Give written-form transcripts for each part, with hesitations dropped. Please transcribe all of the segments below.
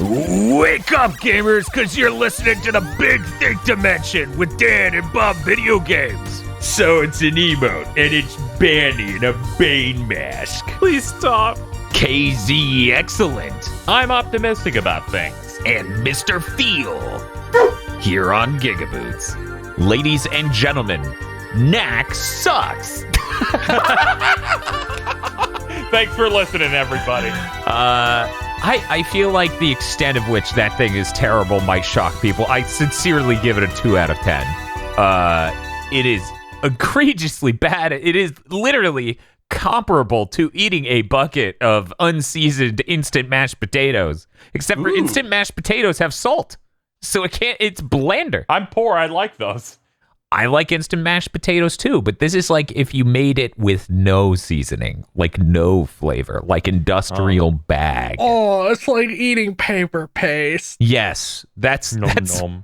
Wake up, gamers, because you're listening to the Big Think Dimension with Dan and Bob Video Games. So it's an emote, and it's Banny in a Bane mask. Please stop. KZ Excellent. I'm optimistic about things. And Mr. Feel here on GigaBoots. Ladies and gentlemen, Knack sucks. Thanks for listening, everybody. I feel like the extent of which that thing is terrible might shock people. I sincerely give it a 2 out of 10. It is egregiously bad. It is literally comparable to eating a bucket of unseasoned instant mashed potatoes. Except for instant mashed potatoes have salt. So it's blander. I'm poor. I like those. I like instant mashed potatoes too, but this is like if you made it with no seasoning, like no flavor, like industrial bag. Oh, it's like eating paper paste. Yes, that's You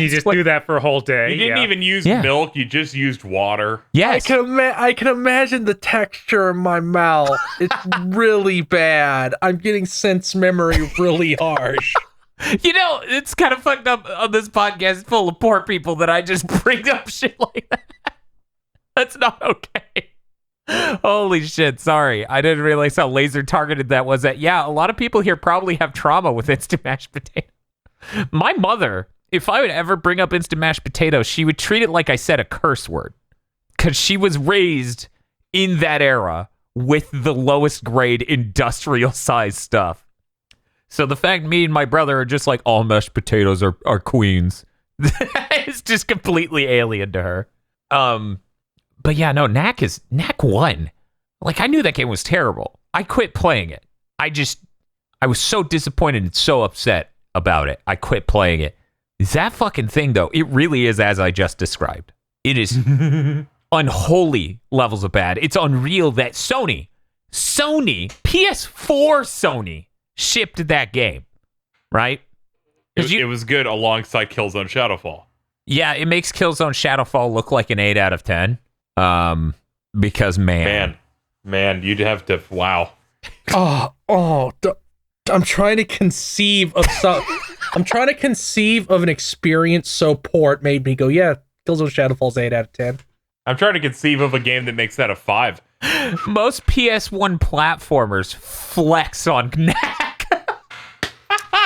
just do that for a whole day. You didn't even use milk. You just used water. Yes. I can imagine the texture in my mouth. It's really bad. I'm getting sense memory really harsh. You know, it's kind of fucked up on this podcast full of poor people that I just bring up shit like that. That's not okay. Holy shit, sorry. I didn't realize how laser targeted that was. A lot of people here probably have trauma with instant mashed potato. My mother, if I would ever bring up instant mashed potatoes, she would treat it like I said a curse word. Because she was raised in that era with the lowest grade industrial size stuff. So the fact me and my brother are just like, all mashed potatoes are queens. It's just completely alien to her. But yeah, no, Knack won. Like, I knew that game was terrible. I quit playing it. I was so disappointed and so upset about it. I quit playing it. That fucking thing, though, it really is as I just described. It is unholy levels of bad. It's unreal that Sony, PS4 Sony, shipped that game, right? It was good alongside Killzone Shadowfall. Yeah, it makes Killzone Shadowfall look like an 8 out of 10. Because man, you'd have to. Wow. I'm trying to conceive of I'm trying to conceive of an experience so poor it made me go, yeah, Killzone Shadowfall's 8 out of 10. I'm trying to conceive of a game that makes that a 5. Most PS1 platformers flex on Knack.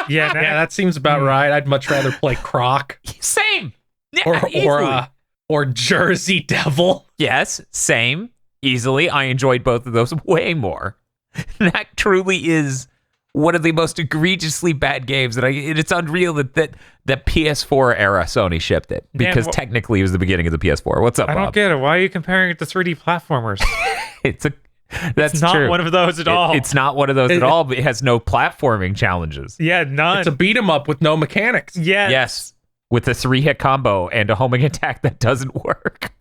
Yeah, that seems about right. I'd much rather play Croc. Same. Yeah, or Jersey Devil. Yes, same. Easily. I enjoyed both of those way more. Knack truly is one of the most egregiously bad games that it's unreal that PS4 era Sony shipped it, because technically it was the beginning of the PS4. What's up, Bob? I don't get it. Why are you comparing it to 3D platformers? That's not true. one of those at all. It's not one of those at all, but it has no platforming challenges. Yeah, none. It's a beat 'em up with no mechanics. Yes. With a 3-hit combo and a homing attack that doesn't work.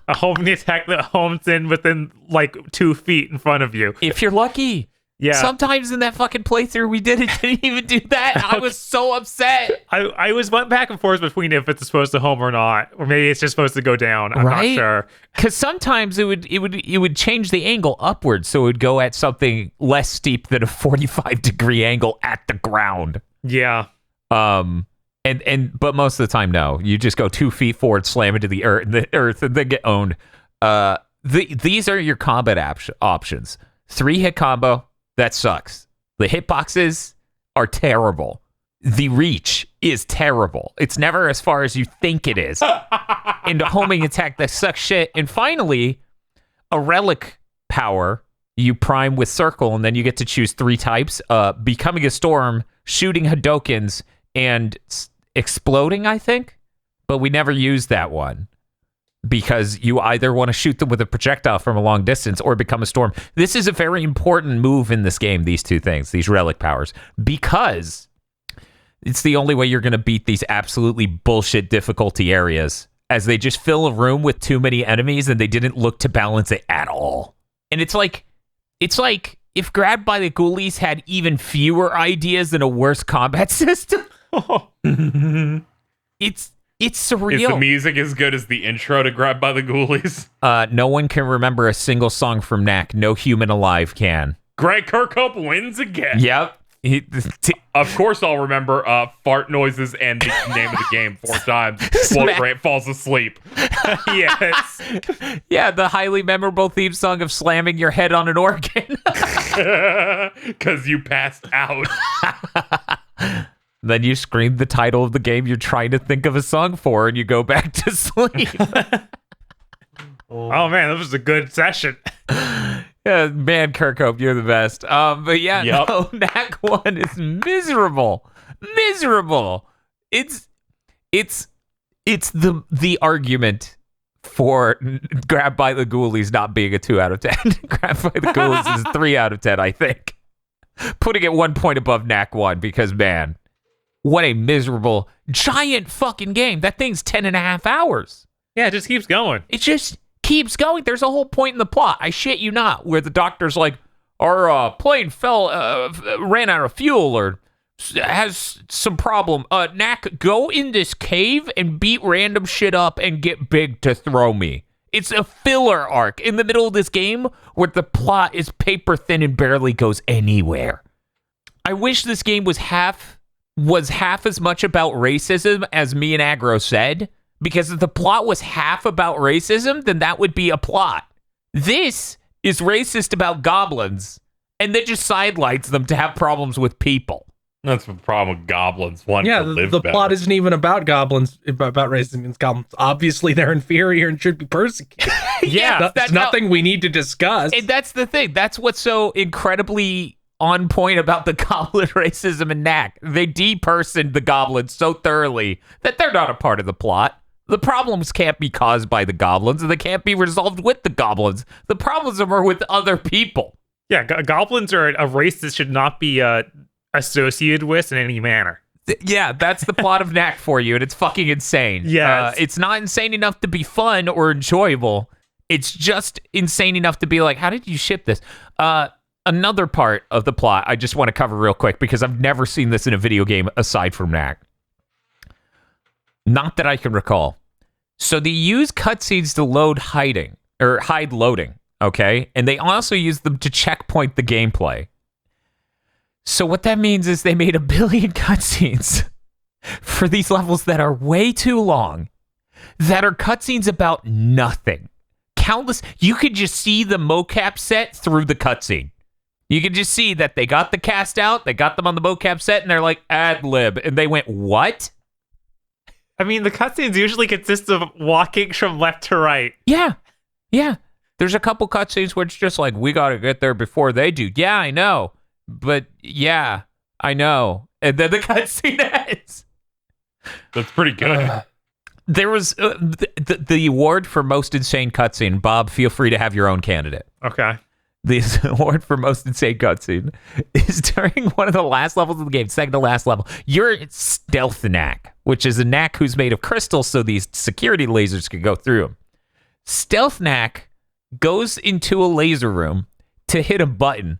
A homing attack that homes in within like 2 feet in front of you. If you're lucky. Yeah. Sometimes in that fucking playthrough we didn't even do that. I was so upset. I went back and forth between if it's supposed to home or not, or maybe it's just supposed to go down. I'm not sure. Because sometimes it would change the angle upwards, so it would go at something less steep than a 45-degree angle at the ground. Yeah. But most of the time, no. You just go 2 feet forward, slam into the earth, and then get owned. These are your combat options. 3-hit combo. That sucks. The hitboxes are terrible. The reach is terrible. It's never as far as you think it is. And a homing attack that sucks shit. And finally, a relic power. You prime with circle, and then you get to choose 3 types. Becoming a storm, shooting Hadokens, and exploding, I think. But we never used that one, because you either want to shoot them with a projectile from a long distance or become a storm. This is a very important move in this game, these 2 things, these relic powers, because it's the only way you're going to beat these absolutely bullshit difficulty areas, as they just fill a room with too many enemies and they didn't look to balance it at all. And it's like if Grabbed by the Ghoulies had even fewer ideas and a worse combat system. It's surreal. Is the music as good as the intro to Grabbed by the Ghoulies? No one can remember a single song from Knack. No human alive can. Greg Kirkhope wins again. Yep. Of course, I'll remember fart noises and the name of the game 4 times while Grant falls asleep. Yes. Yeah, the highly memorable theme song of slamming your head on an organ. Because you passed out. Then you scream the title of the game you're trying to think of a song for, and you go back to sleep. Oh man, that was a good session. Yeah, man, Kirkhope, you're the best. But yeah, no, Knack 1 is miserable. Miserable. It's the argument for Grab by the Ghoulies not being a 2 out of 10. Grab by the Ghoulies is 3 out of 10, I think. Putting it 1 point above Knack 1 because, man, what a miserable, giant fucking game. That thing's 10.5 hours. Yeah, it just keeps going. It just keeps going. There's a whole point in the plot, I shit you not, where the doctor's like, our plane ran out of fuel or has some problem. Knack, go in this cave and beat random shit up and get big to throw me. It's a filler arc in the middle of this game where the plot is paper thin and barely goes anywhere. I wish this game was half as much about racism as me and Aggro said. Because if the plot was half about racism, then that would be a plot. This is racist about goblins, and then just sidelights them to have problems with people. That's the problem with goblins. The plot isn't even about goblins, about racism against goblins. Obviously, they're inferior and should be persecuted. That's nothing we need to discuss. And that's the thing. That's what's so incredibly on point about the goblin racism in Knack. They depersoned the goblins so thoroughly that they're not a part of the plot. The problems can't be caused by the goblins, and they can't be resolved with the goblins. The problems are with other people. Yeah, goblins are a race that should not be associated with in any manner. Yeah, that's the plot of Knack for you, and it's fucking insane. Yeah, it's not insane enough to be fun or enjoyable. It's just insane enough to be like, how did you ship this? Another part of the plot I just want to cover real quick because I've never seen this in a video game aside from Knack. Not that I can recall. So they use cutscenes to hide loading, okay? And they also use them to checkpoint the gameplay. So what that means is they made 1 billion cutscenes for these levels that are way too long, that are cutscenes about nothing. Countless, you could just see the mocap set through the cutscene. You could just see that they got the cast out, they got them on the mocap set, and they're like, ad lib. And they went, what? I mean, the cutscenes usually consist of walking from left to right. Yeah. There's a couple cutscenes where it's just like, we got to get there before they do. Yeah, I know. But yeah, I know. And then the cutscene ends. That's pretty good. There was the award for most insane cutscene. Bob, feel free to have your own candidate. Okay. This award for most insane cutscene is during one of the last levels of the game, second to last level. You're Stealth Knack, which is a Knack who's made of crystal so these security lasers can go through him. Stealth Knack goes into a laser room to hit a button.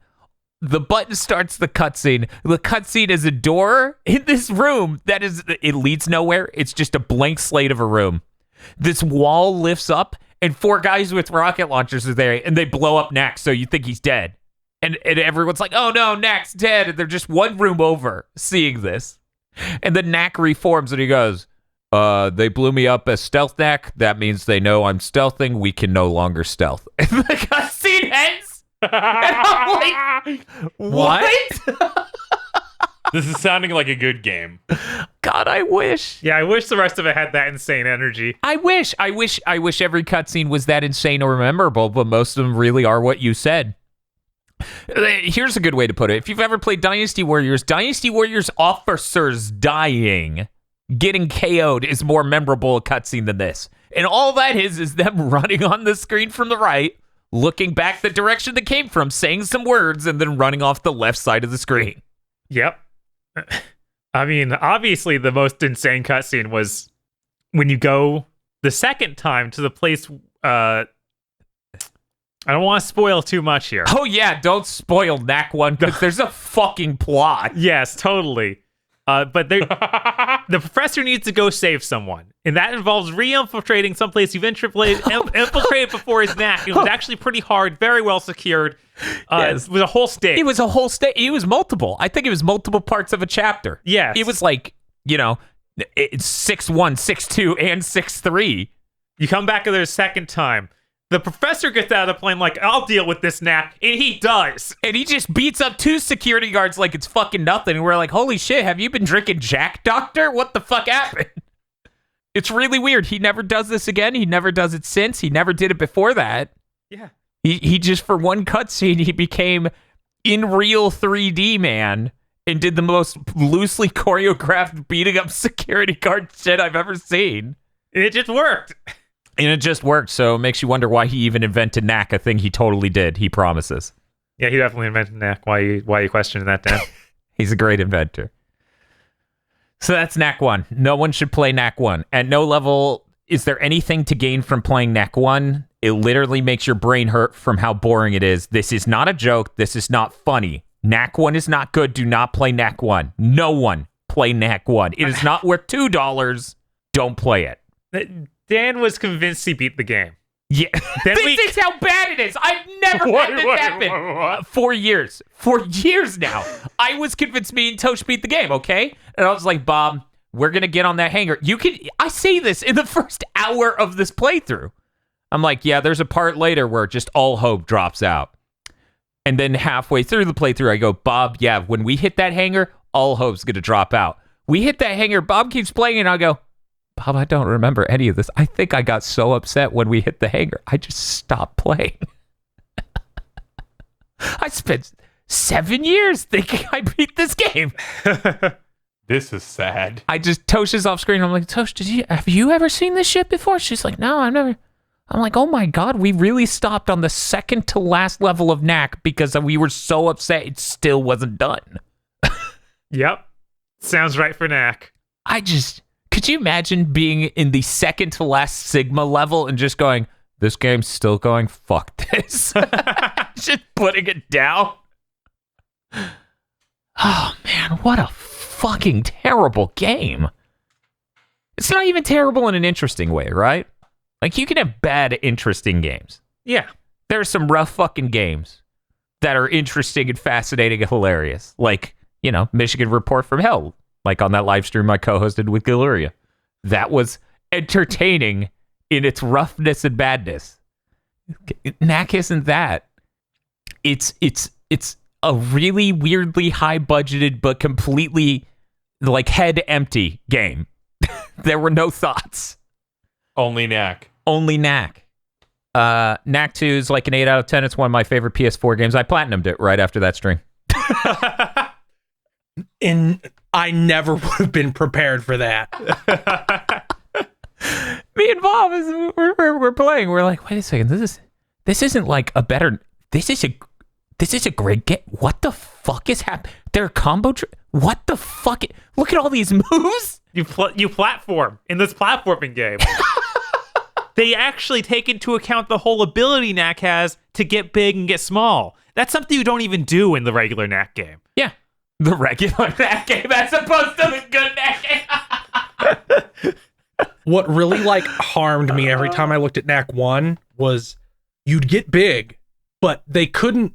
The button starts the cutscene. The cutscene is a door in this room it leads nowhere. It's just a blank slate of a room. This wall lifts up, and 4 guys with rocket launchers are there, and they blow up Knack, so you think he's dead. And everyone's like, oh no, Knack's dead. And they're just one room over seeing this. And then Knack reforms, and he goes, they blew me up as Stealth Knack. That means they know I'm stealthing. We can no longer stealth. And the cutscene ends. And I'm like, what? This is sounding like a good game. God, I wish. Yeah, I wish the rest of it had that insane energy. I wish every cutscene was that insane or memorable, but most of them really are what you said. Here's a good way to put it. If you've ever played Dynasty Warriors officers dying, getting KO'd is more memorable a cutscene than this. And all that is them running on the screen from the right, looking back the direction they came from, saying some words, and then running off the left side of the screen. Yep. I mean, obviously the most insane cutscene was when you go the second time to the place. I don't want to spoil too much here. Oh yeah, don't spoil Knack 1 because there's a fucking plot. Yes, totally. But there, The professor needs to go save someone, and that involves re-infiltrating someplace you've infiltrated before his Knack. It was actually pretty hard, very well secured. Yes. It was a whole stage. It was a whole stage. It was multiple. I think it was multiple parts of a chapter. Yes. It was like, it's 6-1, 6-2, and 6-3. You come back there a second time. The professor gets out of the plane like, I'll deal with this Knack, and he does. And he just beats up 2 security guards like it's fucking nothing. And we're like, holy shit, have you been drinking Jack, Doctor? What the fuck happened? It's really weird. He never does this again. He never does it since. He never did it before that. Yeah. He just, for one cutscene, he became in real 3D man and did the most loosely choreographed beating up security guard shit I've ever seen. It just worked. And it just worked, so it makes you wonder why he even invented Knack, a thing he totally did, he promises. Yeah, he definitely invented Knack. Why are you questioning that, Dan? He's a great inventor. So that's Knack 1. No one should play Knack 1. At no level is there anything to gain from playing Knack 1. It literally makes your brain hurt from how boring it is. This is not a joke. This is not funny. Knack 1 is not good. Do not play Knack 1. No one play Knack 1. It is not worth $2. Don't play it. Dan was convinced he beat the game. Yeah, this is how bad it is. I've never had this happen. 4 years. 4 years now. I was convinced me and Tosh beat the game, okay? And I was like, Bob, we're going to get on that hangar. I say this in the first hour of this playthrough. I'm like, yeah, there's a part later where just all hope drops out. And then halfway through the playthrough, I go, Bob, yeah, when we hit that hangar, all hope's going to drop out. We hit that hangar, Bob keeps playing, and I go, Bob, I don't remember any of this. I think I got so upset when we hit the hangar. I just stopped playing. I spent 7 years thinking I beat this game. This is sad. Tosh is off screen. I'm like, Tosh, have you ever seen this shit before? She's like, no, I've never. I'm like, oh my God, we really stopped on the second to last level of Knack because we were so upset it still wasn't done. Yep. Sounds right for Knack. Could you imagine being in the second to last Sigma level and just going, this game's still going, fuck this. Just putting it down. Oh man, what a fucking terrible game. It's not even terrible in an interesting way, right? Like, you can have bad, interesting games. Yeah. There are some rough fucking games that are interesting and fascinating and hilarious. Like, Michigan Report from Hell. Like on that live stream I co-hosted with Galuria. That was entertaining in its roughness and badness. Knack isn't that. It's a really weirdly high-budgeted but completely, like, head empty game. There were no thoughts. Only Knack. Only Knack. Knack 2 is like an 8 out of 10. It's one of my favorite PS4 games. I platinumed it right after that stream. And I never would have been prepared for that. Me and Bob, we're playing. We're like, wait a second. This isn't like a better. This is a great game. What the fuck is happening? Their combo. What the fuck? Look at all these moves. You platform in this platforming game. They actually take into account the whole ability Knack has to get big and get small. That's something you don't even do in the regular Knack game. Yeah. The regular Knack game as opposed to the good Knack game. What really harmed me every time I looked at Knack 1 was you'd get big, but they couldn't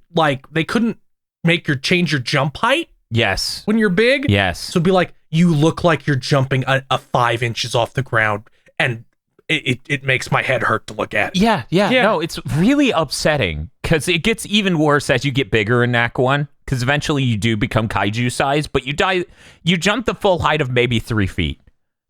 change your jump height. Yes. When you're big. Yes. So it'd be like, you look like you're jumping a 5 inches off the ground, and it makes my head hurt to look at. Yeah. No, it's really upsetting because it gets even worse as you get bigger in Knack 1. Because eventually you do become kaiju size, but you jump the full height of maybe 3 feet.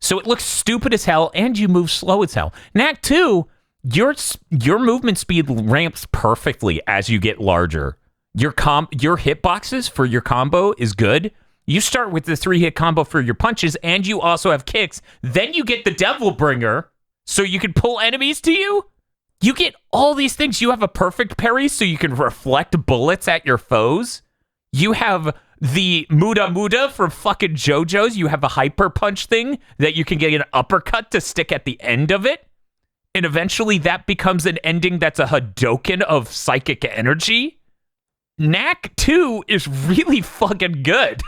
So it looks stupid as hell, and you move slow as hell. Knack 2, your movement speed ramps perfectly as you get larger. Your hitboxes for your combo is good. You start with the 3-hit combo for your punches, and you also have kicks. Then you get the Devil Bringer, so you can pull enemies to you. You get all these things. You have a perfect parry, so you can reflect bullets at your foes. You have the Muda from fucking JoJo's. You have a hyper punch thing that you can get an uppercut to stick at the end of it. And eventually that becomes an ending that's a Hadoken of psychic energy. Knack 2 is really fucking good.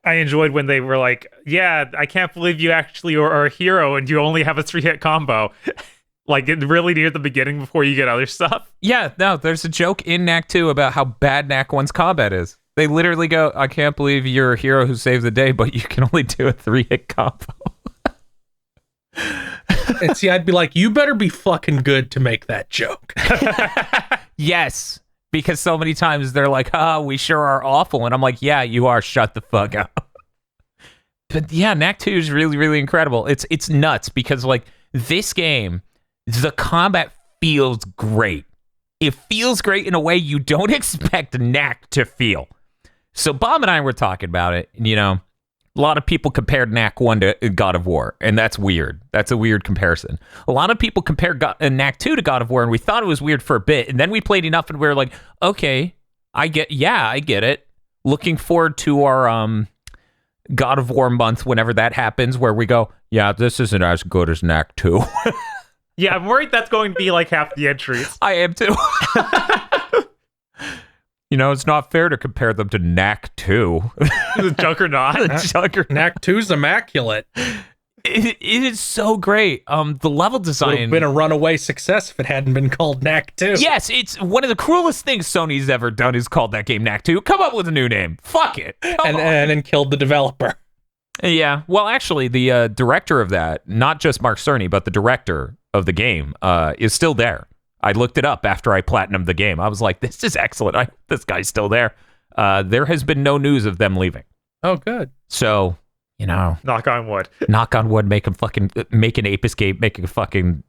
I enjoyed when they were like, yeah, I can't believe you actually are a hero and you only have a 3-hit combo. Like, really near the beginning before you get other stuff. Yeah, no, there's a joke in Knack 2 about how bad Knack 1's combat is. They literally go, I can't believe you're a hero who saved the day, but you can only do a 3-hit combo. And see, I'd be like, you better be fucking good to make that joke. Yes, because so many times they're like, we sure are awful. And I'm like, yeah, you are. Shut the fuck up. But yeah, Knack 2 is really, really incredible. It's nuts because, like, this game, the combat feels great. It feels great in a way you don't expect Knack to feel. So Bob and I were talking about it, and, you know, a lot of people compared Knack 1 to God of War, and that's weird. That's a weird comparison. A lot of people compare Knack 2 to God of War, and we thought it was weird for a bit, and then we played enough, and we were like, okay, I get it. Looking forward to our God of War month whenever that happens, where we go, yeah, this isn't as good as Knack 2. Yeah, I'm worried that's going to be like half the entries. I am too. You know, it's not fair to compare them to Knack 2. The Juggernaut. Knack 2's immaculate. It is so great. The level design Would have been a runaway success if it hadn't been called Knack 2. Yes, it's one of the cruelest things Sony's ever done is called that game Knack 2. Come up with a new name. Fuck it. And then killed the developer. Yeah. Well, actually, the director of that, not just Mark Cerny, but the director of the game, is still there. I looked it up after I platinumed the game. I was like, this is excellent. This guy's still there. There has been no news of them leaving. Oh, good. So, you know. Knock on wood. Knock on wood, make an Ape Escape, make a fucking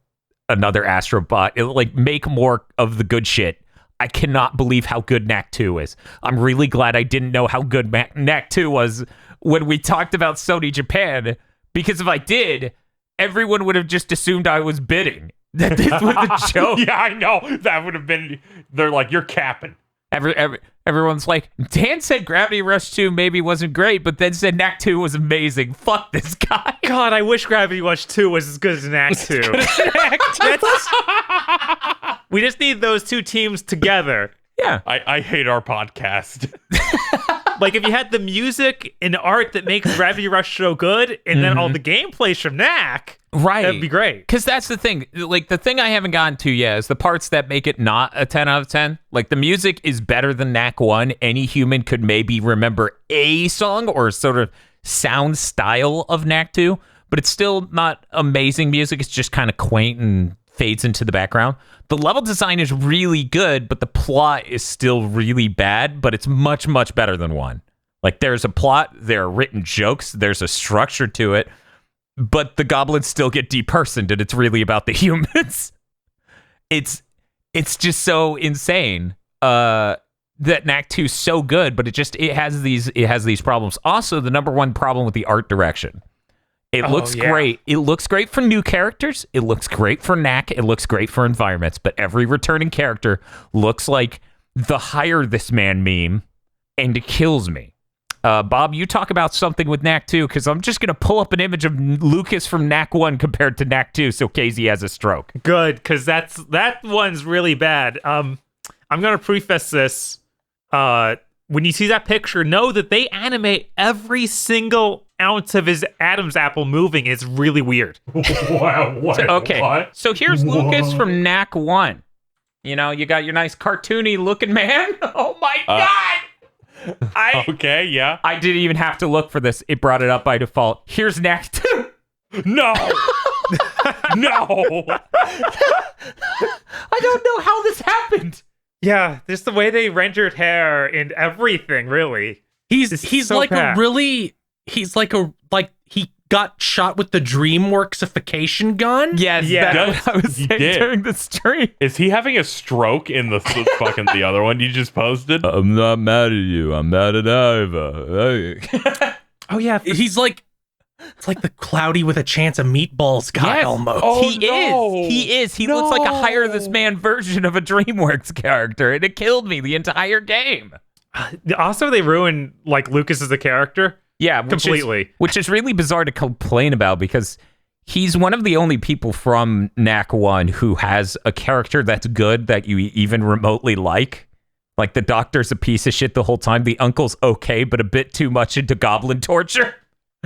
another Astrobot. Like, make more of the good shit. I cannot believe how good Knack 2 is. I'm really glad I didn't know how good Knack 2 was when we talked about Sony Japan, because if I did, everyone would have just assumed I was bidding. That this was a joke. Yeah, I know. That would have been... They're like, you're capping. Everyone's like, Dan said Gravity Rush 2 maybe wasn't great, but then said Knack 2 was amazing. Fuck this guy. God, I wish Gravity Rush 2 was as good as Knack 2. We just need those two teams together. Yeah. I hate our podcast. Like, if you had the music and art that makes Gravity Rush so good, and then all the gameplays from Knack, right, that'd be great. Because that's the thing. Like, the thing I haven't gotten to yet is the parts that make it not a 10 out of 10. Like, the music is better than Knack 1. Any human could maybe remember a song or sort of sound style of Knack 2, but it's still not amazing music. It's just kind of quaint and fades into the background. The level design is really good, but the plot is still really bad, but it's much, much better than 1. Like, there's a plot, there are written jokes, there's a structure to it, but the goblins still get depersoned, and it's really about the humans. It's just so insane that Knack 2 is so good, but it has these problems. Also, the number one problem with the art direction. It looks great. It looks great for new characters. It looks great for Knack. It looks great for environments. But every returning character looks like the hire this man meme, and it kills me. Bob, you talk about something with Knack 2, because I'm just going to pull up an image of Lucas from Knack 1 compared to Knack 2 so Casey has a stroke. Good, because that one's really bad. I'm going to preface this. When you see that picture, know that they animate every single ounce of his Adam's apple moving. Is really weird. Wow. What? Okay. What? So here's Lucas from Knack 1. You know, you got your nice cartoony looking man. Oh my God. Okay, yeah. I didn't even have to look for this. It brought it up by default. Here's Knack 2. No. No. I don't know how this happened. Yeah, just the way they rendered hair and everything, really. He's so like bad. He got shot with the DreamWorksification gun. Yes, Yeah. that's what I was He saying did. during the stream. Is he having a stroke in the fucking the other one you just posted? I'm not mad at you. I'm mad at Iva. Oh yeah, He's like, it's like the Cloudy with a Chance of Meatballs guy Yes. almost. Oh, He no. is. He is. He looks like a hire this man version of a DreamWorks character, and it killed me the entire game. also they ruined like Lucas as a character. Yeah, Completely. Which is really bizarre to complain about because he's one of the only people from Knack 1 who has a character that's good that you even remotely like. Like the doctor's a piece of shit the whole time. The uncle's okay, but a bit too much into goblin torture.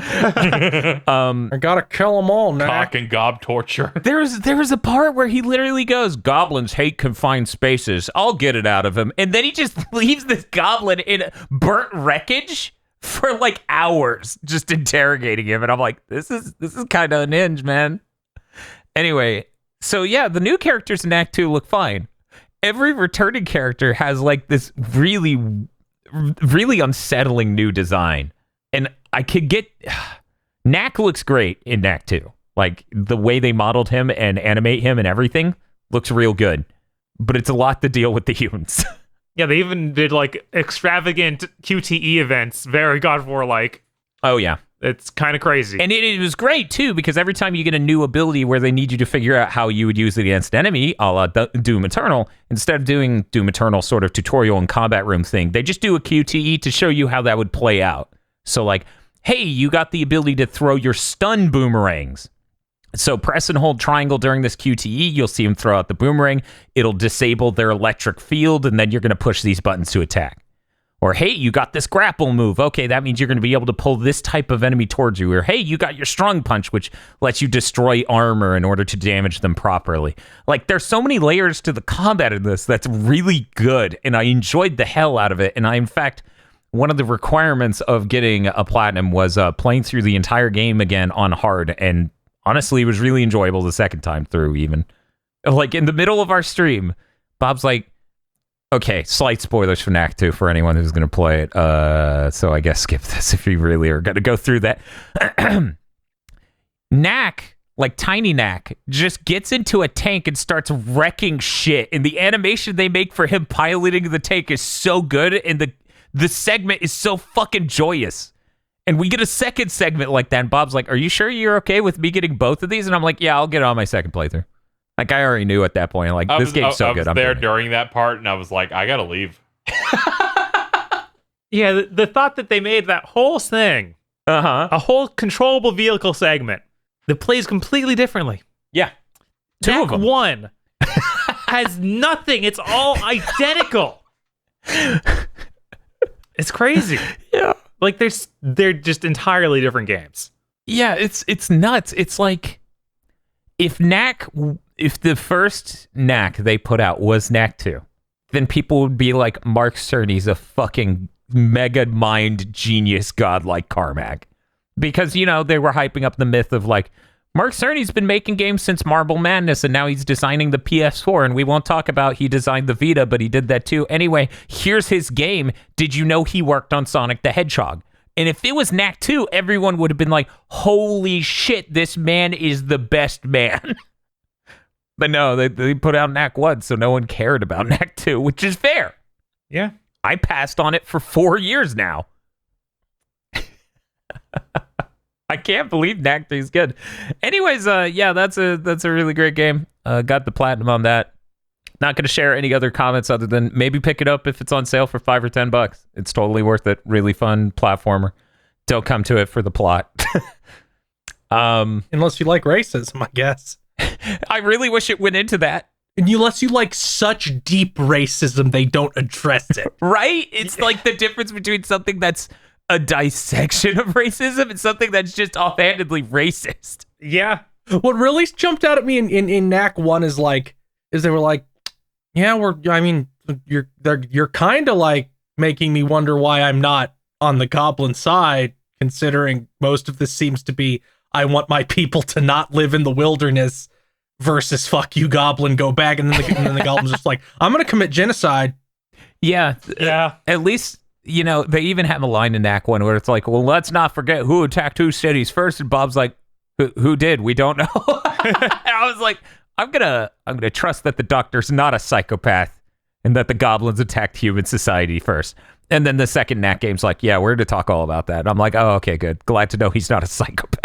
I gotta kill them all, Knack. Cock and gob torture. There was a part where he literally goes, "Goblins hate confined spaces. I'll get it out of him." And then he just leaves this goblin in burnt wreckage for like hours, just interrogating him. And I'm like, this is kind of an hinge, man. Anyway, so yeah, the new characters in Act 2 look fine. Every returning character has like this really, really unsettling new design. And I could get... Knack looks great in Act 2. Like, the way they modeled him and animate him and everything looks real good. But it's a lot to deal with the humans. Yeah, they even did, like, extravagant QTE events, very God of War-like. Oh, yeah. It's kind of crazy. And it was great, too, because every time you get a new ability where they need you to figure out how you would use it against an enemy, a la Doom Eternal, instead of doing Doom Eternal sort of tutorial and combat room thing, they just do a QTE to show you how that would play out. So, like, hey, you got the ability to throw your stun boomerangs. So press and hold triangle during this QTE. You'll see them throw out the boomerang. It'll disable their electric field, and then you're going to push these buttons to attack. Or, hey, you got this grapple move. Okay, that means you're going to be able to pull this type of enemy towards you. Or, hey, you got your strong punch, which lets you destroy armor in order to damage them properly. Like, there's so many layers to the combat in this that's really good, and I enjoyed the hell out of it. And in fact, one of the requirements of getting a platinum was playing through the entire game again on hard, and honestly, it was really enjoyable the second time through, even. Like, in the middle of our stream, Bob's like, okay, slight spoilers for Knack 2 for anyone who's going to play it, so I guess skip this if you really are going to go through that. Knack, like Tiny Knack, just gets into a tank and starts wrecking shit, and the animation they make for him piloting the tank is so good, and the segment is so fucking joyous. And we get a second segment like that, and Bob's like, are you sure you're okay with me getting both of these? And I'm like, yeah, I'll get it on my second playthrough. Like, I already knew at that point, like, this game's so good. I was there during that part, and I was like, I gotta leave. Yeah, the thought that they made that whole thing, a whole controllable vehicle segment that plays completely differently. Yeah. Two of them. One has nothing. It's all identical. It's crazy. Yeah. Like, they're just entirely different games. Yeah, it's nuts. It's like, if the first Knack they put out was Knack 2, then people would be like, Mark Cerny's a fucking mega mind genius godlike Carmack. Because, you know, they were hyping up the myth of like, Mark Cerny's been making games since Marble Madness, and now he's designing the PS4, and we won't talk about he designed the Vita, but he did that too. Anyway, here's his game. Did you know he worked on Sonic the Hedgehog? And if it was Knack 2, everyone would have been like, holy shit, this man is the best man. But no, they put out Knack 1, so no one cared about Knack 2, which is fair. Yeah. I passed on it for 4 years now. I can't believe Knack 3 is good. Anyways, yeah, that's a really great game. Got the platinum on that. Not going to share any other comments other than maybe pick it up if it's on sale for $5 or $10. It's totally worth it. Really fun platformer. Don't come to it for the plot. Unless you like racism, I guess. I really wish it went into that. And unless you like such deep racism, they don't address it. Right? It's like the difference between something that's a dissection of racism and something that's just offhandedly racist. Yeah. What really jumped out at me in Knack 1 is they were like, yeah, you're kind of like making me wonder why I'm not on the goblin side, considering most of this seems to be, I want my people to not live in the wilderness versus fuck you, goblin, go back. And then the goblin's just like, I'm going to commit genocide. Yeah. Yeah. At least, you know, they even have a line in Knack 1 where it's like, well, let's not forget who attacked whose cities first. And Bob's like, who did? We don't know. And I was like, I'm gonna trust that the doctor's not a psychopath and that the goblins attacked human society first. And then the second Knack game's like, yeah, we're to talk all about that. And I'm like, oh, okay, good. Glad to know he's not a psychopath.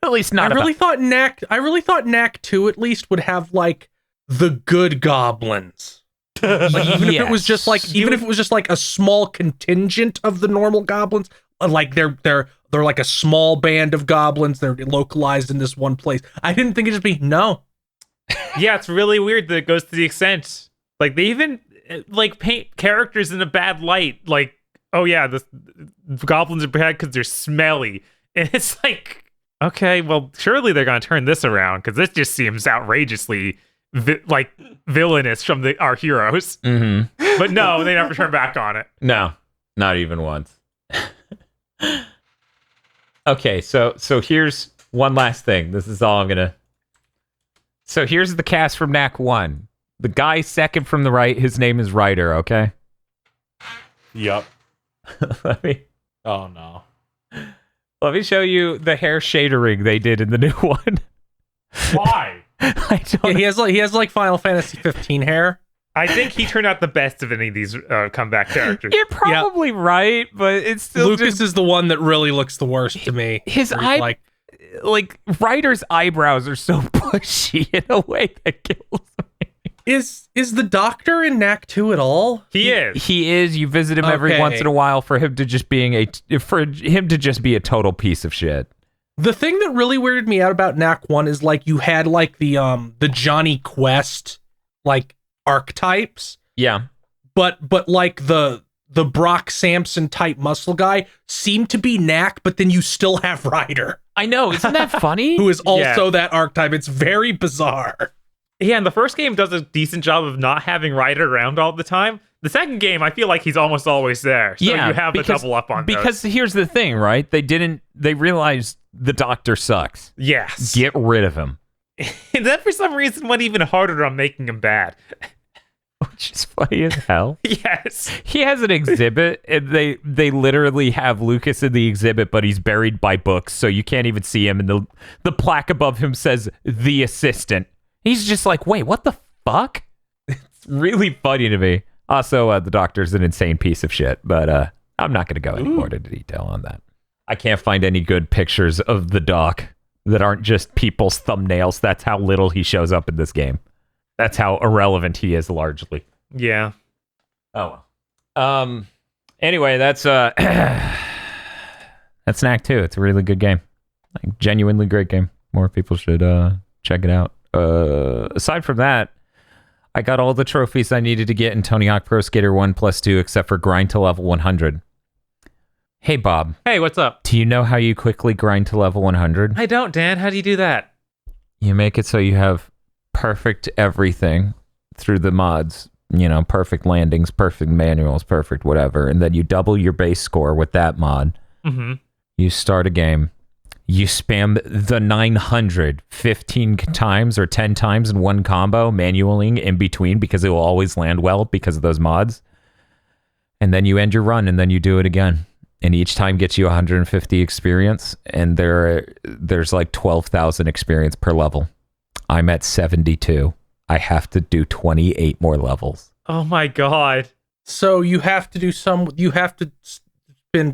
At least not. I really thought Knack 2 at least would have like the good goblins. Like, even if it was just like a small contingent of the normal goblins, like they're like a small band of goblins. They're localized in this one place. I didn't think it'd just be no. Yeah, it's really weird that it goes to the extent Like they even like paint characters in a bad light. Like, oh yeah, the goblins are bad because they're smelly, and it's like, okay, well surely they're gonna turn this around because this just seems outrageously villainous from our heroes. Mm-hmm. But no, they never turn back on it. No, not even once. Okay, so here's one last thing. This is all I'm gonna. So here's the cast from Knack 1. The guy second from the right, his name is Ryder, okay? Yep. Oh no. Let me show you the hair shadering they did in the new one. Why? I don't. Yeah, he has like Final Fantasy 15 hair. I think he turned out the best of any of these comeback characters. You're probably right, but it's still Lucas is the one that really looks the worst to me. His eye, like Ryder's eyebrows are so bushy in a way that kills me. Is the doctor in Knack 2 at all? He is. He is. You visit him every once in a while for him to just be a total piece of shit. The thing that really weirded me out about Knack 1 is like you had like the Johnny Quest like archetypes. Yeah. But like the Brock Sampson type muscle guy seemed to be Knack, but then you still have Ryder. I know, isn't that funny? Who is also that archetype. It's very bizarre. Yeah, and the first game does a decent job of not having Ryder around all the time. The second game, I feel like he's almost always there. So you have to double up on because here's the thing, right? They realized the doctor sucks. Yes. Get rid of him. And that for some reason went even harder on making him bad. Which is funny as hell. Yes. He has an exhibit, and they literally have Lucas in the exhibit, but he's buried by books, so you can't even see him. And the plaque above him says, "The Assistant." He's just like, wait, what the fuck? It's really funny to me. Also, the doctor's an insane piece of shit, but I'm not going to go any more into detail on that. I can't find any good pictures of the doc that aren't just people's thumbnails. That's how little he shows up in this game. That's how irrelevant he is, largely. Yeah. Oh well. Anyway, that's Knack 2. It's a really good game. Like, genuinely great game. More people should check it out. Aside from that, I got all the trophies I needed to get in Tony Hawk Pro Skater 1+2 except for grind to level 100. Hey, Bob. Hey, what's up? Do you know how you quickly grind to level 100? I don't, Dan. How do you do that? You make it so you have perfect everything through the mods. You know, perfect landings, perfect manuals, perfect whatever. And then you double your base score with that mod. Mm-hmm. You start a game. You spam the 900 15 times or 10 times in one combo, manually in between, because it will always land well because of those mods. And then you end your run, and then you do it again. And each time gets you 150 experience, and there's like 12,000 experience per level. I'm at 72. I have to do 28 more levels. Oh my god. So you have to spend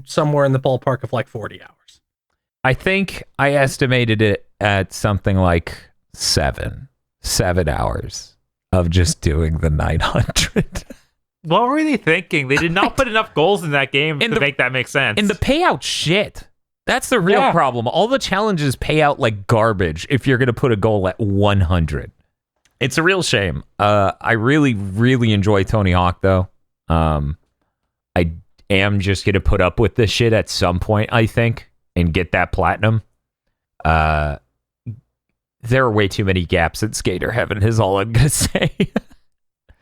somewhere in the ballpark of like 40 hours. I think I estimated it at something like 7 hours of just doing the 900. What were they thinking? They did not put enough goals in that game to make that make sense. And the payout shit. That's the real problem. All the challenges pay out like garbage if you're going to put a goal at 100. It's a real shame. I really, really enjoy Tony Hawk, though. I am just going to put up with this shit at some point, I think, and get that platinum. There are way too many gaps in Skater Heaven, is all I'm going to say.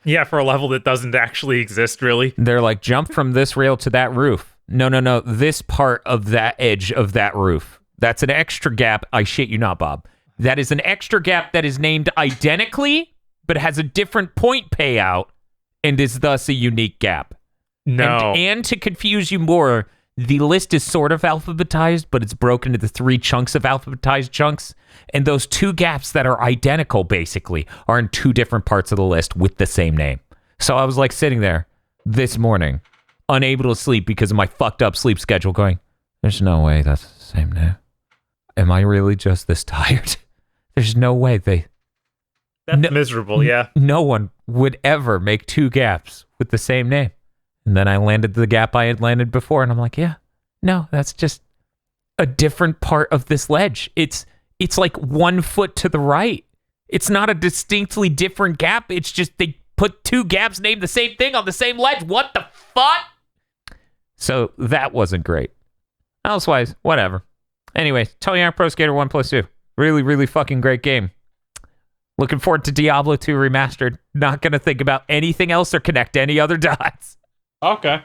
Yeah, for a level that doesn't actually exist, really. They're like, jump from this rail to that roof. No. This part of that edge of that roof. That's an extra gap. I shit you not, Bob. That is an extra gap that is named identically, but has a different point payout and is thus a unique gap. No. And to confuse you more, the list is sort of alphabetized, but it's broken into 3 chunks of alphabetized chunks. And those 2 gaps that are identical, basically, are in 2 different parts of the list with the same name. So I was like sitting there this morning, unable to sleep because of my fucked up sleep schedule, going, there's no way that's the same name. Am I really just this tired? There's no way That's miserable, yeah. No one would ever make 2 gaps with the same name. And then I landed the gap I had landed before, and I'm like, yeah, no, that's just a different part of this ledge. It's like 1 foot to the right. It's not a distinctly different gap. It's just they put two gaps named the same thing on the same ledge. What the fuck? So that wasn't great. Elsewise, whatever. Anyway, Tony Hawk Pro Skater 1+2. Really, really fucking great game. Looking forward to Diablo 2 Remastered. Not going to think about anything else or connect any other dots. Okay.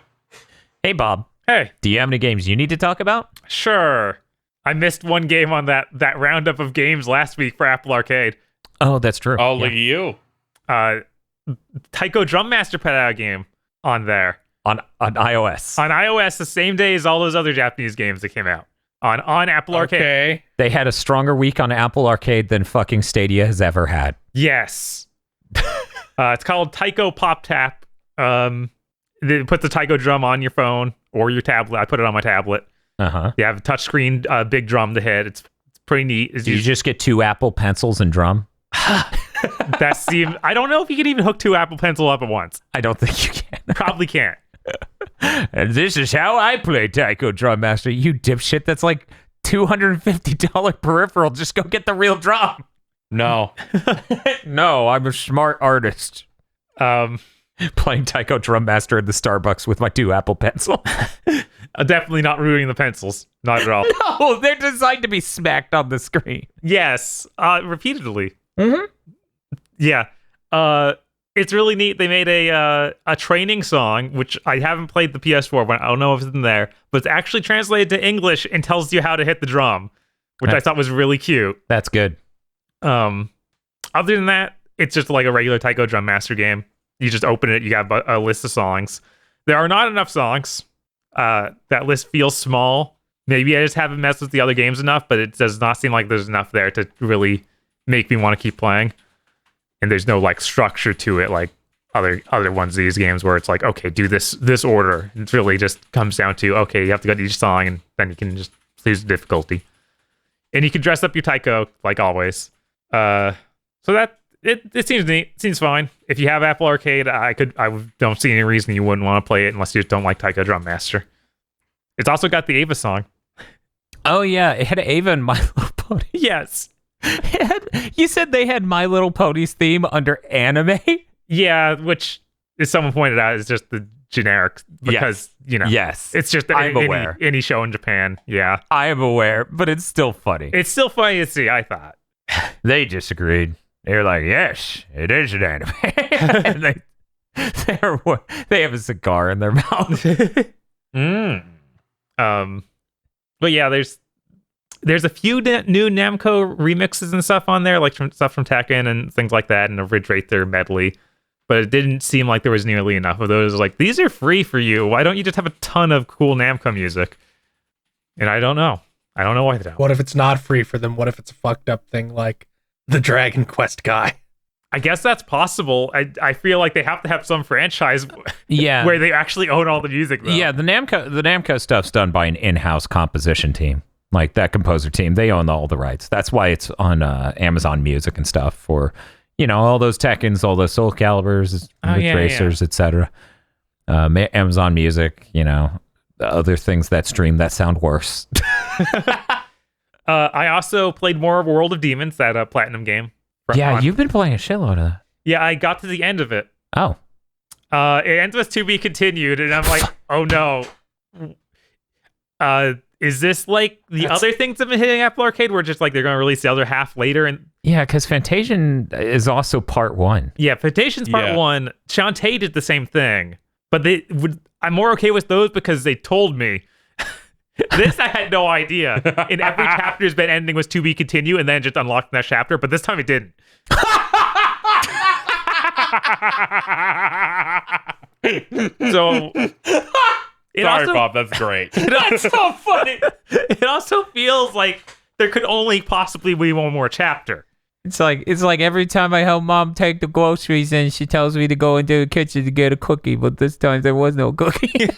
Hey, Bob. Hey. Do you have any games you need to talk about? Sure. I missed one game on that roundup of games last week for Apple Arcade. Oh, that's true. Oh, look at you. Taiko Drum Master put out a game on there. On iOS. On iOS the same day as all those other Japanese games that came out. On Apple Arcade. Okay. They had a stronger week on Apple Arcade than fucking Stadia has ever had. Yes. It's called Taiko Pop Tap. They put the Taiko drum on your phone or your tablet. I put it on my tablet. Uh-huh. You have a touchscreen, big drum to hit. It's pretty neat. Do you just get two Apple pencils and drum? That seems... I don't know if you can even hook two Apple Pencil up at once. I don't think you can. Probably can't. And this is how I play Taiko Drum Master. You dipshit, that's like $250 peripheral. Just go get the real drum. No. No, I'm a smart artist. Playing Taiko Drum Master in the Starbucks with my two Apple Pencil. Definitely not ruining the pencils. Not at all. No, they're designed to be smacked on the screen. Yes. Repeatedly. Mm-hmm. Yeah. It's really neat. They made a training song, which I haven't played the PS4 one. I don't know if it's in there, but it's actually translated to English and tells you how to hit the drum, which I thought was really cute. That's good. Other than that, it's just like a regular Taiko Drum Master game. You just open it, you got a list of songs. There are not enough songs. That list feels small. Maybe I just haven't messed with the other games enough, but it does not seem like there's enough there to really make me want to keep playing. And there's no like structure to it like other ones of these games where it's like, okay, do this order. It really just comes down to, okay, you have to go to each song and then you can just choose the difficulty. And you can dress up your Taiko like always. So that it seems neat. It seems fine. If you have Apple Arcade, I don't see any reason you wouldn't want to play it unless you just don't like Taiko Drum Master. It's also got the Ava song. Oh yeah, it had Ava and My Little Pony. Yes. You said they had My Little Pony's theme under anime? Yeah, which, as someone pointed out, is just the generic because, yes, it's just aware. Any show in Japan. Yeah. I am aware, but it's still funny. It's still funny to see, I thought. They disagreed. They were like, yes, it is an anime. And they have a cigar in their mouth. But yeah, there's a few new Namco remixes and stuff on there, like stuff from Tekken and things like that, and a Ridge Racer medley. But it didn't seem like there was nearly enough of those. Like, these are free for you. Why don't you just have a ton of cool Namco music? And I don't know. I don't know why they don't. What if it's not free for them? What if it's a fucked up thing like the Dragon Quest guy? I guess that's possible. I feel like they have to have some franchise where they actually own all the music, though. Yeah, the Namco stuff's done by an in-house composition team. Like, that composer team, they own all the rights. That's why it's on Amazon Music and stuff for, all those Tekkens, all those Soul Calibers, Racers, etc. Amazon Music, other things that stream that sound worse. I also played more of World of Demons, that Platinum game. You've been playing a shitload of that. Yeah, I got to the end of it. Oh. It ends with to be continued, and I'm like, oh no. Is this like the other things that have been hitting Apple Arcade where just like they're going to release the other half later? And yeah, because Fantasian is also part 1. Yeah, Fantasian's part 1. Shantae did the same thing, but I'm more okay with those because they told me. This I had no idea. In every chapter's been ending was to be continued, and then just unlocked that chapter, but this time it didn't. So sorry, Bob, that's great. That's so funny. It also feels like there could only possibly be one more chapter. It's like every time I help Mom take the groceries and she tells me to go into the kitchen to get a cookie, but this time there was no cookie.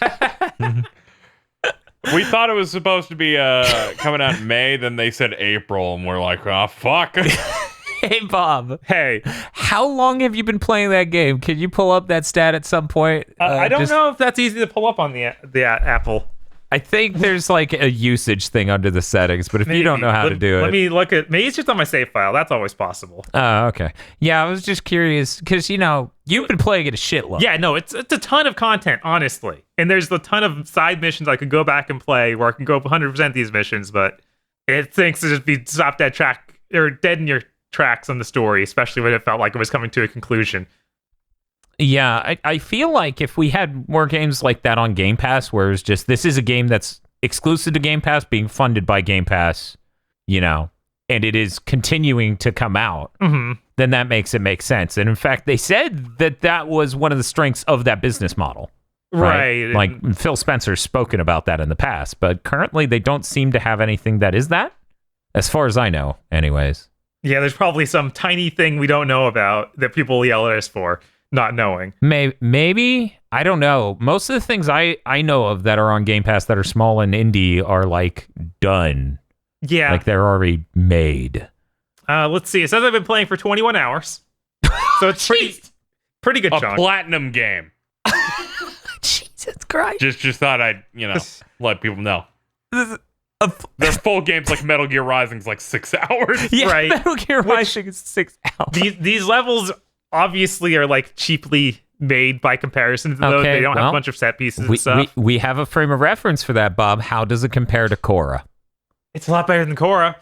We thought it was supposed to be coming out in May, then they said April, and we're like, oh, fuck. Hey, Bob. Hey. How long have you been playing that game? Can you pull up that stat at some point? I don't know if that's easy to pull up on the Apple. I think there's like a usage thing under the settings, but if you don't know how to do it, let me look at. Maybe it's just on my save file. That's always possible. Oh, okay. Yeah, I was just curious because you've been playing it a shitload. Yeah, no, it's a ton of content, honestly, and there's a ton of side missions I could go back and play where I can go 100% these missions, but it thinks to just be stopped dead track or dead in your tracks on the story, especially when it felt like it was coming to a conclusion. Yeah, I feel like if we had more games like that on Game Pass, where it's just this is a game that's exclusive to Game Pass, being funded by Game Pass, and it is continuing to come out, then that makes it make sense. And in fact, they said that was one of the strengths of that business model. Right. Like Phil Spencer's spoken about that in the past, but currently they don't seem to have anything that is that, as far as I know, anyways. Yeah, there's probably some tiny thing we don't know about that people yell at us for. Not knowing. Maybe. I don't know. Most of the things I know of that are on Game Pass that are small and indie are like done. Yeah. Like they're already made. Let's see. It says I've been playing for 21 hours. So it's pretty good chunk. A platinum game. Jesus Christ. Just thought I'd, let people know. Their full games like Metal Gear Rising's like 6 hours. Yeah, right. Metal Gear Rising is 6 hours. These levels obviously are like cheaply made by comparison to those. They don't have a bunch of set pieces and stuff. We have a frame of reference for that, Bob. How does it compare to Korra? It's a lot better than Korra.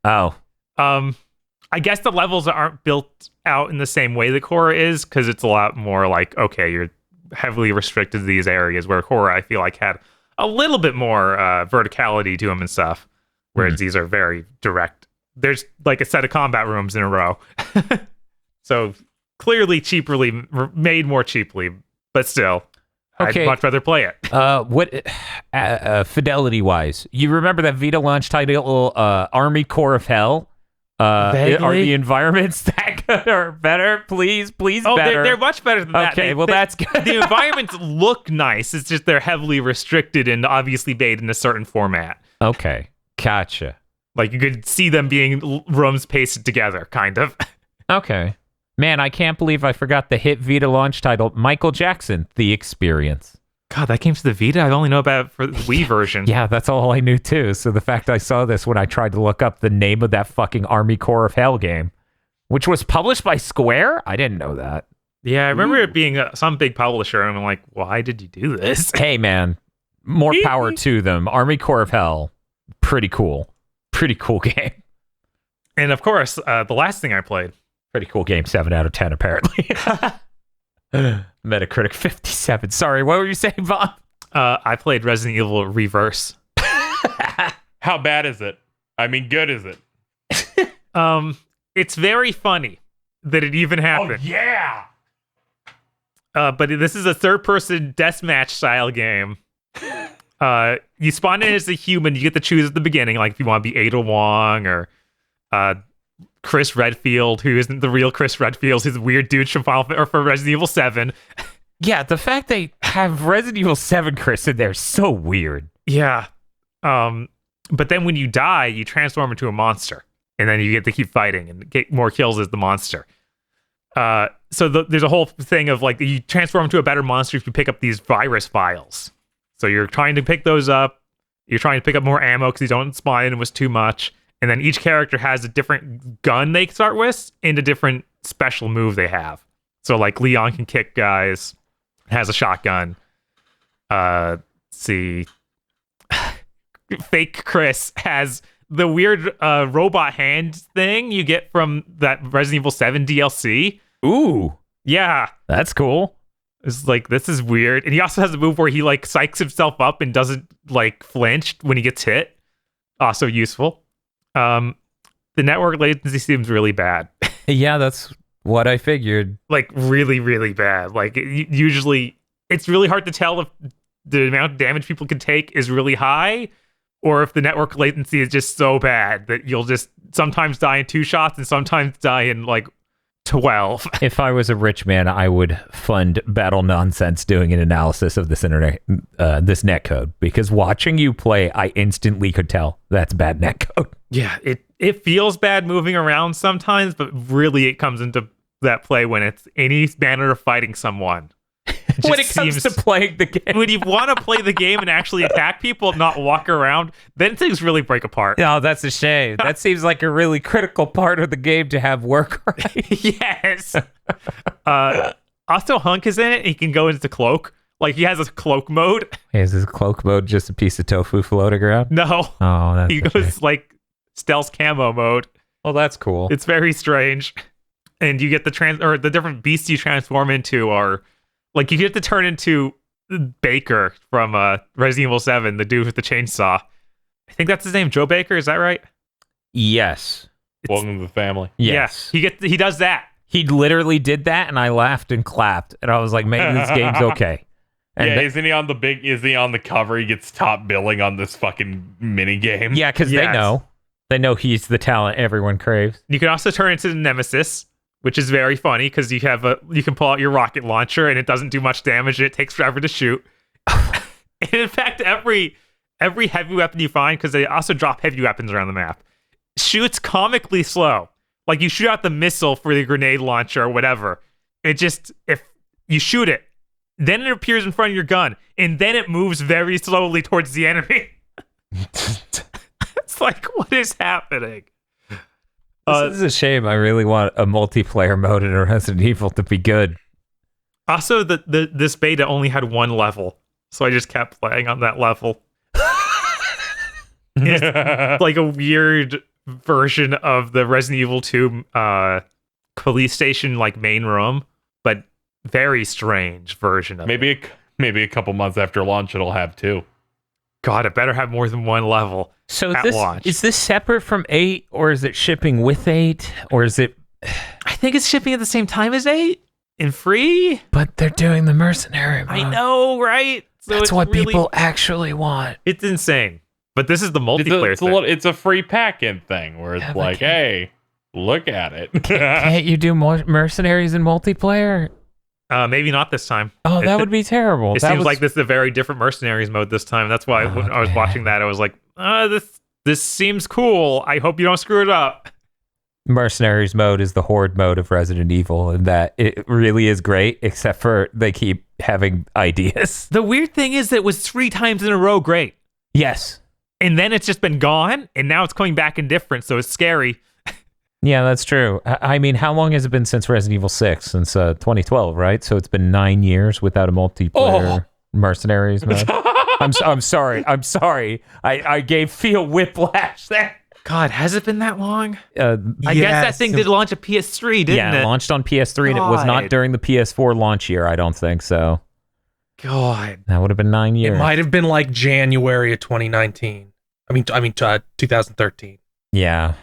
Oh. I guess the levels aren't built out in the same way that Korra is, because it's a lot more like, okay, you're heavily restricted to these areas, where Korra, I feel like, had a little bit more verticality to them and stuff, whereas these are very direct. There's like a set of combat rooms in a row. So clearly made more cheaply, but still, okay. I'd much rather play it. What fidelity-wise, you remember that Vita launch title, Army Corps of Hell? Are the environments that good or better? Please better. They're much better than that. Okay, that's good. The environments look nice. It's just they're heavily restricted and obviously made in a certain format. Okay, gotcha. Like you could see them being rooms pasted together, kind of. Okay. Man, I can't believe I forgot the hit Vita launch title, Michael Jackson, The Experience. God, that came to the Vita? I only know about it for the Wii version. Yeah, that's all I knew too. So the fact I saw this when I tried to look up the name of that fucking Army Corps of Hell game, which was published by Square? I didn't know that. Yeah, I remember it being some big publisher, and I'm like, why did you do this? Hey, man, more power to them. Army Corps of Hell, pretty cool. Pretty cool game. And of course, the last thing I played. Pretty cool game, 7 out of 10, apparently. Metacritic 57. Sorry, what were you saying, Bob? I played Resident Evil Reverse. How bad is it? I mean, good is it? It's very funny that it even happened. Oh, yeah! But this is a third-person deathmatch style game. You spawn in as a human. You get to choose at the beginning, like if you want to be Ada Wong or Chris Redfield, who isn't the real Chris Redfield, who's a weird dude from Resident Evil 7. Yeah, the fact they have Resident Evil 7 Chris in there is so weird. Yeah. But then when you die, you transform into a monster. And then you get to keep fighting and get more kills as the monster. So there's a whole thing of like, you transform into a better monster if you pick up these virus vials. So you're trying to pick those up. You're trying to pick up more ammo because you don't spawn in and it was too much. And then each character has a different gun they start with and a different special move they have. So like Leon can kick guys, has a shotgun. Let's see. Fake Chris has the weird robot hand thing you get from that Resident Evil 7 DLC. Ooh. Yeah. That's cool. It's like, this is weird. And he also has a move where he like psychs himself up and doesn't like flinch when he gets hit. Also useful. The network latency seems really bad. Yeah, that's what I figured. Like really, really bad. Like usually it's really hard to tell if the amount of damage people can take is really high or if the network latency is just so bad that you'll just sometimes die in 2 shots and sometimes die in like 12. If I was a rich man, I would fund Battle Nonsense doing an analysis of this internet, this netcode, because watching you play, I instantly could tell that's bad netcode. Yeah, it feels bad moving around sometimes, but really it comes into that play when it's any manner of fighting someone. When it comes to playing the game. When you want to play the game and actually attack people, not walk around, then things really break apart. Oh, that's a shame. That seems like a really critical part of the game to have work right. Yes. Also, Hunk is in it. He can go into cloak. Like, he has a cloak mode. Is his cloak mode just a piece of tofu floating around? No. Oh, that's he goes like stealth camo mode. Well, that's cool. It's very strange. And you get the different beasts you transform into are like you get to turn into Baker from Resident Evil 7, the dude with the chainsaw. I think that's his name, Joe Baker. Is that right? Yes. Welcome to the family. Yes. Yeah, he does that. He literally did that, and I laughed and clapped, and I was like, "Maybe this game's okay." And yeah, isn't he on the big? Is he on the cover? He gets top billing on this fucking mini game. Yeah, because Yes. they know he's the talent everyone craves. You can also turn into the Nemesis, which is very funny because you can pull out your rocket launcher and it doesn't do much damage and it takes forever to shoot. And in fact, every heavy weapon you find, because they also drop heavy weapons around the map, shoots comically slow. Like you shoot out the missile for the grenade launcher or whatever. It just, if you shoot it, then it appears in front of your gun, and then it moves very slowly towards the enemy. It's like, what is happening? This is a shame. I really want a multiplayer mode in a Resident Evil to be good. Also, this beta only had one level, so I just kept playing on that level. It's like a weird version of the Resident Evil 2 police station like main room, but very strange version of it. Maybe a couple months after launch it'll have two. God, it better have more than one level. So at launch. Is this separate from 8, or is it shipping with 8, or is it? I think it's shipping at the same time as 8 and free. But they're doing the mercenary mode. I know, right? So That's it's what really, people actually want. It's insane. But this is the multiplayer thing. It's a free pack-in thing where it's like, hey, look at it. Can't you do more mercenaries in multiplayer? Maybe not this time. Oh, that would be terrible. It seems like this is a very different mercenaries mode this time. That's why when I was watching that, I was like, this seems cool. I hope you don't screw it up. Mercenaries mode is the horde mode of Resident Evil, and that it really is great, except for they keep having ideas. The weird thing is that it was 3 times in a row great. Yes. And then it's just been gone, and now it's coming back indifferent, so it's scary. Yeah, that's true. I mean, how long has it been since Resident Evil 6? Since 2012, right? So it's been 9 years without a multiplayer mercenaries mode. I'm sorry. I gave Phil whiplash there. God, has it been that long? I guess that thing did launch a PS3, didn't it? Yeah, it launched on PS3, and it was not during the PS4 launch year, I don't think so. God. That would have been 9 years. It might have been like January of 2019. I mean 2013. Yeah.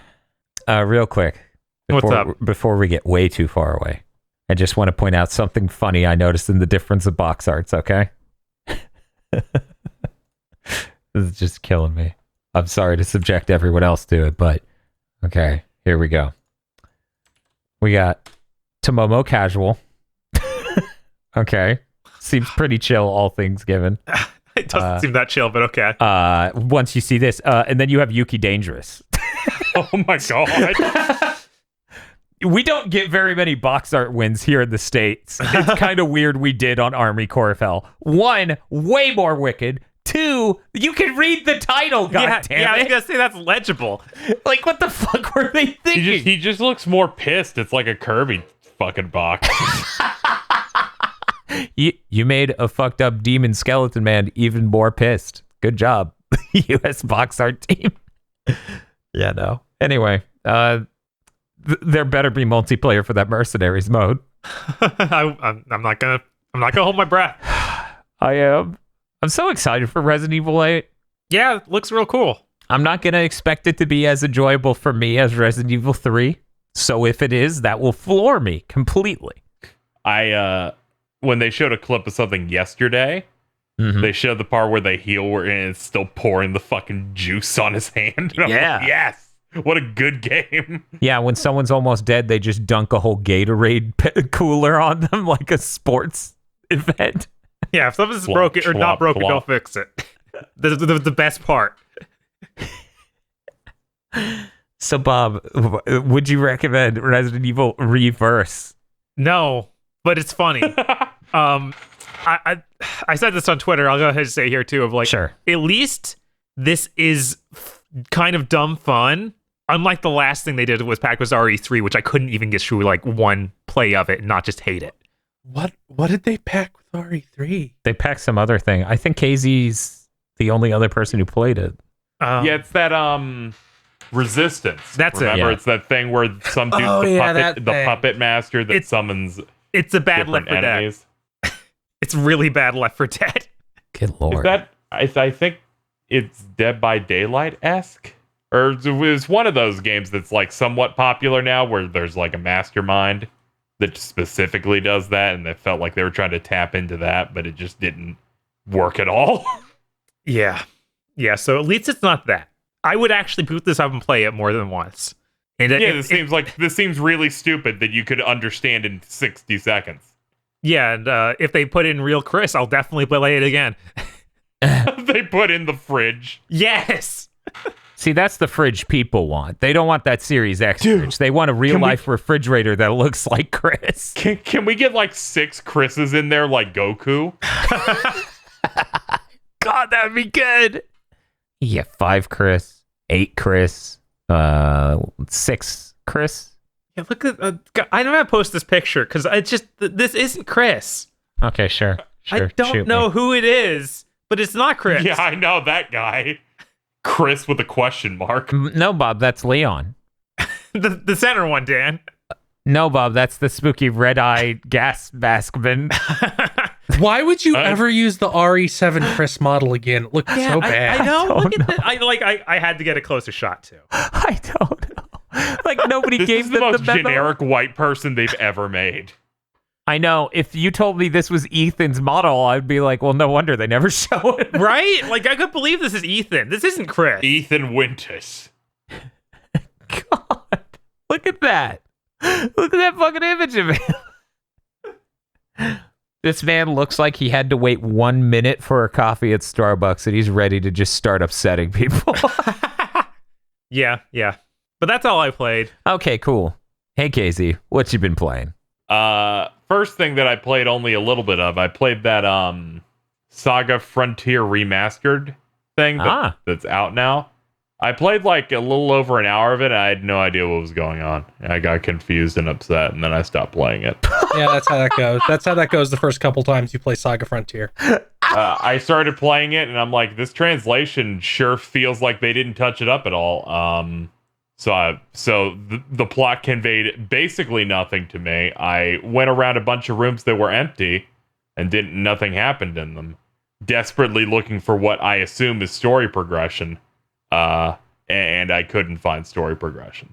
Real quick, What's up? Before we get way too far away, I just want to point out something funny I noticed in the difference of box arts, okay? This is just killing me. I'm sorry to subject everyone else to it, but okay, here we go. We got Tomomo Casual. Okay. Seems pretty chill, all things given. It doesn't seem that chill, but okay. Once you see this, and then you have Yuki Dangerous. Oh my god. We don't get very many box art wins here in the States. It's kind of weird we did on Army Corps of Hell. 1, way more wicked. 2, you can read the title, goddammit. Yeah, I was gonna say that's legible. Like, what the fuck were they thinking? He just looks more pissed. It's like a Kirby fucking box. You made a fucked up demon skeleton man even more pissed. Good job, U.S. box art team. Yeah, no. Anyway, there better be multiplayer for that mercenaries mode. I'm not gonna hold my breath. I am. I'm so excited for Resident Evil 8. Yeah, it looks real cool. I'm not gonna expect it to be as enjoyable for me as Resident Evil 3. So if it is, that will floor me completely. When they showed a clip of something yesterday, they showed the part where they heal and it's still pouring the fucking juice on his hand. And I'm like, yes. What a good game. Yeah, when someone's almost dead, they just dunk a whole Gatorade cooler on them like a sports event. Yeah, if something's broken or not broken, don't fix it. The best part. So, Bob, would you recommend Resident Evil Reverse? No, but it's funny. I said this on Twitter. I'll go ahead and say here too. Of like, Sure. At least this is kind of dumb fun. Unlike the last thing they did was pack was RE3, which I couldn't even get through like one play of it and not just hate it. What did they pack with RE3? They packed some other thing. I think KZ's the only other person who played it. Yeah, it's that resistance. That's Remember, it. Yeah. it's that thing where some dude's the puppet master that summons. It's a bad Left 4 Dead. enemies. It's really bad Left 4 Dead. Good Is lord. that I think it's Dead by Daylight-esque? Or it's one of those games that's like somewhat popular now where there's like a mastermind that specifically does that, and they felt like they were trying to tap into that, but it just didn't work at all. Yeah. So at least it's not that. I would actually boot this up and play it more than once. And This seems really stupid that you could understand in 60 seconds. Yeah, and if they put in real Chris, I'll definitely play it again. They put in the fridge. Yes. See, that's the fridge people want. They don't want that Series X fridge. They want a real-life refrigerator that looks like Chris. Can we get like 6 Chris's in there like Goku? God, that'd be good. Yeah, 5 Chris, 8 Chris, 6 Chris. Yeah, look at. I'm gonna post this picture because it's just this isn't Chris. Okay, sure. I don't know who it is, but it's not Chris. Yeah, I know that guy. Chris with a question mark. No, Bob, that's Leon. the center one, Dan. No, Bob, that's the spooky red-eyed gas maskman. Why would you ever use the RE7 Chris model again? It looked so bad. I know. I Look don't at that. I had to get a closer shot too. I don't know. Like, nobody This gave is the them most the memo. generic white person they've ever made. I know. If you told me this was Ethan's model, I'd be like, well, no wonder they never show it. Right? Like, I could believe this is Ethan. This isn't Chris. Ethan Winters. God, look at that. Look at that fucking image of him. This man looks like he had to wait 1 minute for a coffee at Starbucks and he's ready to just start upsetting people. Yeah. But that's all I played. Okay, cool. Hey, Casey, what you been playing? First thing that I played only a little bit of, I played that Saga Frontier Remastered thing that's out now. I played like a little over an hour of it, and I had no idea what was going on. I got confused and upset, and then I stopped playing it. Yeah, that's how that goes. That's how that goes the first couple times you play Saga Frontier. I started playing it, and I'm like, this translation sure feels like they didn't touch it up at all. So the plot conveyed basically nothing to me. I went around a bunch of rooms that were empty, and nothing happened in them. Desperately looking for what I assume is story progression. And I couldn't find story progression.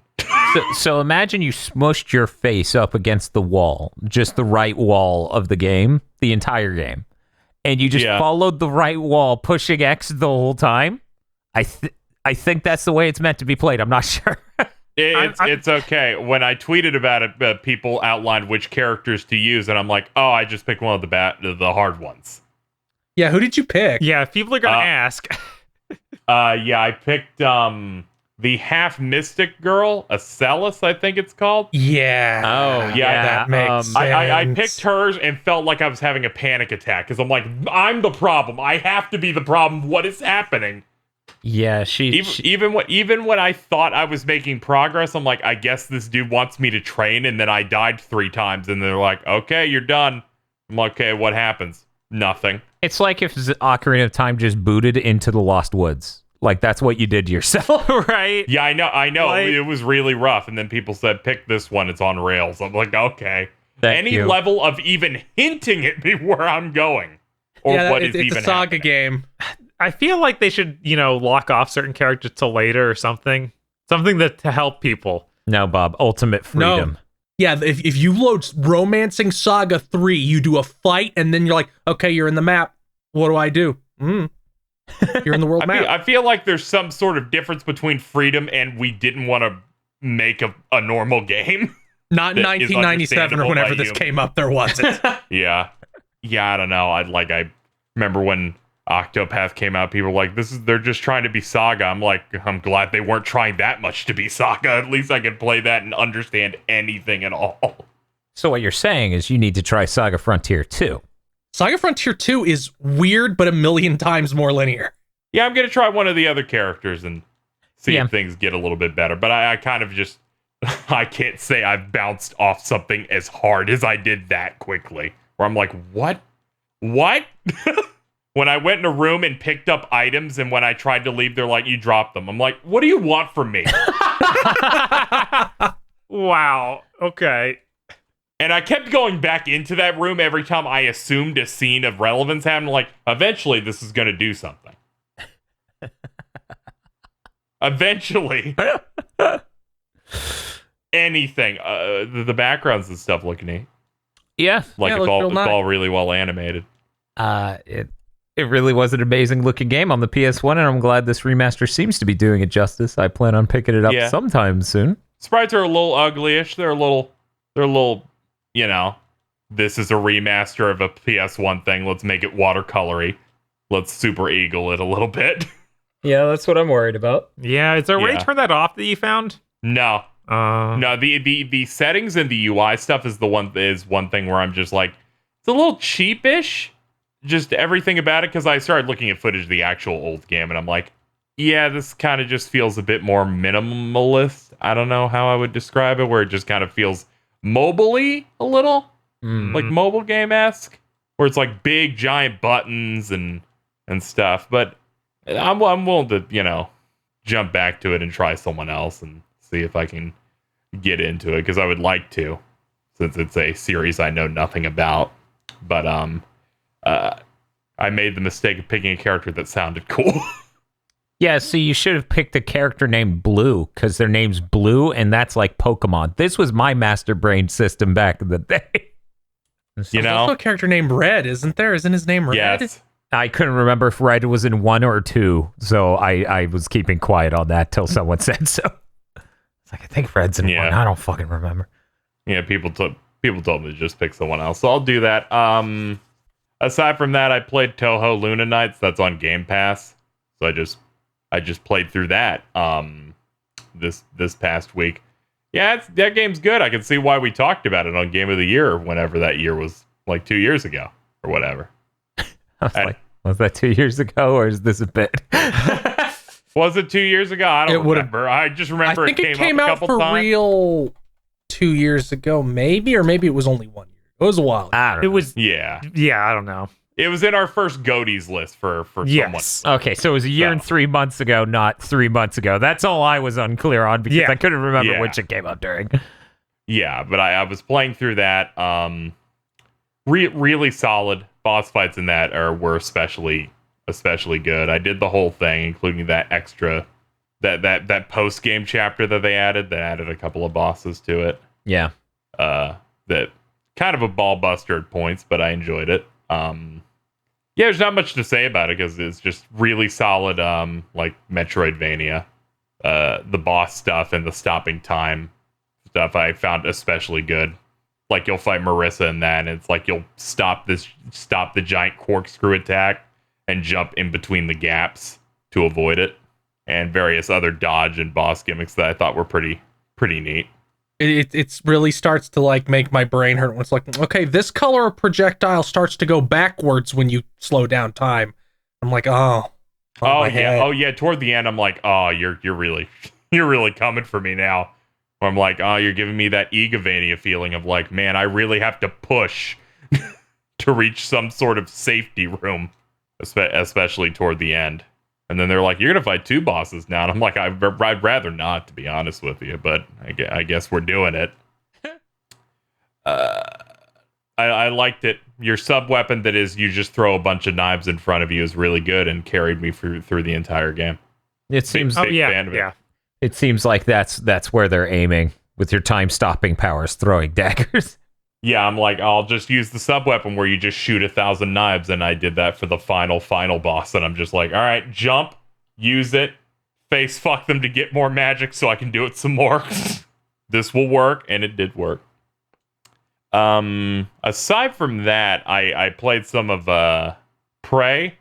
So imagine you smushed your face up against the wall, just the right wall of the game, the entire game, and you just followed the right wall, pushing X the whole time. I think that's the way it's meant to be played. I'm not sure. It's okay. When I tweeted about it, people outlined which characters to use, and I'm like, oh, I just picked one of the hard ones. Yeah, who did you pick? Yeah, if people are gonna ask. I picked the half mystic girl, Acellus, I think it's called. Yeah. Oh, yeah, that makes sense. I picked hers and felt like I was having a panic attack because I'm like, I'm the problem. I have to be the problem. What is happening? Yeah, even when I thought I was making progress, I'm like, I guess this dude wants me to train, and then I died 3 times, and they're like, okay, you're done. I'm like, okay, what happens? Nothing. It's like if Ocarina of Time just booted into the Lost Woods. Like, that's what you did to yourself. Right? Yeah, I know. Like, it was really rough, and then people said, pick this one. It's on rails. I'm like, okay. Thank Any you. level of even hinting at me where I'm going, or what is it's even a Saga happening. game. I feel like they should, lock off certain characters till later or something. Something to help people. No, Bob. Ultimate freedom. No. Yeah, if you load Romancing Saga 3, you do a fight, and then you're like, okay, you're in the map. What do I do? You're in the world map. I feel like there's some sort of difference between freedom and we didn't want to make a normal game. Not in that is 1997 or understandable whenever by this you. came up, there wasn't. Yeah, I don't know. I remember when Octopath came out, people were like, they're just trying to be Saga. I'm like, I'm glad they weren't trying that much to be Saga. At least I could play that and understand anything at all. So what you're saying is you need to try Saga Frontier 2. Saga Frontier 2 is weird, but a million times more linear. Yeah, I'm gonna try one of the other characters and see Yeah. if things get a little bit better. But I kind of just I can't say I've bounced off something as hard as I did that quickly. Where I'm like, what? What? When I went in a room and picked up items, and when I tried to leave, they're like, you dropped them. I'm like, what do you want from me? Wow. Okay. And I kept going back into that room every time I assumed a scene of relevance happened. Like, eventually this is going to do something. Eventually. Anything. The backgrounds and stuff look neat. Yeah. Like, Yeah, it's real nice. all really well animated. It really was an amazing looking game on the PS1, and I'm glad this remaster seems to be doing it justice. I plan on picking it up sometime soon. Sprites are a little uglyish. They're a little, you know, this is a remaster of a PS1 thing. Let's make it watercolory. Let's Super Eagle it a little bit. Yeah, that's what I'm worried about. Yeah, is there a way to turn that off that you found? No. No, the settings and the UI stuff is one thing where I'm just like, it's a little cheapish. Just everything about it, because I started looking at footage of the actual old game, and I'm like, yeah, this kind of just feels a bit more minimalist. I don't know how I would describe it, where it just kind of feels mobile-y a little, like mobile game-esque, where it's like big giant buttons and stuff. But I'm willing to, you know, jump back to it and try someone else and see if I can get into it, because I would like to, since it's a series I know nothing about. But I made the mistake of picking a character that sounded cool. Yeah, so you should have picked a character named Blue, because their name's Blue, and that's like Pokemon. This was my master brain system back in the day. You know? There's also a character named Red, isn't there? Isn't his name Red? Yes. I couldn't remember if Red was in 1 or 2, so I was keeping quiet on that till someone said so. It's like, I think Red's in 1. I don't fucking remember. Yeah, people told me to just pick someone else, so I'll do that. Aside from that, I played Toho Luna Nights. That's on Game Pass, so I just played through that this past week. Yeah, that game's good. I can see why we talked about it on Game of the Year whenever that year was, like 2 years ago or whatever. Was that 2 years ago, or is this a bit? Was it 2 years ago? I don't remember. I just remember I think it came up out a couple for times. real 2 years ago, maybe, or maybe it was only 1 year. It was a while ago. I don't know. Yeah, I don't know. it was in our first Goaties list for Yes. Okay, so it was a year and 3 months ago, not 3 months ago. That's all I was unclear on, because I couldn't remember which it came out during. Yeah, but I was playing through that. Really solid boss fights in that were especially good. I did the whole thing, including that extra that post game chapter that they added. That added a couple of bosses to it. Yeah. That kind of a ball buster at points, but I enjoyed it. Yeah, there's not much to say about it, because it's just really solid, like Metroidvania. The boss stuff and the stopping time stuff I found especially good. Like, you'll fight Marissa in that, and it's like you'll stop the giant corkscrew attack and jump in between the gaps to avoid it, and various other dodge and boss gimmicks that I thought were pretty neat. It really starts to like make my brain hurt when it's like, okay, this color of projectile starts to go backwards when you slow down time. I'm like, oh yeah. Toward the end, I'm like, oh, you're really coming for me now. Or I'm like, oh, you're giving me that Egavania feeling of like, man, I really have to push to reach some sort of safety room, especially toward the end. And then they're like, you're going to fight 2 bosses now. And I'm like, I'd rather not, to be honest with you. But I guess we're doing it. I liked it. Your sub-weapon that is you just throw a bunch of knives in front of you is really good and carried me through the entire game. It seems... It seems like that's where they're aiming with your time-stopping powers, throwing daggers. Yeah, I'm like, I'll just use the sub-weapon where you just shoot 1,000 knives, and I did that for the final boss, and I'm just like, all right, jump, use it, face fuck them to get more magic so I can do it some more. This will work, and it did work. Aside from that, I played some of Prey.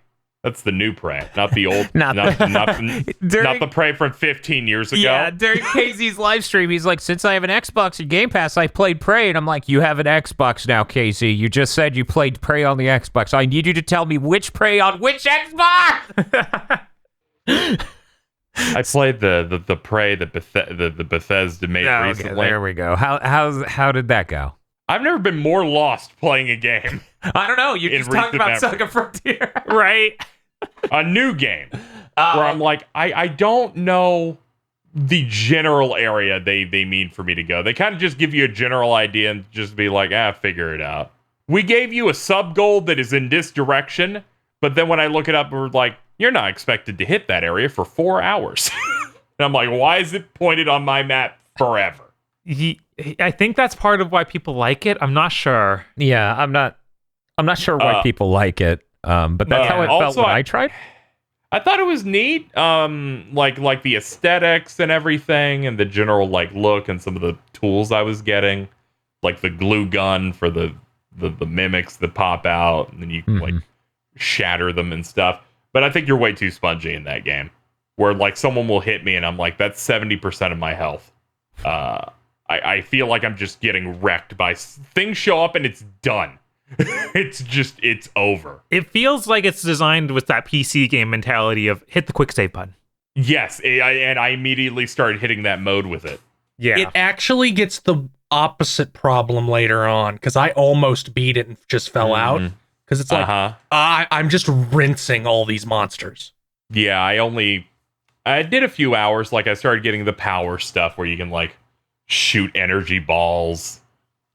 That's the new Prey, not the old, Not not during- the Prey from 15 years ago. Yeah, during Casey's live stream, he's like, since I have an Xbox and Game Pass, I played Prey. And I'm like, you have an Xbox now, Casey. You just said you played Prey on the Xbox. I need you to tell me which Prey on which Xbox. I played the Prey that the Bethesda made recently. Okay, there we go. How did that go? I've never been more lost playing a game. I don't know. You In just talked about recent Saga Frontier. Right. A new game where I'm like, I don't know the general area they mean for me to go. They kind of just give you a general idea and just be like, figure it out. We gave you a sub goal that is in this direction, but then when I look it up, we're like, you're not expected to hit that area for 4 hours. And I'm like, why is it pointed on my map forever? I think that's part of why people like it. I'm not sure. Yeah, I'm not sure why people like it. But that's how it felt when I tried. I thought it was neat. Like the aesthetics and everything, and the general like look and some of the tools I was getting, like the glue gun for the mimics that pop out, and then you can like shatter them and stuff. But I think you're way too spongy in that game, where like someone will hit me and I'm like, that's 70% of my health. I feel like I'm just getting wrecked by things show up and it's done. It's over. It feels like it's designed with that PC game mentality of hit the quick save button. Yes, and I immediately started hitting that mode with it. Yeah. It actually gets the opposite problem later on, because I almost beat it and just fell out. Because it's like, I'm just rinsing all these monsters. Yeah, I did a few hours. Like I started getting the power stuff where you can like shoot energy balls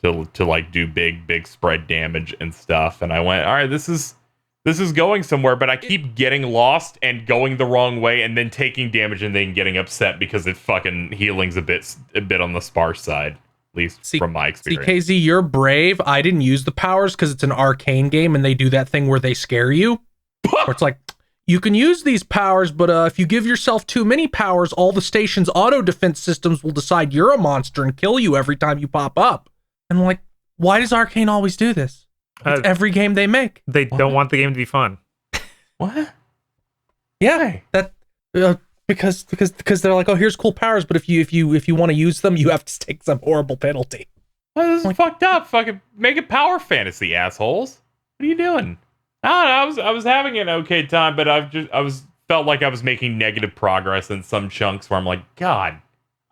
to like do big spread damage and stuff. And I went, all right, this is going somewhere, but I keep getting lost and going the wrong way and then taking damage and then getting upset because it fucking healing's a bit on the sparse side. At least from my experience. CKZ, you're brave. I didn't use the powers because it's an arcane game and they do that thing where they scare you. Where it's like, you can use these powers, but if you give yourself too many powers, all the station's auto defense systems will decide you're a monster and kill you every time you pop up. And I'm like, why does Arcane always do this? It's every game they make. They don't want the game to be fun. What? Yeah, that because they're like, oh, here's cool powers, but if you want to use them, you have to take some horrible penalty. Well, this is fucked up. Fucking make it power fantasy, assholes. What are you doing? I don't know. I was having an okay time, but felt like I was making negative progress in some chunks where I'm like, God,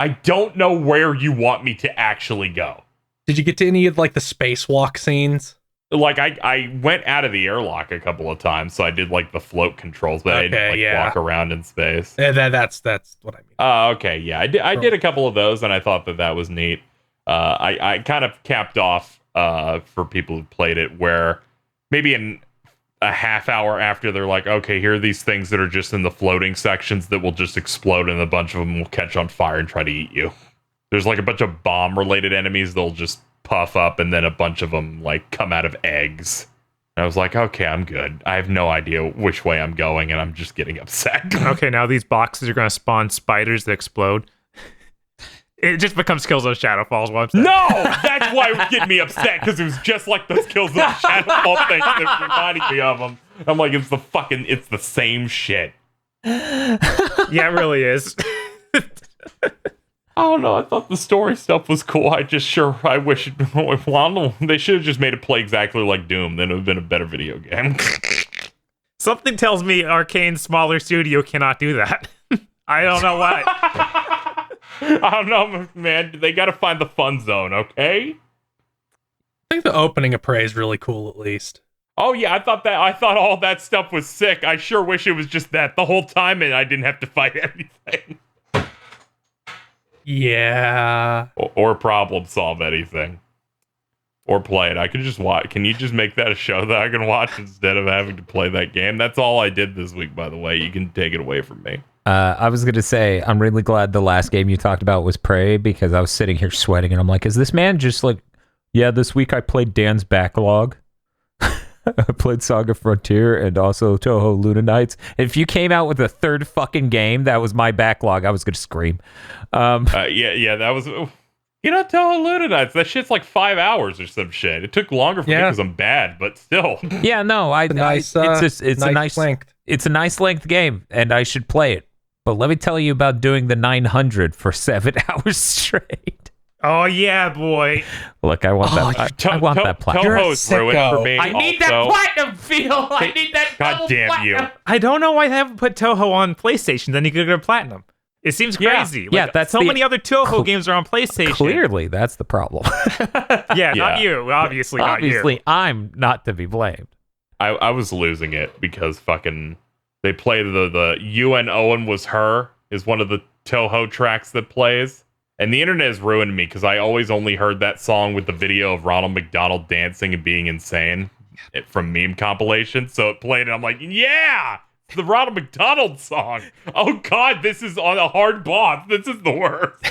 I don't know where you want me to actually go. Did you get to any of like the spacewalk scenes? Like I went out of the airlock a couple of times, so I did like the float controls, but I didn't walk around in space. That's what I mean. Okay, yeah, I did a couple of those, and I thought that was neat. I kind of capped off for people who played it, where maybe in a half hour after they're like, okay, here are these things that are just in the floating sections that will just explode, and a bunch of them will catch on fire and try to eat you. There's like a bunch of bomb-related enemies they'll just puff up, and then a bunch of them like come out of eggs. And I was like, okay, I'm good. I have no idea which way I'm going, and I'm just getting upset. Okay, now these boxes are going to spawn spiders that explode. It just becomes Killzone Shadowfalls. What I'm saying. No, that's why it was getting me upset, because it was just like those Killzone Shadowfall things that reminding me of them. I'm like, it's the same shit. Yeah, it really is. I don't know. I thought the story stuff was cool. I wish they should have just made it play exactly like Doom. Then it would have been a better video game. Something tells me Arcane's smaller studio cannot do that. I don't know why. I don't know, man. They got to find the fun zone, okay? I think the opening of Prey is really cool, at least. Oh yeah, I thought all that stuff was sick. I sure wish it was just that the whole time, and I didn't have to fight anything. Yeah. Or problem solve anything. Or play it. I could just watch. Can you just make that a show that I can watch instead of having to play that game? That's all I did this week, by the way. You can take it away from me. I was going to say, I'm really glad the last game you talked about was Prey, because I was sitting here sweating, and I'm like, is this man just like, yeah, this week I played Dan's backlog. I played Saga Frontier and also Toho Luna Nights. If you came out with a third fucking game, that was my backlog, I was going to scream. Yeah, that was... Toho Luna Nights, that shit's like 5 hours or some shit. It took longer for me because I'm bad, but still. Yeah, no, it's a nice length. it's a nice length game, and I should play it. But let me tell you about doing the 900 for 7 hours straight. Oh yeah, boy. Look, I want that. I want that platinum. Toho's ruined for me. I need that platinum feel. I need that. God damn platinum. you! I don't know why they haven't put Toho on PlayStation. Then you could go to platinum. It seems crazy. Yeah, that's so many other Toho games are on PlayStation. Clearly, that's the problem. Yeah, not you. Obviously, not you. Obviously, I'm not to be blamed. I was losing it because fucking they play the UN Owen Was Her is one of the Toho tracks that plays. And the internet has ruined me because I always only heard that song with the video of Ronald McDonald dancing and being insane from meme compilations. So it played and I'm like, yeah, it's the Ronald McDonald song. Oh God, this is on a hard boss. This is the worst.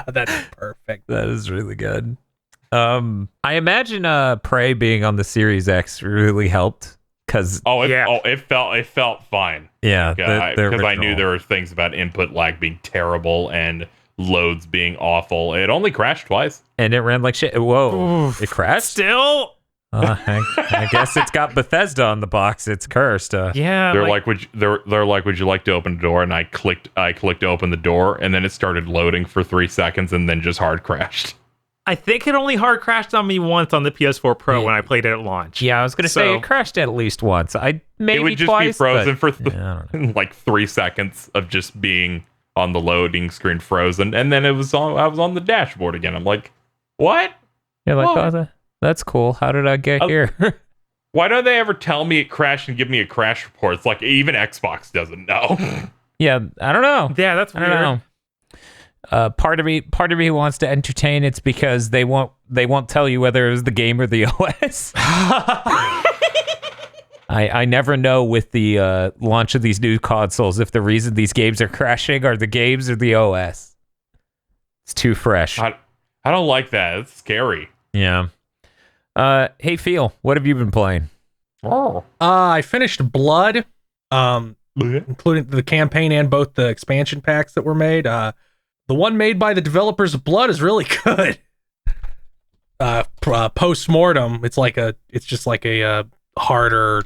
That's perfect. That is really good. I imagine Prey being on the Series X really helped. It felt fine. Yeah, because I knew there were things about input lag being terrible and loads being awful. It only crashed twice, and it ran like shit. Whoa! It crashed. Still. I guess it's got Bethesda on the box. It's cursed. Yeah. They're like, would you like to open the door? And I clicked to open the door, and then it started loading for 3 seconds, and then just hard crashed. I think it only hard crashed on me once on the PS4 Pro when I played it at launch. Yeah, I was gonna say it crashed at least once. It would just be frozen for like 3 seconds of just being on the loading screen frozen, and then I was on the dashboard again. I'm like, what? You're like, oh, that's cool. How did I get here? Why don't they ever tell me it crashed and give me a crash report? It's like even Xbox doesn't know. Yeah, I don't know. Yeah, that's weird. I don't know. Part of me wants to entertain. It's because they won't tell you whether it was the game or the OS. I never know with the launch of these new consoles if the reason these games are crashing are the games or the OS. It's too fresh. I don't like that. It's scary. Yeah. Hey, Phil, what have you been playing? I finished Blood, including the campaign and both the expansion packs that were made. The one made by the developers of Blood is really good. Post-mortem, it's just like a harder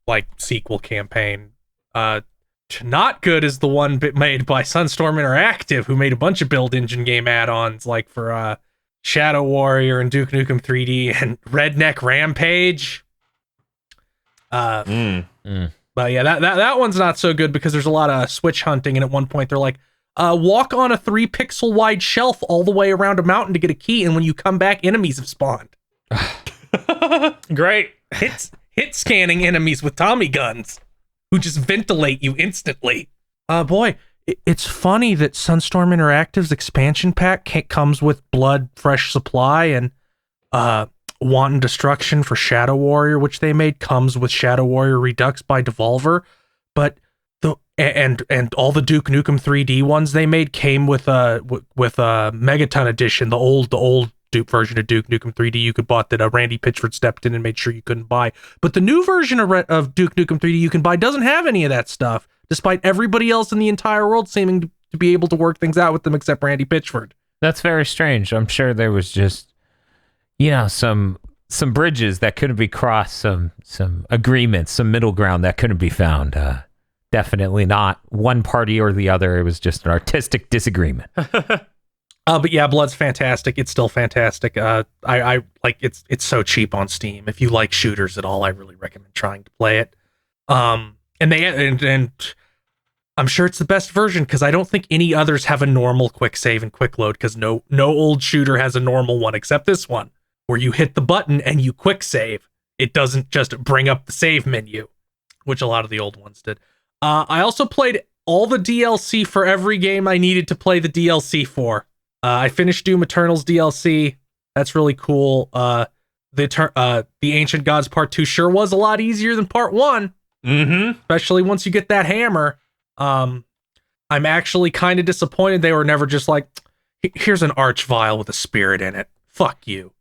like sequel campaign. Not good is the one made by Sunstorm Interactive, who made a bunch of build engine game add-ons like for Shadow Warrior and Duke Nukem 3D and Redneck Rampage. But yeah, that one's not so good because there's a lot of switch hunting, and at one point they're like, walk on a 3-pixel wide shelf all the way around a mountain to get a key, and when you come back, enemies have spawned. Great. Hit scanning enemies with Tommy guns who just ventilate you instantly. Boy, it's funny that Sunstorm Interactive's expansion pack comes with Blood Fresh Supply, and Wanton Destruction for Shadow Warrior, which they made, comes with Shadow Warrior Redux by Devolver, but and all the Duke Nukem 3D ones they made came with a Megaton edition, the old Duke version of Duke Nukem 3D you could bought that Randy Pitchford stepped in and made sure you couldn't buy. But the new version of Duke Nukem 3D you can buy doesn't have any of that stuff, despite everybody else in the entire world seeming to be able to work things out with them except Randy Pitchford. That's very strange. I'm sure there was just, some bridges that couldn't be crossed, some agreements, some middle ground that couldn't be found. Definitely not one party or the other. It was just an artistic disagreement. But yeah, Blood's fantastic. It's still fantastic. I like it's so cheap on Steam. If you like shooters at all, I really recommend trying to play it. And I'm sure it's the best version because I don't think any others have a normal quick save and quick load, because no old shooter has a normal one except this one, where you hit the button and you quick save. It doesn't just bring up the save menu, which a lot of the old ones did. I also played all the DLC for every game I needed to play the DLC for. I finished Doom Eternal's DLC. That's really cool. The Ancient Gods Part 2 sure was a lot easier than Part 1. Mm-hmm. Especially once you get that hammer. I'm actually kind of disappointed they were never just like, here's an arch vial with a spirit in it. Fuck you.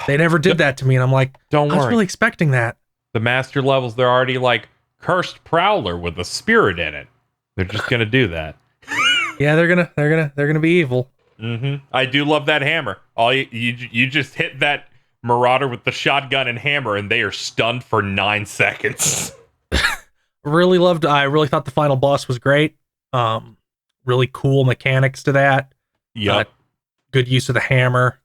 They never did that to me, and I'm like, don't worry. I was really expecting that. The master levels, they're already like cursed prowler with a spirit in it. They're just gonna do that. Yeah, they're gonna be evil. Mm-hmm. I do love that hammer. All you just hit that Marauder with the shotgun and hammer, and they are stunned for 9 seconds. I really thought the final boss was great. Really cool mechanics to that. Yep. Good use of the hammer.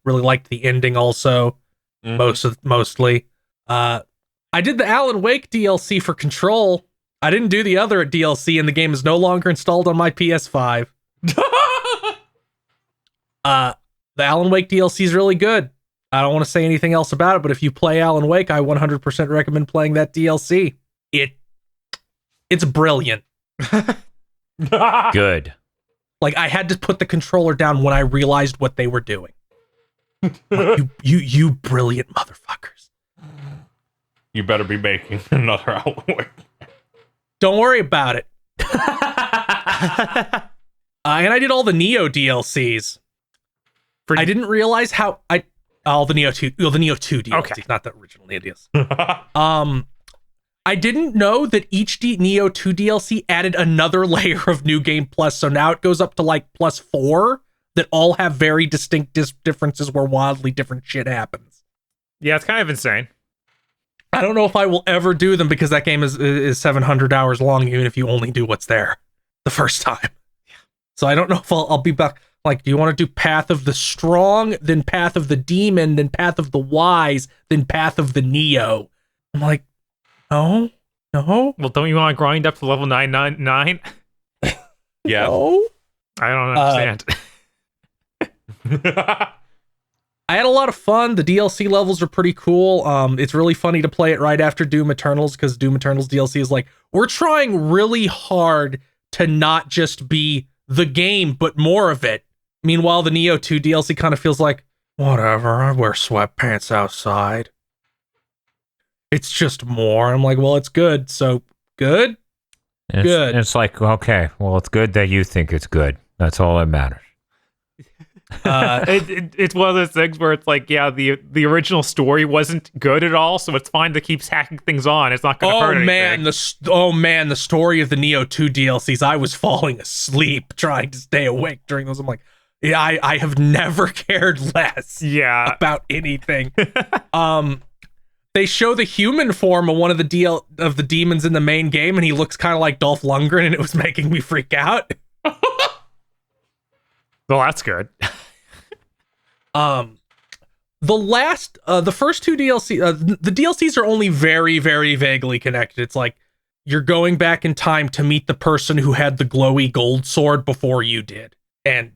Really liked the ending also. Mostly. I did the Alan Wake DLC for Control. I didn't do the other DLC, and the game is no longer installed on my PS5. The Alan Wake DLC is really good. I don't want to say anything else about it, but if you play Alan Wake, I 100% recommend playing that DLC. It's brilliant. Good. Like, I had to put the controller down when I realized what they were doing. Like, you brilliant motherfuckers. You better be making another Alan Wake. Don't worry about it. And I did all the Neo DLCs. I didn't realize how the Neo 2 DLCs, okay. Not the original Neo DLCs. I didn't know that each Neo 2 DLC added another layer of New Game Plus, so now it goes up to like +4 that all have very distinct differences where wildly different shit happens. Yeah, it's kind of insane. I don't know if I will ever do them because that game is 700 hours long, even if you only do what's there the first time. Yeah. So I don't know if I'll be back. Like, do you want to do Path of the Strong, then Path of the Demon, then Path of the Wise, then Path of the Neo? I'm like, no. Well, don't you want to grind up to level 999? Yeah. No? I don't understand. I had a lot of fun. The DLC levels are pretty cool. It's really funny to play it right after Doom Eternals, because Doom Eternals DLC is like, we're trying really hard to not just be the game, but more of it. Meanwhile, the Neo 2 DLC kind of feels like, whatever, I wear sweatpants outside. It's just more. I'm like, well, it's good, so good? Good. It's like, okay, well, it's good that you think it's good. That's all that matters. It's one of those things where it's like, yeah, the original story wasn't good at all, so it's fine to keep hacking things on. It's not going to hurt anything. The story of the Neo 2 DLCs, I was falling asleep trying to stay awake during those. I'm like, yeah, I have never cared less about anything. They show the human form of one of the demons in the main game, and he looks kind of like Dolph Lundgren, and it was making me freak out. Well, that's good. The first two DLC, the DLCs are only very, very vaguely connected. It's like you're going back in time to meet the person who had the glowy gold sword before you did, and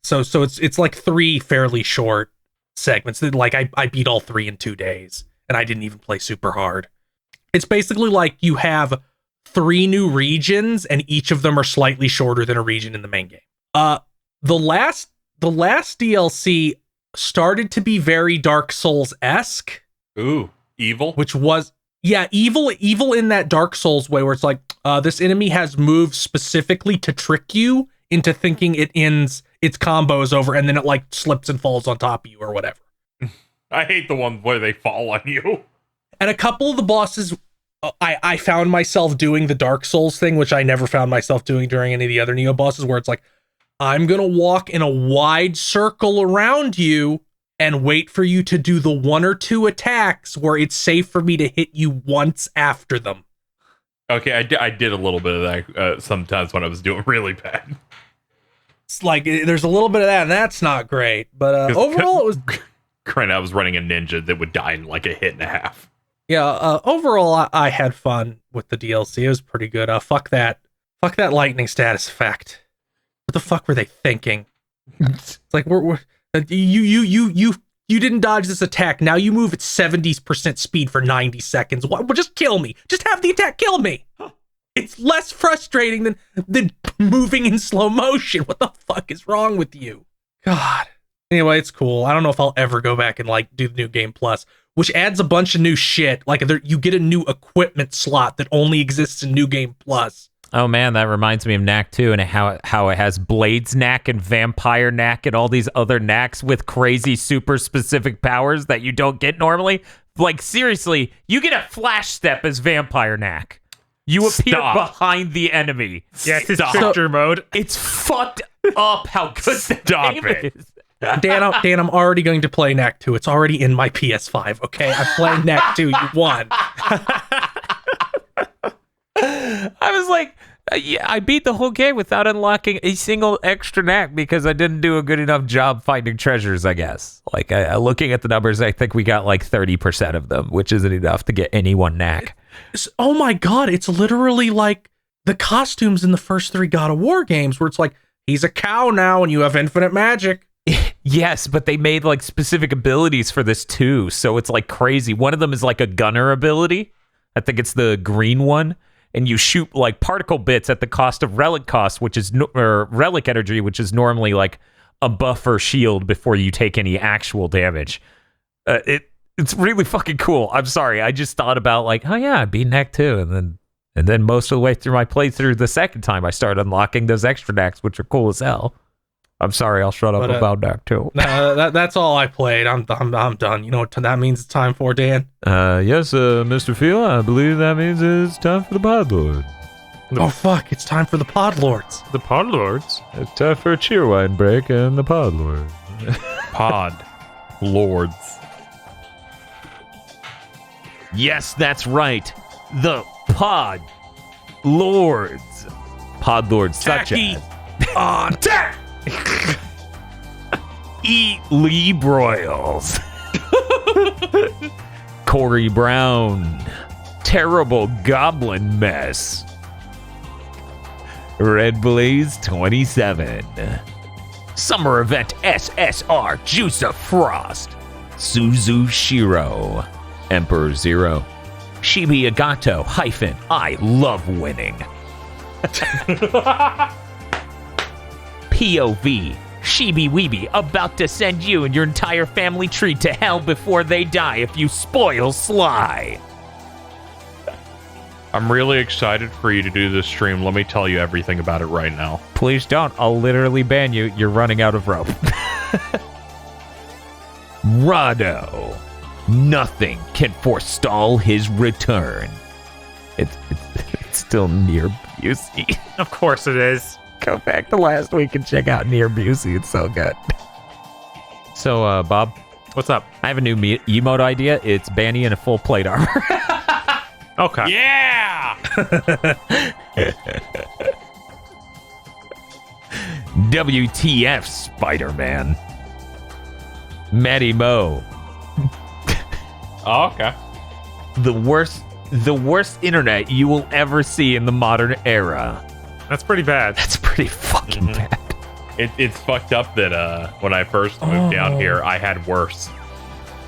so it's like 3 fairly short segments. That, like, I beat all 3 in 2 days, and I didn't even play super hard. It's basically like you have 3 new regions, and each of them are slightly shorter than a region in the main game. The last DLC started to be very Dark Souls-esque. Ooh, evil? Which was, yeah, evil in that Dark Souls way, where it's like, this enemy has moves specifically to trick you into thinking it ends, its combo is over, and then it like slips and falls on top of you or whatever. I hate the one where they fall on you. And a couple of the bosses, I found myself doing the Dark Souls thing, which I never found myself doing during any of the other Neo bosses, where it's like, I'm going to walk in a wide circle around you and wait for you to do the 1 or 2 attacks where it's safe for me to hit you once after them. Okay, I did a little bit of that sometimes when I was doing really bad. It's like, there's a little bit of that, and that's not great. But overall, it was... Granted, I was running a ninja that would die in like a hit and a half. Yeah, overall, I had fun with the DLC. It was pretty good. Fuck that lightning status effect. What the fuck were they thinking? It's like, you didn't dodge this attack. Now you move at 70% speed for 90 seconds. Well, just kill me. Just have the attack kill me. It's less frustrating than moving in slow motion. What the fuck is wrong with you? God. Anyway, it's cool. I don't know if I'll ever go back and like do the New Game Plus, which adds a bunch of new shit. Like, you get a new equipment slot that only exists in New Game Plus. Oh man, that reminds me of Knack 2 and how it has Blades Knack and Vampire Knack and all these other Knacks with crazy super specific powers that you don't get normally. Like, seriously, you get a flash step as Vampire Knack. You appear behind the enemy. Yeah, it's trickster mode. It's fucked up how good the game is. Dan, I'm already going to play Knack 2. It's already in my PS5, okay? I'm playing Knack 2. You won. I was like, yeah, I beat the whole game without unlocking a single extra Knack because I didn't do a good enough job finding treasures, I guess. Like, looking at the numbers, I think we got like 30% of them, which isn't enough to get any one Knack. Oh my god, it's literally like the costumes in the first 3 God of War games where it's like, he's a cow now and you have infinite magic. Yes, but they made like specific abilities for this too, so it's like crazy. One of them is like a gunner ability. I think it's the green one, and you shoot like particle bits at the cost of relic cost, which is or relic energy, which is normally like a buffer shield before you take any actual damage. It's really fucking cool. I'm sorry, I just thought about like, oh yeah, I beat Knack 2, and then most of the way through my playthrough the second time I started unlocking those extra Knacks, which are cool as hell. I'm sorry, I'll shut up about Knack 2. That's all I played. I'm done. You know what that means it's time for, Dan? Yes, Mr. Phil, I believe that means it's time for the Podlord. Oh fuck, it's time for the Podlords. The Podlords? It's time for a cheerwine break and the Podlord. Pod Lords. Yes, that's right. The Pod Lords. Pod Lords such as on tech. Eat Lee Broyles. Corey Brown. Terrible Goblin Mess. Red Blaze 27. Summer Event SSR Juice of Frost. Suzu Shiro. Emperor Zero. Shibi Agato - I love winning. POV. Shibi Weeby about to send you and your entire family tree to hell before they die if you spoil Sly. I'm really excited for you to do this stream. Let me tell you everything about it right now. Please don't. I'll literally ban you. You're running out of rope. Rado. Nothing can forestall his return. It's still near Busey. Of course it is. Go back to last week and check out Near Busey. It's so good. So, Bob. What's up? I have a new emote idea. It's Banny in a full plate armor. Okay. Yeah! WTF, Spider-Man. Matty Mo. Oh, okay. The worst internet you will ever see in the modern era. That's pretty bad. That's pretty fucking bad. It's fucked up that when I first moved down here, I had worse.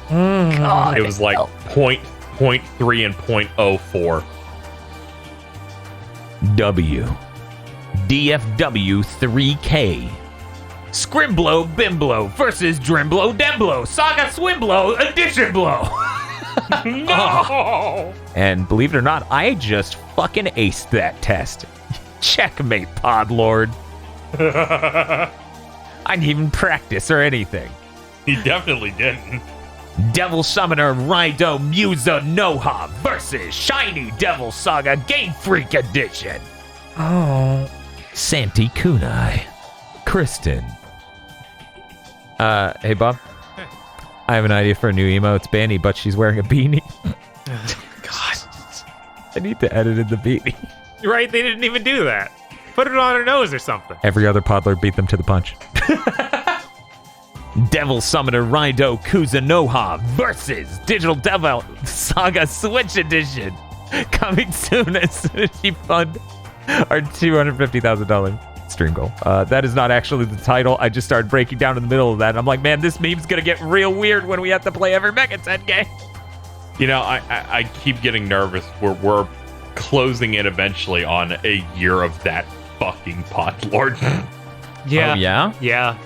God, It was like 0.3 and 0.04. W. DFW 3K. Scrimblow Bimblow versus Drimblow Demblow. Saga Swimblow Edition Blow. No! And believe it or not, I just fucking aced that test. Checkmate, Podlord. I didn't even practice or anything. He definitely didn't. Devil Summoner Raido Musa Noha versus Shiny Devil Saga Game Freak Edition. Oh. Santi Kunai. Kristen. Hey, Bob. Hey. I have an idea for a new emo. It's Banny, but she's wearing a beanie. God. I need to edit in the beanie. You're right, they didn't even do that. Put it on her nose or something. Every other Podler beat them to the punch. Devil Summoner Raido Kuzunoha versus Digital Devil Saga Switch Edition. Coming soon as soon as you fund our $250,000 stream goal. That is not actually the title. I just started breaking down in the middle of that. And I'm like, man, this meme's going to get real weird when we have to play every Mega 10 game. You know, I keep getting nervous. We're closing in eventually on a year of that fucking Podlord. Yeah. Oh, yeah? Yeah.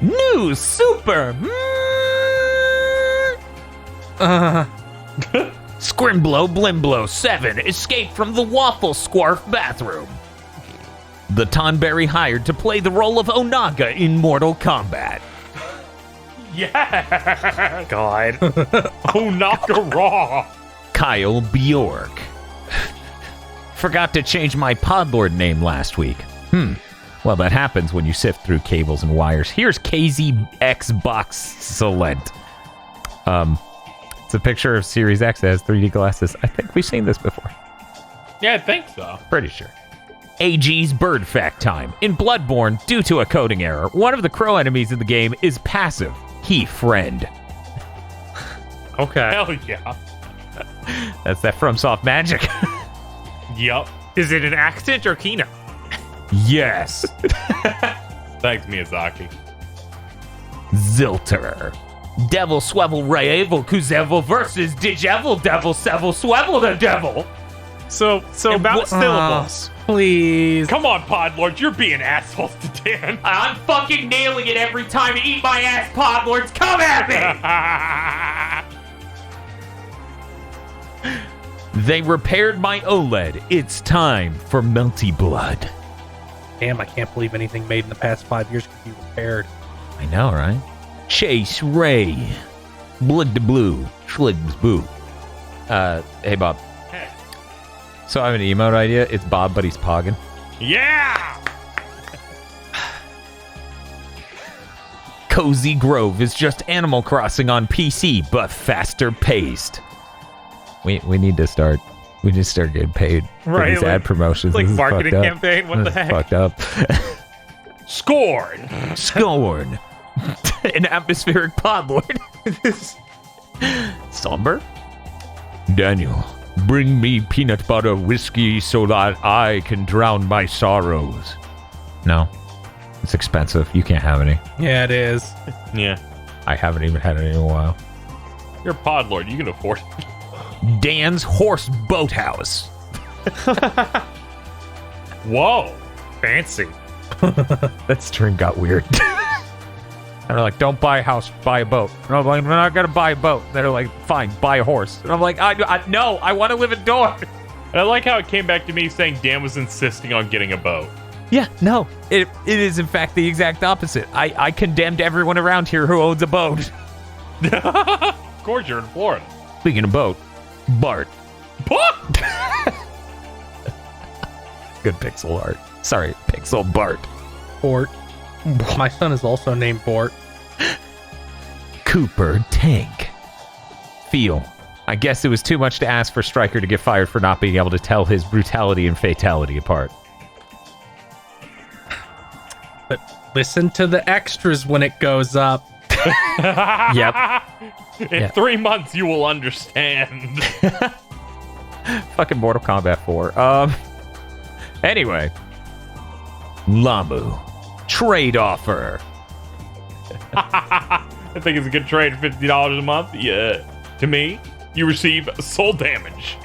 New Super Scrimblow Blimblow 7 escaped from the Waffle Squarf bathroom. The Tonberry hired to play the role of Onaga in Mortal Kombat. Yeah! God. Onaga Raw! Kyle Bjork. Forgot to change my Podlord name last week. Well, that happens when you sift through cables and wires. Here's KZ Xbox Solent. It's a picture of Series X that has 3D glasses. I think we've seen this before. Yeah, I think so. Pretty sure. AG's Bird Fact Time. In Bloodborne, due to a coding error, one of the crow enemies in the game is passive. He friend. Okay. Hell yeah. That's that FromSoft magic. Yup. Is it an accent or Kino? Yes. Thanks, Miyazaki. Zilter. Devil Swevel Raevel Kuzevel versus Digevil Devil Sevel Swevel the Devil. So about syllables. Please. Come on, Podlords, you're being assholes to Dan. I'm fucking nailing it every time. Eat my ass, Podlords. Come at me. They repaired my OLED. It's time for Melty Blood. Damn, I can't believe anything made in the past 5 years could be repaired. I know, right? Chase Ray. Blood the Blue. Schligs Boo. Hey, Bob. Hey. So I have an emote idea. It's Bob, but he's pogging. Yeah! Cozy Grove is just Animal Crossing on PC, but faster paced. We need to start. We need to start getting paid for these ad promotions. Like This is marketing fucked up. campaign. What the This is heck? Fucked up. Scorn! Scorn. An atmospheric podlord. Somber. Daniel, bring me peanut butter whiskey so that I can drown my sorrows. No, it's expensive. You can't have any. Yeah, it is. Yeah. I haven't even had any in a while. You're a Podlord, you can afford it. Dan's Horse Boathouse. Whoa! Fancy. That string got weird. And they're like, don't buy a house, buy a boat. And I'm like, we're not going to buy a boat. And they're like, fine, buy a horse. And I'm like, no, I want to live indoors. And I like how it came back to me saying Dan was insisting on getting a boat. Yeah, no, it is in fact the exact opposite. I condemned everyone around here who owns a boat. Of course, you're in Florida. Speaking of boat, Bart. Good pixel art. Sorry, pixel Bart. Bort. My son is also named Bort. Cooper Tank. Feel. I guess it was too much to ask for Stryker to get fired for not being able to tell his brutality and fatality apart. But listen to the extras when it goes up. Yep. In 3 months, you will understand. Fucking Mortal Kombat 4. Anyway. Lamu. Trade offer. I think it's a good trade for $50 a month. Yeah. To me, you receive soul damage.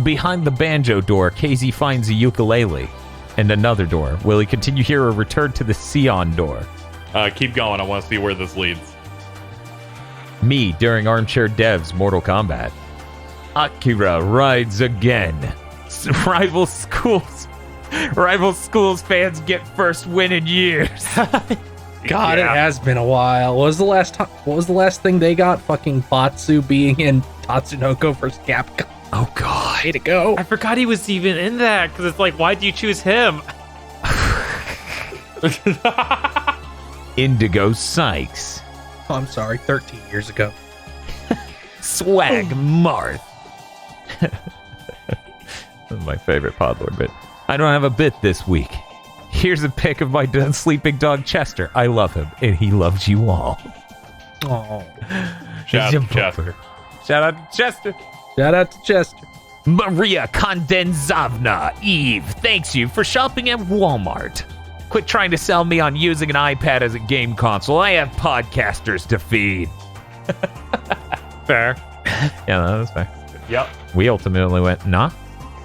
Behind the banjo door, KZ finds a ukulele. And another door. Will he continue here or return to the Sion door? Keep going. I want to see where this leads. Me during Armchair Dev's Mortal Kombat. Akira rides again. Rival schools fans get first win in years. God, Yeah. it has been a while. What was the last thing they got? Fucking Batsu being in Tatsunoko vs. Capcom. Oh god. Way to go. I forgot he was even in that because it's like, why'd you choose him? Indigo Sykes. Oh, I'm sorry, 13 years ago. Swag Marth. My favorite Podlord bit. I don't have a bit this week. Here's a pic of my sleeping dog Chester. I love him, and he loves you all. Oh, Shout out to Chester. Shout out to Chester. shout out to Chester. Maria Kondenzavna. Eve, thanks you for shopping at Walmart. Quit trying to sell me on using an iPad as a game console. I have podcasters to feed. Fair. Yeah, no, that's fair. Yep. We ultimately went, nah.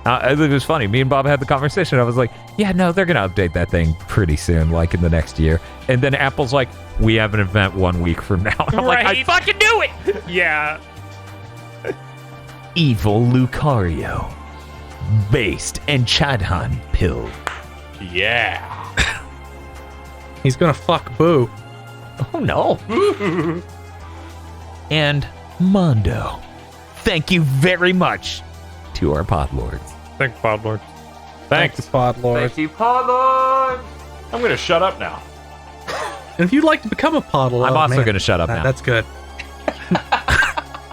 It was funny. Me and Bob had the conversation. I was like, yeah, no, they're going to update that thing pretty soon, like in the next year. And then Apple's like, we have an event 1 week from now. And I'm like, I Right. fucking knew it. Yeah. Evil Lucario. Based and Chadhan Pill. Yeah. He's gonna fuck Boo. Oh, no. And Mondo. Thank you very much to our Podlords. Thank Podlord. Thanks. Thank you, Podlord. Thank you, Podlord. I'm going to shut up now. And if you'd like to become a Podlord... I'm also going to shut up now. That's good.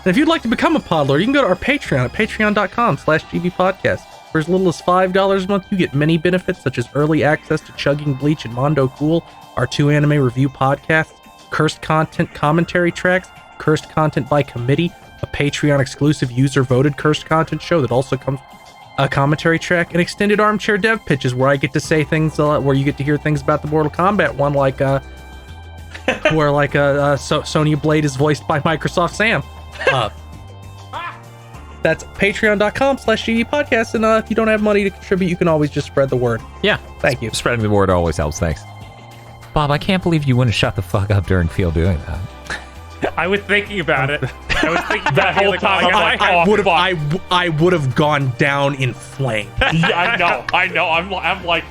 And if you'd like to become a Podlord, you can go to our Patreon at patreon.com/gbpodcast. For as little as $5 a month, you get many benefits such as early access to Chugging Bleach and Mondo Cool, our 2 anime review podcasts, cursed content commentary tracks, cursed content by committee, a Patreon exclusive user voted cursed content show that also comes a commentary track, and extended armchair dev pitches where I get to say things where you get to hear things about the Mortal Kombat one, like where Sonya Blade is voiced by Microsoft Sam. That's patreon.com/GDPodcast, and if you don't have money to contribute, you can always just spread the word. Yeah. Thank you. Spreading the word always helps. Thanks. Bob, I can't believe you wouldn't shut the fuck up during Field doing that. I was thinking about it. I was thinking That whole time, I would have gone down in flames. Yeah, I know. I'm like,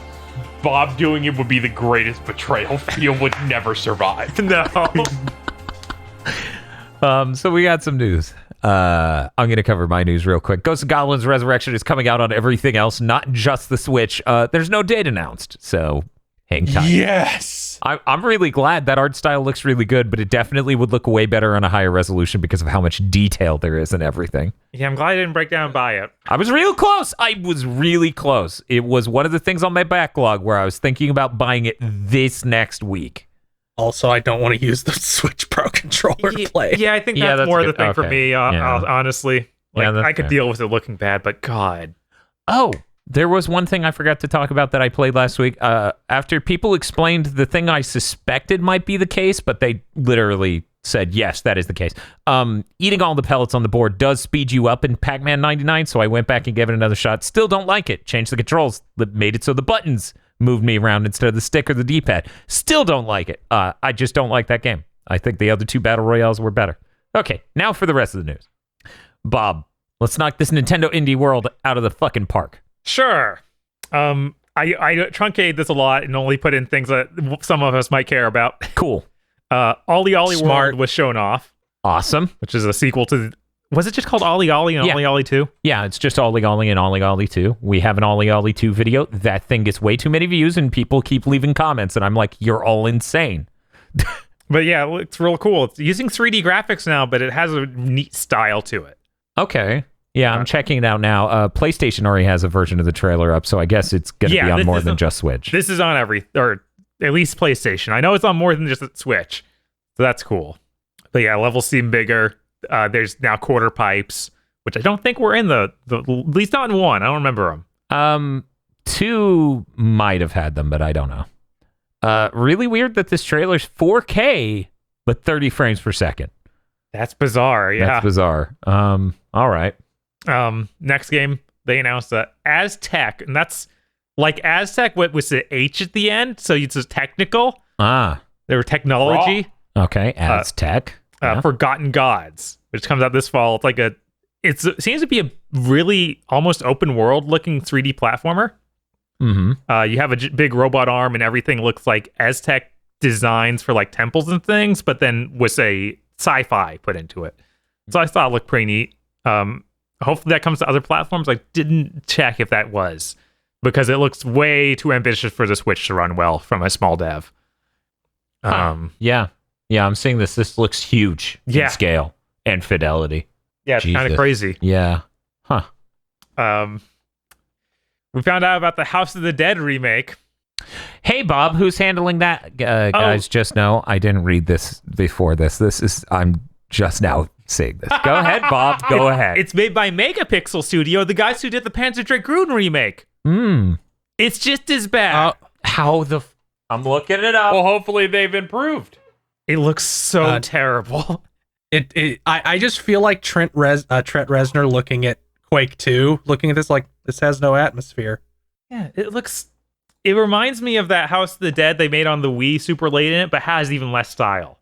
Bob doing it would be the greatest betrayal. Field would never survive. No. So we got some news. I'm going to cover my news real quick. Ghost Goblins Resurrection is coming out on everything else, not just the Switch. There's no date announced, so hang tight. Yes. I'm really glad that art style looks really good, but it definitely would look way better on a higher resolution because of how much detail there is in everything. Yeah, I'm glad I didn't break down and buy it. I was real close. It was one of the things on my backlog where I was thinking about buying it this next week. Also, I don't want to use the Switch Pro controller to play. Yeah, I think that's more the thing for me, honestly. Like, Yeah, I could deal with it looking bad, but God. Oh, there was one thing I forgot to talk about that I played last week. After people explained the thing I suspected might be the case, but they literally said, yes, that is the case. Eating all the pellets on the board does speed you up in Pac-Man 99, so I went back and gave it another shot. Still don't like it. Changed the controls. Made it so the buttons moved me around instead of the stick or the D-pad. Still don't like it. I just don't like that game. I think the other 2 Battle Royales were better. Okay, now for the rest of the news. Bob, let's knock this Nintendo indie world out of the fucking park. Sure. I truncated this a lot and only put in things that some of us might care about. Cool. Ollie World was shown off. Awesome. Which is a sequel to... Was it just called Ollie Ollie and Ollie Ollie 2? Yeah, it's just Ollie Ollie and Ollie Ollie 2. We have an Ollie Ollie 2 video. That thing gets way too many views and people keep leaving comments and I'm like, you're all insane. But yeah, it looks real cool. It's using 3D graphics now, but it has a neat style to it. Okay. Yeah, I'm checking it out now. PlayStation already has a version of the trailer up, so I guess it's going to be on more than just Switch. This is on or at least PlayStation. I know it's on more than just Switch, so that's cool. But yeah, levels seem bigger. There's now quarter pipes, which I don't think were in the at least not in 1. I don't remember them. 2 might have had them, but I don't know. Really weird that this trailer's 4K, but 30 frames per second. That's bizarre. Yeah, that's bizarre. All right. Next game they announced Aztec, and that's like Aztec with the H at the end, so it's just technical. They were technology. Okay, Aztec. Forgotten Gods, which comes out this fall. It's like it seems to be a really almost open world looking 3D platformer. Mm-hmm. You have a big robot arm and everything looks like Aztec designs for like temples and things, but then with a sci-fi put into it. So I thought it looked pretty neat. Hopefully that comes to other platforms. I didn't check if that was, because it looks way too ambitious for the Switch to run well from a small dev. Yeah, I'm seeing this. This looks huge in scale and fidelity. Yeah, it's kind of crazy. Yeah. Huh. We found out about the House of the Dead remake. Hey, Bob, who's handling that? Guys, just know I didn't read this before this. I'm just now seeing this. Go ahead, Bob. Go ahead. It's made by Megapixel Studio, the guys who did the Panzer Dragoon remake. It's just as bad. I'm looking it up. Well, hopefully they've improved. It looks so terrible. I just feel like Trent Reznor looking at Quake 2, looking at this like, this has no atmosphere. Yeah, it reminds me of that House of the Dead they made on the Wii super late in it, but has even less style.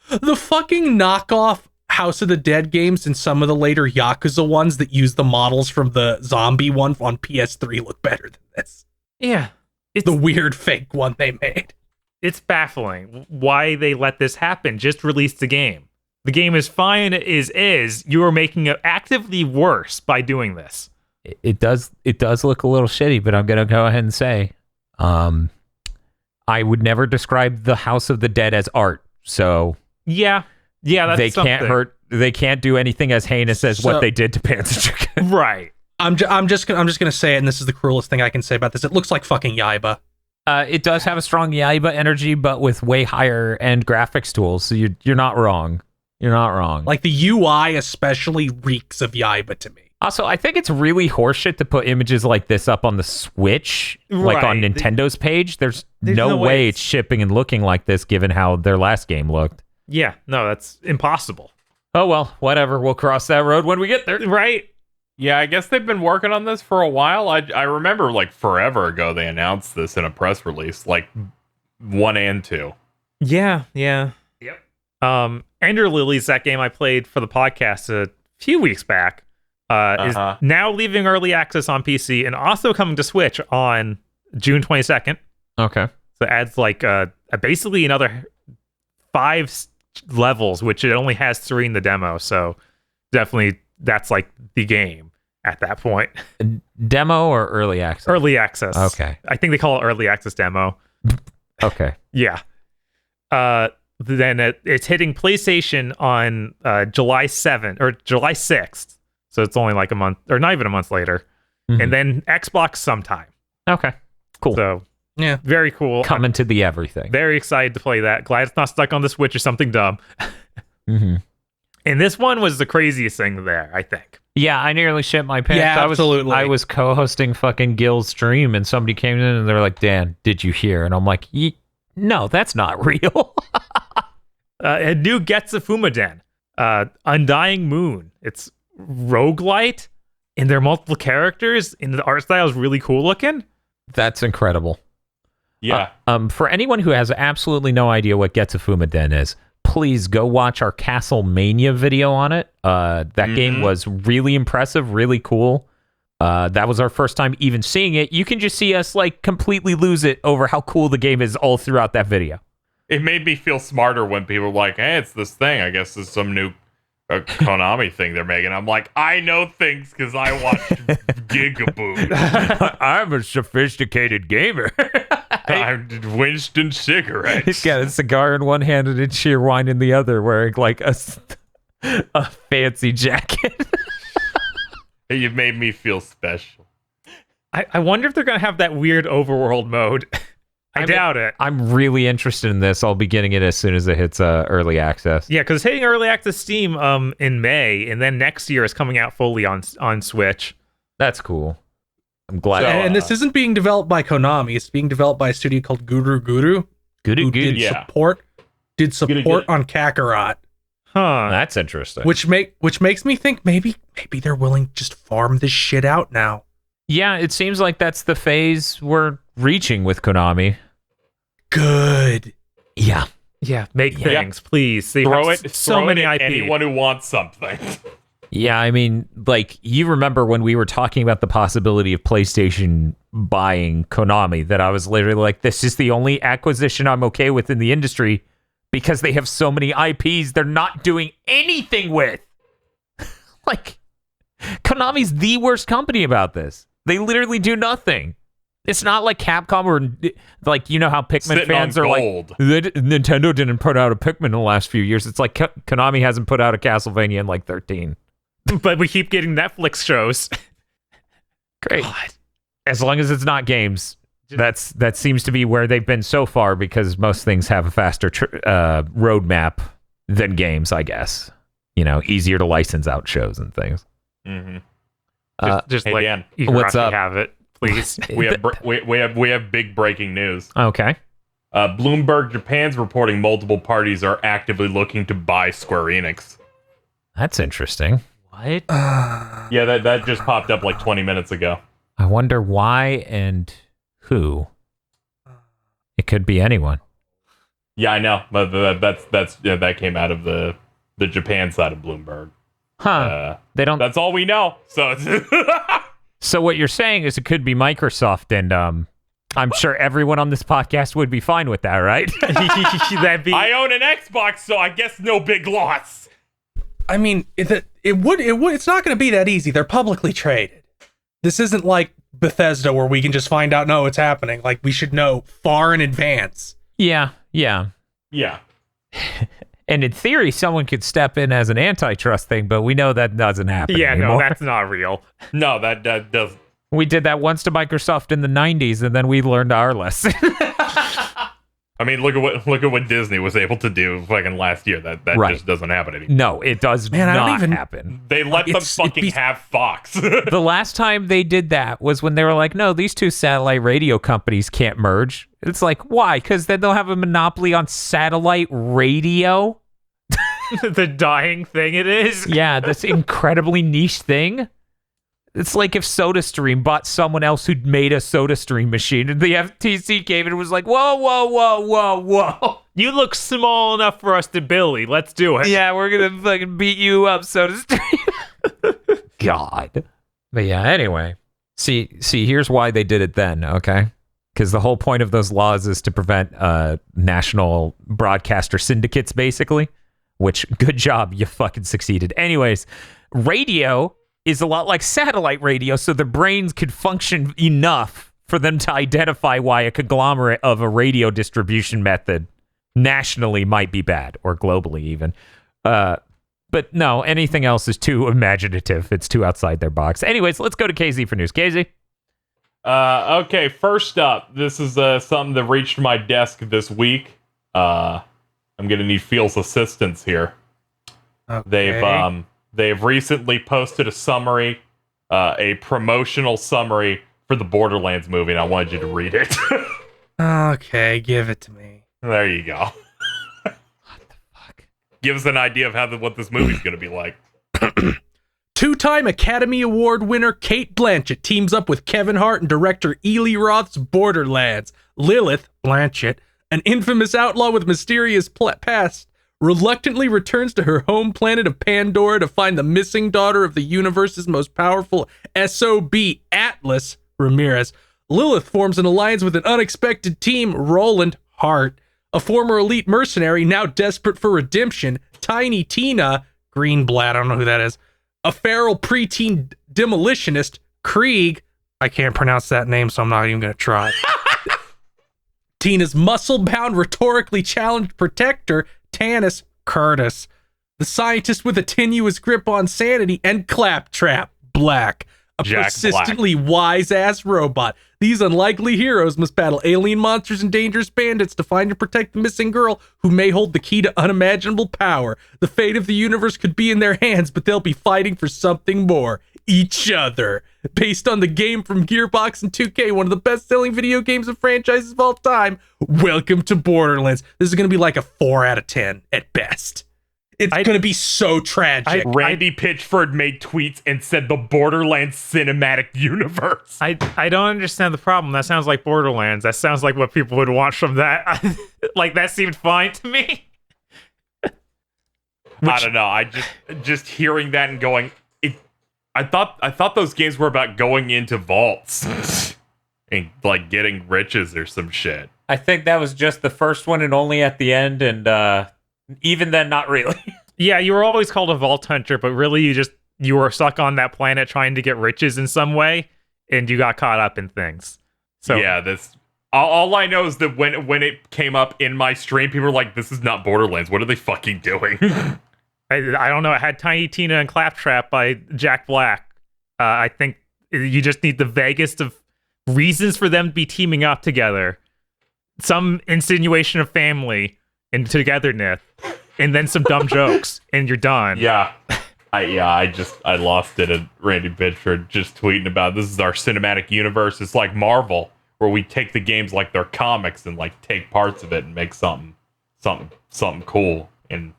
The fucking knockoff House of the Dead games and some of the later Yakuza ones that use the models from the zombie one on PS3 look better than this. Yeah. It's the weird fake one they made. It's baffling why they let this happen. Just release the game. The game is fine as is. You are making it actively worse by doing this. it does look a little shitty, but I'm gonna go ahead and say, I would never describe the House of the Dead as art. So yeah, that's they something. can't hurt. They can't do anything as heinous as what they did to Panzer Dragoon. Right. I'm just gonna say it, and this is the cruelest thing I can say about this. It looks like fucking Yaiba. It does have a strong Yaiba energy, but with way higher end graphics tools. So you're not wrong. You're not wrong. Like the UI especially reeks of Yaiba to me. Also, I think it's really horseshit to put images like this up on the Switch, like on Nintendo's page. There's no way it's shipping and looking like this, given how their last game looked. Yeah, no, that's impossible. Oh well, whatever. We'll cross that road when we get there. Right. Yeah, I guess they've been working on this for a while. I remember like forever ago they announced this in a press release, like 1 and 2. Yeah. Yep. Ender Lilies, that game I played for the podcast a few weeks back, is now leaving early access on PC and also coming to Switch on June 22nd. Okay. So it adds like basically another 5 levels, which it only has 3 in the demo. So definitely that's like the game at that point. Demo or early access? Early access. Okay. I think they call it early access demo. Okay. Yeah. Then it's hitting PlayStation on July 7th or July 6th. So it's only like a month or not even a month later. Mm-hmm. And then Xbox sometime. Okay. Cool. So yeah, very cool. Coming to the everything. Very excited to play that. Glad it's not stuck on the Switch or something dumb. Mm-hmm. And this one was the craziest thing there, I think. Yeah, I nearly shit my pants. Yeah, absolutely. I was co-hosting fucking Gil's stream, and somebody came in and they're like, "Dan, did you hear?" And I'm like, "No, that's not real." A new Getsu Fumaden, Undying Moon. It's roguelite, and there are multiple characters, and the art style is really cool looking. That's incredible. Yeah. For anyone who has absolutely no idea what Getsu Fumaden is, please go watch our Castlemania video on it. That game was really impressive, really cool. That was our first time even seeing it. You can just see us like completely lose it over how cool the game is all throughout that video. It made me feel smarter when people were like, hey, it's this thing. I guess it's some new Konami thing they're making. I'm like, I know things because I watched GigaBoots. I'm a sophisticated gamer. I'm Winston cigarettes. He's got a cigar in one hand and a cheer wine in the other, wearing like a fancy jacket. You made me feel special. I wonder if they're going to have that weird overworld mode. I doubt it. I'm really interested in this. I'll be getting it as soon as it hits early access. Yeah, because it's hitting early access Steam in May, and then next year is coming out fully on Switch. That's cool. I'm glad. So, and this isn't being developed by Konami. It's being developed by a studio called Guru Guru. Guru Guru. Did support on Kakarot. Huh. That's interesting. Which makes me think maybe they're willing to just farm this shit out now. Yeah, it seems like that's the phase we're reaching with Konami. Good. Yeah. Yeah, make things, please. Throw it many at IP. anyone who wants something. Yeah, I mean, like, you remember when we were talking about the possibility of PlayStation buying Konami, that I was literally like, this is the only acquisition I'm okay with in the industry because they have so many IPs they're not doing anything with. Like, Konami's the worst company about this. They literally do nothing. It's not like Capcom or, like, you know how Pikmin Sitting fans on are gold. like, Nintendo didn't put out a Pikmin in the last few years. It's like Konami hasn't put out a Castlevania in like 13. But we keep getting Netflix shows. Great. God. As long as it's not games. That seems to be where they've been so far, because most things have a faster roadmap than games, I guess. You know, easier to license out shows and things. Mm-hmm. Just hey, like, Dan, what's up? Have it, please. we have big breaking news. Okay. Bloomberg Japan's reporting multiple parties are actively looking to buy Square Enix. That's interesting. What? Yeah, that just popped up like 20 minutes ago. I wonder why and who. It could be anyone. Yeah, I know, but that came out of the Japan side of Bloomberg. Huh. They don't. That's all we know. So, So what you're saying is it could be Microsoft, and I'm sure everyone on this podcast would be fine with that, right? I own an Xbox, so I guess no big loss. I mean, it's not going to be that easy. They're publicly traded. This isn't like Bethesda where we can just find out, no, it's happening. Like, we should know far in advance. Yeah. And in theory, someone could step in as an antitrust thing, but we know that doesn't happen anymore. No, that's not real. No, that does. We did that once to Microsoft in the 90s, and then we learned our lesson. I mean, look at what Disney was able to do fucking last year. That Right. just doesn't happen anymore. No, it does not happen. They let them fucking have Fox. The last time they did that was when they were like, no, these two satellite radio companies can't merge. It's like, why? Because then they'll have a monopoly on satellite radio? The dying thing it is. Yeah, this incredibly niche thing. It's like if SodaStream bought someone else who'd made a SodaStream machine, and the FTC came in and was like, whoa. You look small enough for us to bully. Let's do it. Yeah, we're going to fucking beat you up, SodaStream. God. But yeah, anyway. See, here's why they did it then, okay? Because the whole point of those laws is to prevent national broadcaster syndicates, basically. Which, good job, you fucking succeeded. Anyways, radio is a lot like satellite radio, so the brains could function enough for them to identify why a conglomerate of a radio distribution method nationally might be bad, or globally even. But no, anything else is too imaginative. It's too outside their box. Anyways, let's go to KZ for news. KZ? Okay, first up, this is something that reached my desk this week. I'm gonna need Phil's assistance here. Okay. They've recently posted a summary, a promotional summary for the Borderlands movie, and I wanted you to read it. Okay, give it to me. There you go. What the fuck? Give us an idea of what this movie's gonna be like. Two-time Academy Award winner Cate Blanchett teams up with Kevin Hart and director Eli Roth's Borderlands. Lilith Blanchett, an infamous outlaw with mysterious past, reluctantly returns to her home planet of Pandora to find the missing daughter of the universe's most powerful SOB, Atlas Ramirez. Lilith forms an alliance with an unexpected team, Roland Hart, a former elite mercenary now desperate for redemption, Tiny Tina Greenblatt, I don't know who that is, a feral preteen demolitionist, Krieg, I can't pronounce that name, so I'm not even going to try. Tina's muscle-bound, rhetorically challenged protector, Tanis Curtis, the scientist with a tenuous grip on sanity, and Claptrap Black, a Jack persistently wise-ass robot. These unlikely heroes must battle alien monsters and dangerous bandits to find and protect the missing girl who may hold the key to unimaginable power. The fate of the universe could be in their hands, but they'll be fighting for something more. Each other. Based on the game from Gearbox and 2K, one of the best-selling video games and franchises of all time, welcome to Borderlands. This is going to be like a 4 out of 10 at best. It's going to be so tragic. Randy Pitchford made tweets and said the Borderlands cinematic universe. I don't understand the problem. That sounds like Borderlands. That sounds like what people would want from that. Like, that seemed fine to me. I don't know. I just hearing that and going, I thought those games were about going into vaults and like getting riches or some shit. I think that was just the first one and only at the end, and even then, not really. Yeah, you were always called a vault hunter, but really you were stuck on that planet trying to get riches in some way, and you got caught up in things. So yeah, all I know is that when it came up in my stream, people were like, "This is not Borderlands. What are they fucking doing?" I don't know. It had Tiny Tina and Claptrap by Jack Black. I think you just need the vaguest of reasons for them to be teaming up together. Some insinuation of family and togetherness, and then some dumb jokes, and you're done. Yeah. I lost it at Randy Pitchford just tweeting about this is our cinematic universe. It's like Marvel, where we take the games like they're comics and like take parts of it and make something cool. And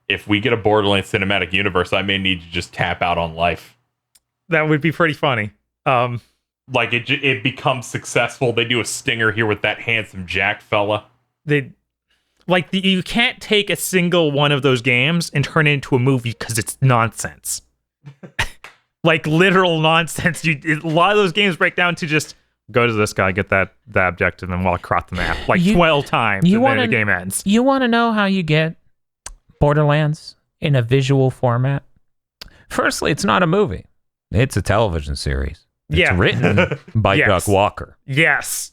if we get a Borderlands cinematic universe, I may need to just tap out on life. That would be pretty funny. Like it becomes successful. They do a stinger here with that handsome Jack fella. You can't take a single one of those games and turn it into a movie because it's nonsense. Like literal nonsense. A lot of those games break down to just go to this guy, get that objective, and walk across the map like 12 times, and then the game ends. You want to know how you get Borderlands in a visual format? Firstly, it's not a movie. It's a television series. It's Yeah. written by Yes. Doug Walker. Yes.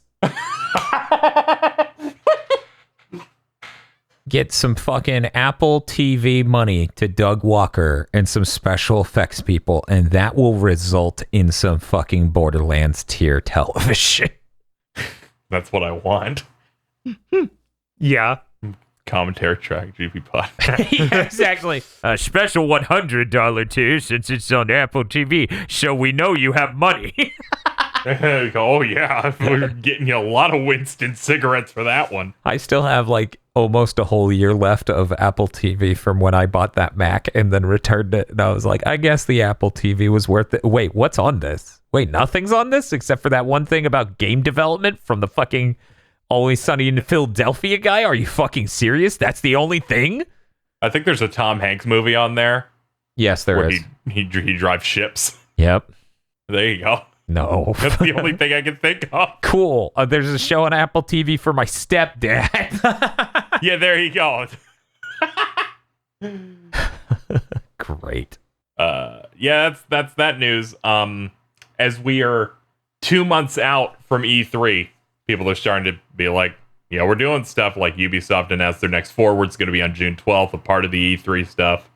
Get some fucking Apple TV money to Doug Walker and some special effects people, and that will result in some fucking Borderlands tier television. That's what I want. Yeah. Commentary track, GP Pod. Yeah, exactly. A special $100 tier since it's on Apple TV, so we know you have money. Oh, yeah. We're getting you a lot of Winston cigarettes for that one. I still have like almost a whole year left of Apple TV from when I bought that Mac and then returned it. And I was like, I guess the Apple TV was worth it. Wait, what's on this? Wait, nothing's on this except for that one thing about game development from the fucking Always Sunny in Philadelphia guy? Are you fucking serious? That's the only thing? I think there's a Tom Hanks movie on there. Yes, there where is. He drives ships. Yep. There you go. No. That's the only thing I can think of. Cool. There's a show on Apple TV for my stepdad. Yeah, there you go. Great. Yeah, that's that news. As we are 2 months out from E3, people are starting to be like, yeah, we're doing stuff. Like Ubisoft announced their next Forward's going to be on June 12th, a part of the E3 stuff.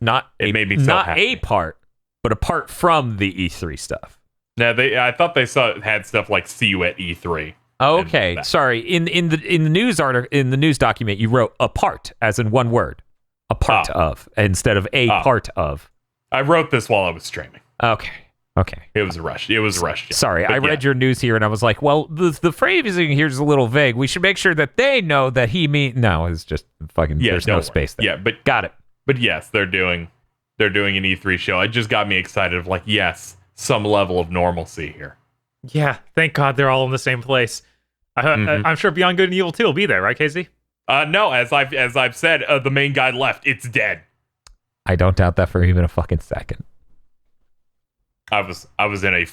Made me so not happy. A part, but apart from the E3 stuff. Now I thought they had stuff like "See you at E3." Okay, sorry. In the news article, in the news document, you wrote "a part" as in one word, "a part of" instead of "a part of." I wrote this while I was streaming. Okay. It was a rush. It was a rush. Sorry, I read your news here and I was like, well, the phrasing here is a little vague. We should make sure that they know that he mean. No, it's just fucking. There's no space there. Yeah, but got it. But yes, they're doing an E3 show. It just got me excited. Of like, yes, some level of normalcy here. Yeah, thank God they're all in the same place. I'm sure Beyond Good and Evil 2 will be there, right, Casey? No, as I've said, the main guy left. It's dead. I don't doubt that for even a fucking second. I was in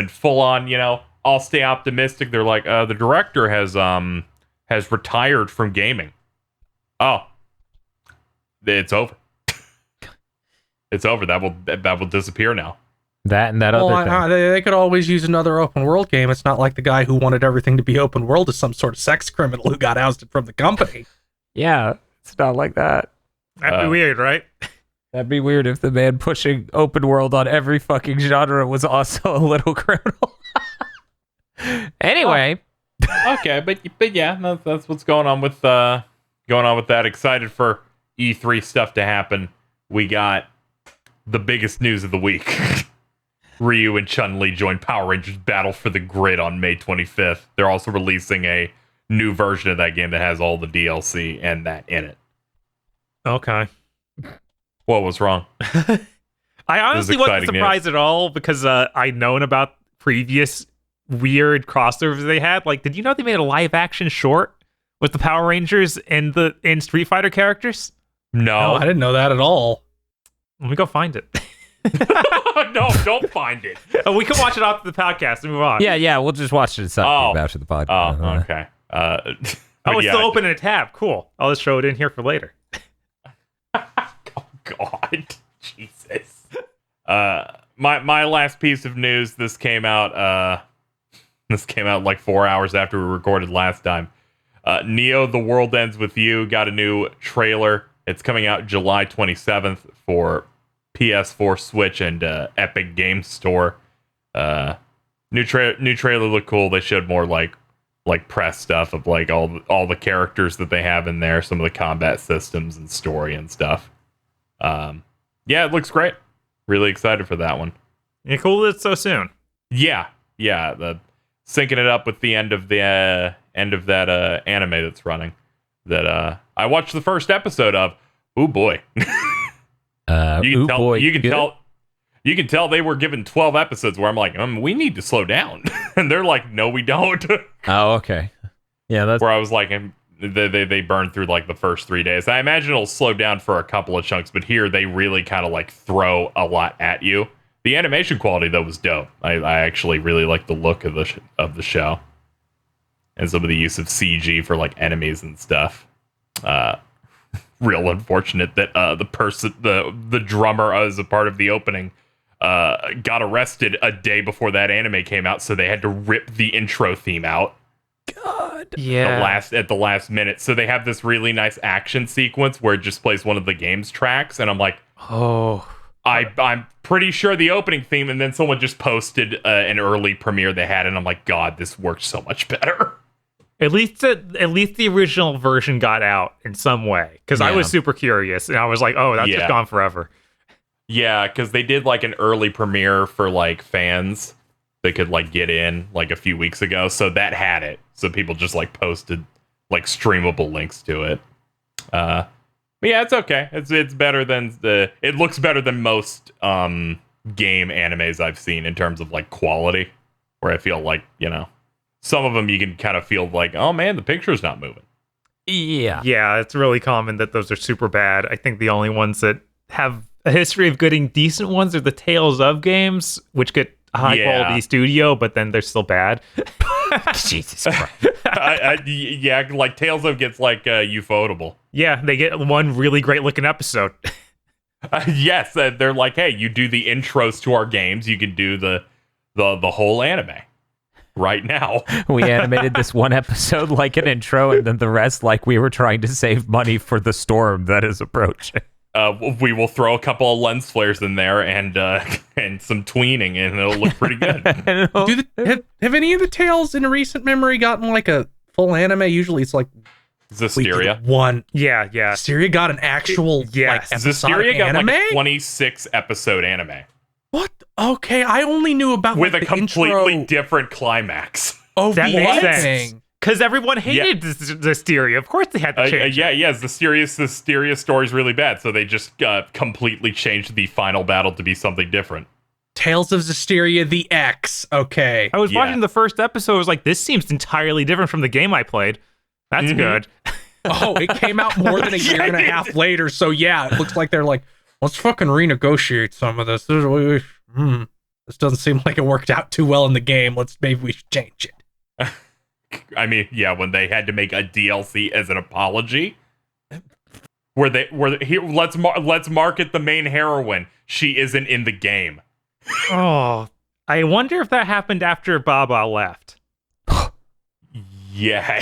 full on, I'll stay optimistic. They're like, the director has retired from gaming. Oh, it's over. It's over. That will disappear now. That and that other thing. They could always use another open world game. It's not like the guy who wanted everything to be open world is some sort of sex criminal who got ousted from the company. Yeah, it's not like that. That'd be weird, right? That'd be weird if the man pushing open world on every fucking genre was also a little criminal. Anyway. Okay, but yeah, that's what's going on with that. Excited for E3 stuff to happen. We got the biggest news of the week. Ryu and Chun-Li join Power Rangers Battle for the Grid on May 25th. They're also releasing a new version of that game that has all the DLC and that in it. Okay. What was wrong? I honestly wasn't surprised at all because I'd known about previous weird crossovers they had. Like, did you know they made a live action short with the Power Rangers and Street Fighter characters? No, I didn't know that at all. Let me go find it. No, don't find it. We can watch it after the podcast and move on. Yeah, we'll just watch it after the podcast. Oh, okay. It's still open in a tab. Cool. I'll just show it in here for later. Oh God, Jesus. My last piece of news. This came out like 4 hours after we recorded last time. Neo: The World Ends With You got a new trailer. It's coming out July 27th for PS4, Switch, and Epic Games Store. New trailer looked cool. They showed more like press stuff of like all the characters that they have in there, some of the combat systems and story and stuff. Yeah, it looks great. Really excited for that one. Yeah, cool that it's so soon. Yeah. Syncing it up with the end of that anime that's running. That I watched the first episode of. Oh boy. You can tell they were given 12 episodes where I'm like, we need to slow down. And they're like, no, we don't. Oh, okay. Yeah, that's where I was like, they burned through like the first 3 days. I imagine it'll slow down for a couple of chunks, but here they really kind of like throw a lot at you. The animation quality though was dope. I actually really like the look of the show, and some of the use of CG for like enemies and stuff. Real unfortunate that the drummer as a part of the opening got arrested a day before that anime came out, so they had to rip the intro theme out. God. Yeah. At the last minute. So they have this really nice action sequence where it just plays one of the game's tracks, and I'm like, Oh. I'm pretty sure the opening theme, and then someone just posted an early premiere they had, and I'm like, God, this works so much better. At least the original version got out in some way, because I was super curious, and I was like, oh, that's just gone forever. Yeah, because they did like an early premiere for like fans they could like get in like a few weeks ago, so that had it. So people just like posted like streamable links to it. But yeah, it's okay. It's better than it looks better than most game animes I've seen in terms of like quality, where I feel like, you know, some of them you can kind of feel like, oh man, the picture's not moving. Yeah. Yeah, it's really common that those are super bad. I think the only ones that have a history of getting decent ones are the Tales of games, which get high quality studio, but then they're still bad. Jesus Christ. Yeah, like Tales of gets like ufotable. Yeah, they get one really great looking episode. Yes, they're like, hey, you do the intros to our games, you can do the whole anime right now. We animated this one episode like an intro, and then the rest like we were trying to save money for the storm that is approaching. We will throw a couple of lens flares in there and some tweening, and it'll look pretty good. Have any of the Tales in recent memory gotten like a full anime? Usually it's like Zestiria. One. Yeah. Zestiria got an actual like Zestiria got anime? like a 26 episode anime. What? Okay, I only knew about with like, a completely different climax. Oh, that makes sense. thing. Because everyone hated Zestiria. Of course they had to change it. Yeah. Zestiria story's really bad, so they just completely changed the final battle to be something different. Tales of Zestiria the X. Okay. I was watching the first episode. I was like, this seems entirely different from the game I played. That's good. Oh, it came out more than a year and a half later. So yeah, it looks like they're like, let's fucking renegotiate some of this. This doesn't seem like it worked out too well in the game. Maybe we should change it. I mean, yeah, when they had to make a DLC as an apology, let's market the main heroine. She isn't in the game. Oh, I wonder if that happened after Baba left. Yeah.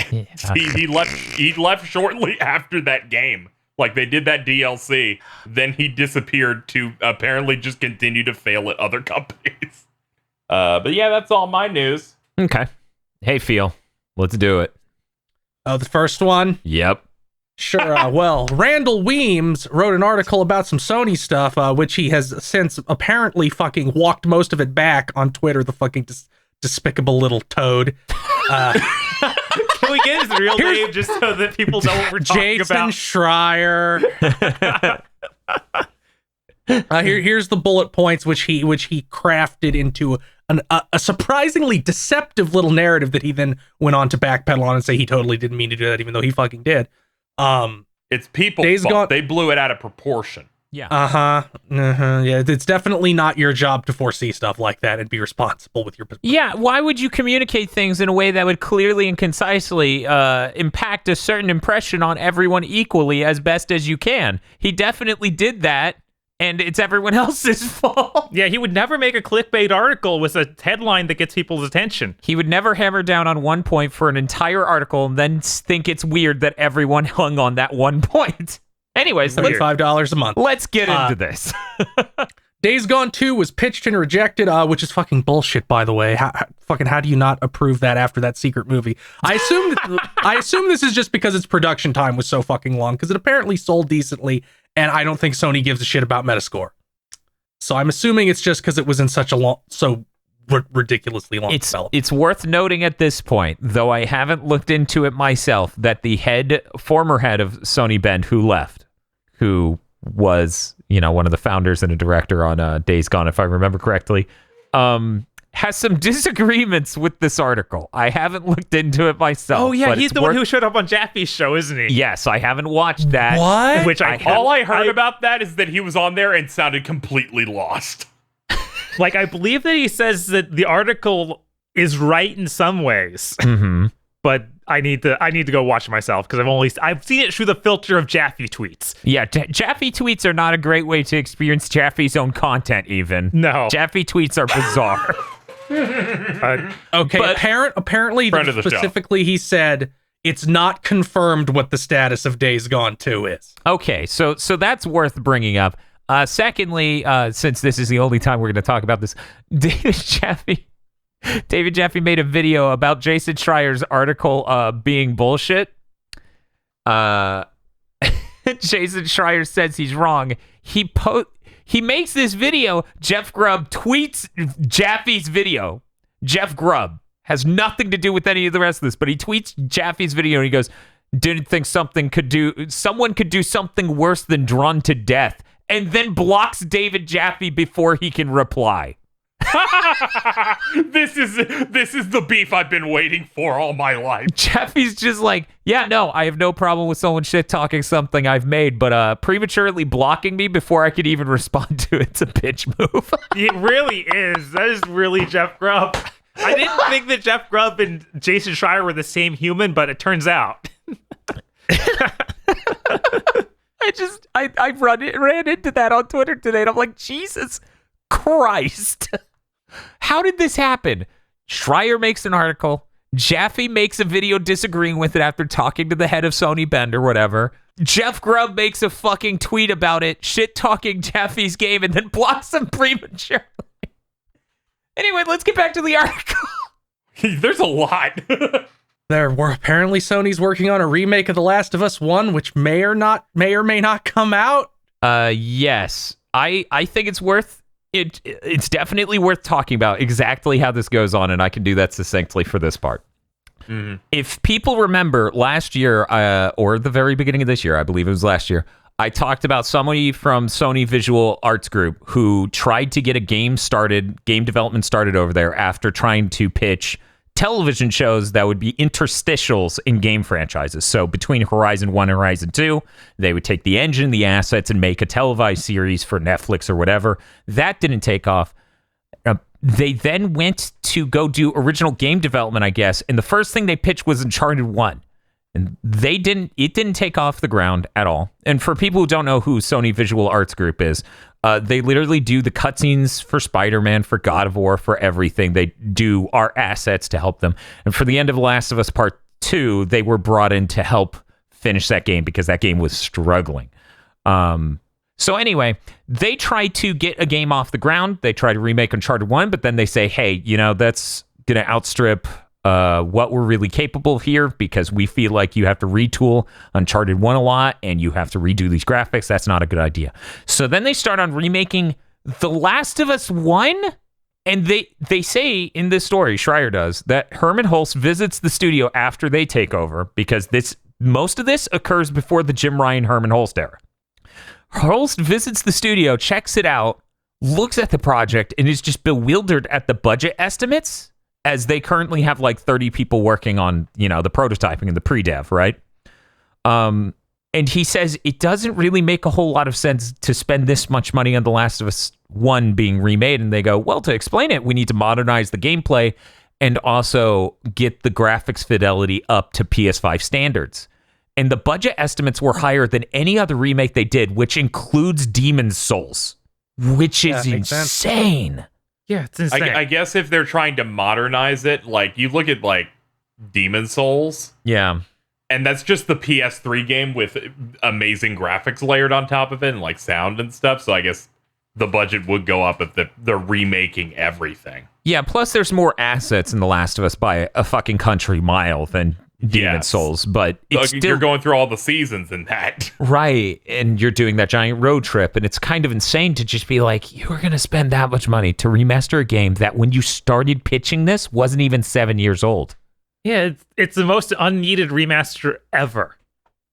He left shortly after that game. Like, they did that DLC, then he disappeared to apparently just continue to fail at other companies. But yeah, that's all my news. Okay. Hey, Phil. Let's do it. Oh, the first one? Yep. Sure. Well, Randall Weems wrote an article about some Sony stuff, which he has since apparently fucking walked most of it back on Twitter, the fucking despicable little toad. Can we get his real name just so that people know what we're talking about? Jason Schreier. Here's the bullet points, which he crafted into a surprisingly deceptive little narrative that he then went on to backpedal on and say he totally didn't mean to do that, even though he fucking did. It's people's fault. They blew it out of proportion. Yeah. Yeah, it's definitely not your job to foresee stuff like that and be responsible with your... Yeah, why would you communicate things in a way that would clearly and concisely impact a certain impression on everyone equally as best as you can? He definitely did that, and it's everyone else's fault. Yeah, he would never make a clickbait article with a headline that gets people's attention. He would never hammer down on one point for an entire article and then think it's weird that everyone hung on that one point. Anyways, $35 a month. Let's get into this. Days Gone 2 was pitched and rejected, which is fucking bullshit, by the way. How do you not approve that after that secret movie? I assume this is just because its production time was so fucking long, because it apparently sold decently, and I don't think Sony gives a shit about Metascore. So I'm assuming it's just because it was in such a ridiculously long development. It's worth noting at this point, though I haven't looked into it myself, that the former head of Sony Bend, who left, who was, one of the founders and a director on Days Gone, if I remember correctly, has some disagreements with this article. I haven't looked into it myself. Oh yeah, he's the one who showed up on Jaffe's show, isn't he? Yes, I haven't watched that. What? All I heard about that is that he was on there and sounded completely lost. Like, I believe that he says that the article is right in some ways, but I need to go watch it myself because I've seen it through the filter of Jaffe tweets. Yeah, Jaffe tweets are not a great way to experience Jaffe's own content. Even Jaffe tweets are bizarre. Okay, but apparently specifically he said it's not confirmed what the status of Days Gone 2 is. Okay, so that's worth bringing up. Secondly, since this is the only time we're going to talk about this, David Jaffe made a video about Jason Schreier's article being bullshit. Jason Schreier says he's wrong. He makes this video. Jeff Grubb tweets Jaffe's video. Jeff Grubb has nothing to do with any of the rest of this, but he tweets Jaffe's video and he goes, "Didn't think someone could do something worse than drawn to death," and then blocks David Jaffe before he can reply. This is the beef I've been waiting for all my life. Jaffe's just like, yeah, no, I have no problem with someone shit talking something I've made, but prematurely blocking me before I could even respond to it's a bitch move. It really is. That is really Jeff Grubb. I didn't think that Jeff Grubb and Jason Schreier were the same human, but it turns out. I ran into that on Twitter today, and I'm like, Jesus Christ. How did this happen? Schreier makes an article. Jaffe makes a video disagreeing with it after talking to the head of Sony Bend or whatever. Jeff Grubb makes a fucking tweet about it, shit-talking Jaffe's game, and then blocks him prematurely. Anyway, let's get back to the article. There's a lot. Apparently Sony's working on a remake of The Last of Us 1, which may or may not come out. Yes. I think it's definitely worth talking about exactly how this goes on, and I can do that succinctly for this part. Mm-hmm. If people remember last year, or the very beginning of this year, I believe it was last year, I talked about somebody from Sony Visual Arts Group who tried to get a game development started over there after trying to pitch television shows that would be interstitials in game franchises. So between Horizon 1 and Horizon 2, they would take the engine, the assets, and make a televised series for Netflix or whatever. That didn't take off. They then went to go do original game development, I guess, and the first thing they pitched was Uncharted 1. And it didn't take off the ground at all. And for people who don't know who Sony Visual Arts Group is, they literally do the cutscenes for Spider-Man, for God of War, for everything. They do our assets to help them. And for the end of Last of Us Part 2, they were brought in to help finish that game because that game was struggling. So anyway, they try to get a game off the ground. They try to remake Uncharted 1, but then they say, hey, that's going to outstrip what we're really capable of here because we feel like you have to retool Uncharted 1 a lot and you have to redo these graphics. That's not a good idea. So then they start on remaking The Last of Us 1, and they say in this story, Schreier does, that Herman Hulst visits the studio after they take over because most of this occurs before the Jim Ryan Herman Hulst era. Hulst visits the studio, checks it out, looks at the project, and is just bewildered at the budget estimates, as they currently have like 30 people working on, the prototyping and the pre-dev, right? And he says it doesn't really make a whole lot of sense to spend this much money on The Last of Us 1 being remade. And they go, well, to explain it, we need to modernize the gameplay and also get the graphics fidelity up to PS5 standards. And the budget estimates were higher than any other remake they did, which includes Demon's Souls, which is insane. Yeah, it's insane. I guess if they're trying to modernize it, like you look at like Demon's Souls. Yeah. And that's just the PS3 game with amazing graphics layered on top of it and like sound and stuff. So I guess the budget would go up if they're remaking everything. Yeah, plus there's more assets in The Last of Us by a fucking country mile than Demon's Souls, but it's still, you're going through all the seasons in that. Right, and you're doing that giant road trip, and it's kind of insane to just be like, you were going to spend that much money to remaster a game that when you started pitching this wasn't even 7 years old. Yeah, it's the most unneeded remaster ever.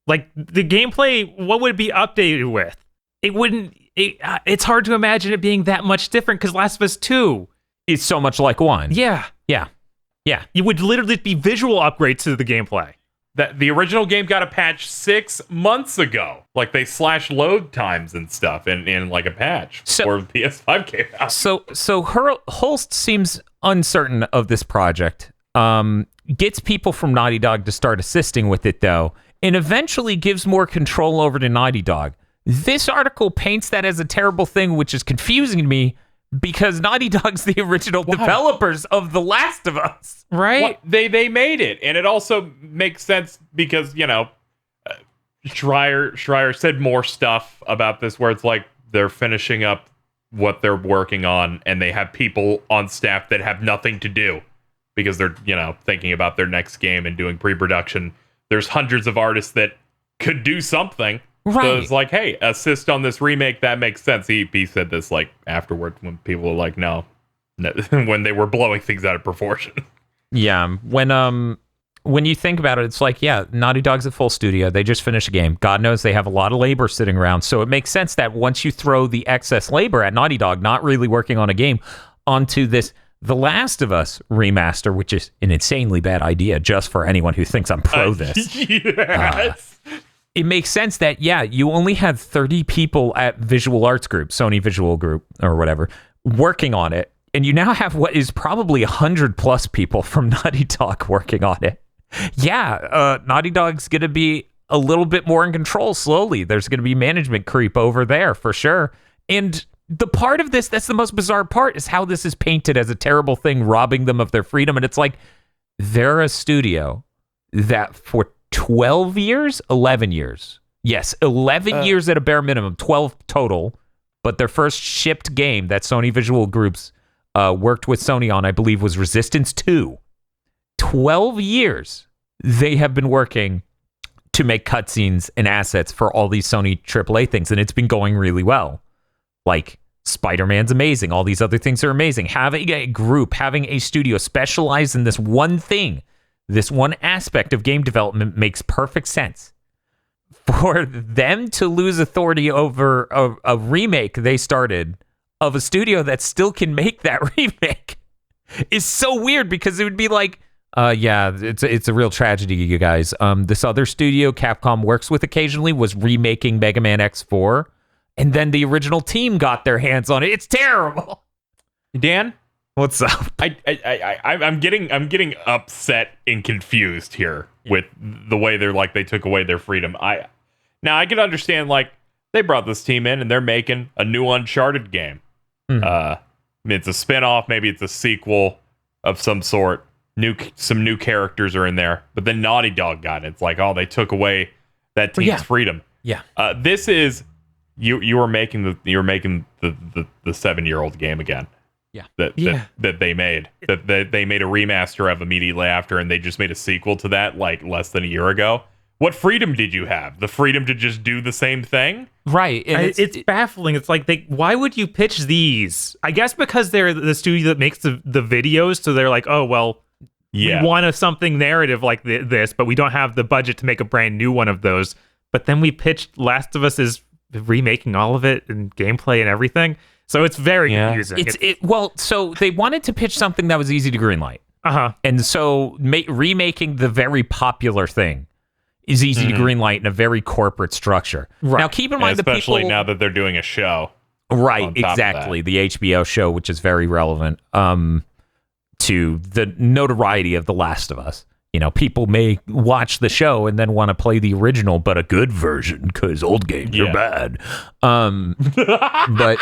Like, the gameplay, what would it be updated with? It wouldn't, it's hard to imagine it being that much different, because Last of Us 2 is so much like 1. Yeah. Yeah. It would literally be visual upgrades to the gameplay. That the original game got a patch 6 months ago. Like they slashed load times and stuff in like a patch before the PS5 came out. So Hulst seems uncertain of this project. gets people from Naughty Dog to start assisting with it, though, and eventually gives more control over to Naughty Dog. This article paints that as a terrible thing, which is confusing to me because Naughty Dog's the original developers of The Last of Us. Right? They made it, and it also makes sense because, Schreier said more stuff about this where it's like they're finishing up what they're working on, and they have people on staff that have nothing to do because they're, thinking about their next game and doing pre-production. There's hundreds of artists that could do something. Right. So it's like, hey, assist on this remake. That makes sense. He said this like afterward when people were like, no, when they were blowing things out of proportion. Yeah. When you think about it, it's like, yeah, Naughty Dog's a full studio. They just finished a game. God knows they have a lot of labor sitting around. So it makes sense that once you throw the excess labor at Naughty Dog, not really working on a game, onto this The Last of Us remaster, which is an insanely bad idea just for anyone who thinks I'm pro this. Yes. It makes sense that, yeah, you only had 30 people at Visual Arts Group, Sony Visual Group or whatever, working on it. And you now have what is probably 100 plus people from Naughty Dog working on it. Yeah, Naughty Dog's going to be a little bit more in control slowly. There's going to be management creep over there for sure. And the part of this that's the most bizarre part is how this is painted as a terrible thing, robbing them of their freedom. And it's like, they're a studio that for 11 years. Yes, 11 years at a bare minimum, 12 total. But their first shipped game that Sony Visual Groups worked with Sony on, I believe, was Resistance 2. 12 years they have been working to make cutscenes and assets for all these Sony AAA things, and it's been going really well. Like, Spider-Man's amazing. All these other things are amazing. Having a group, having a studio specialize in this one thing, this one aspect of game development makes perfect sense. For them to lose authority over a remake they started of a studio that still can make that remake is so weird, because it would be like, yeah, it's a real tragedy, you guys. This other studio Capcom works with occasionally was remaking Mega Man X4, and then the original team got their hands on it. It's terrible. Dan, what's up? I'm getting upset and confused here with the way they're like they took away their freedom. Now I can understand, like, they brought this team in and they're making a new Uncharted game. It's a spin-off, maybe it's a sequel of some sort. Some new characters are in there, but then Naughty Dog got it. It's like, oh, they took away that team's freedom. Yeah. This is you're making the 7-year-old game again. Yeah. That they made. That they made a remaster of immediately after, and they just made a sequel to that like less than a year ago. What freedom did you have? The freedom to just do the same thing? Right. And it's baffling. It's like, why would you pitch these? I guess because they're the studio that makes the videos, so they're like, oh, well, we want something narrative like this, but we don't have the budget to make a brand new one of those. But then we pitched Last of Us as remaking all of it and gameplay and everything. So it's very confusing. So they wanted to pitch something that was easy to greenlight. And so remaking the very popular thing is easy to greenlight in a very corporate structure. Right. Now, keep in mind, especially now that they're doing a show. Right, exactly. The HBO show, which is very relevant to the notoriety of The Last of Us. You know, people may watch the show and then want to play the original, but a good version, because old games are bad. But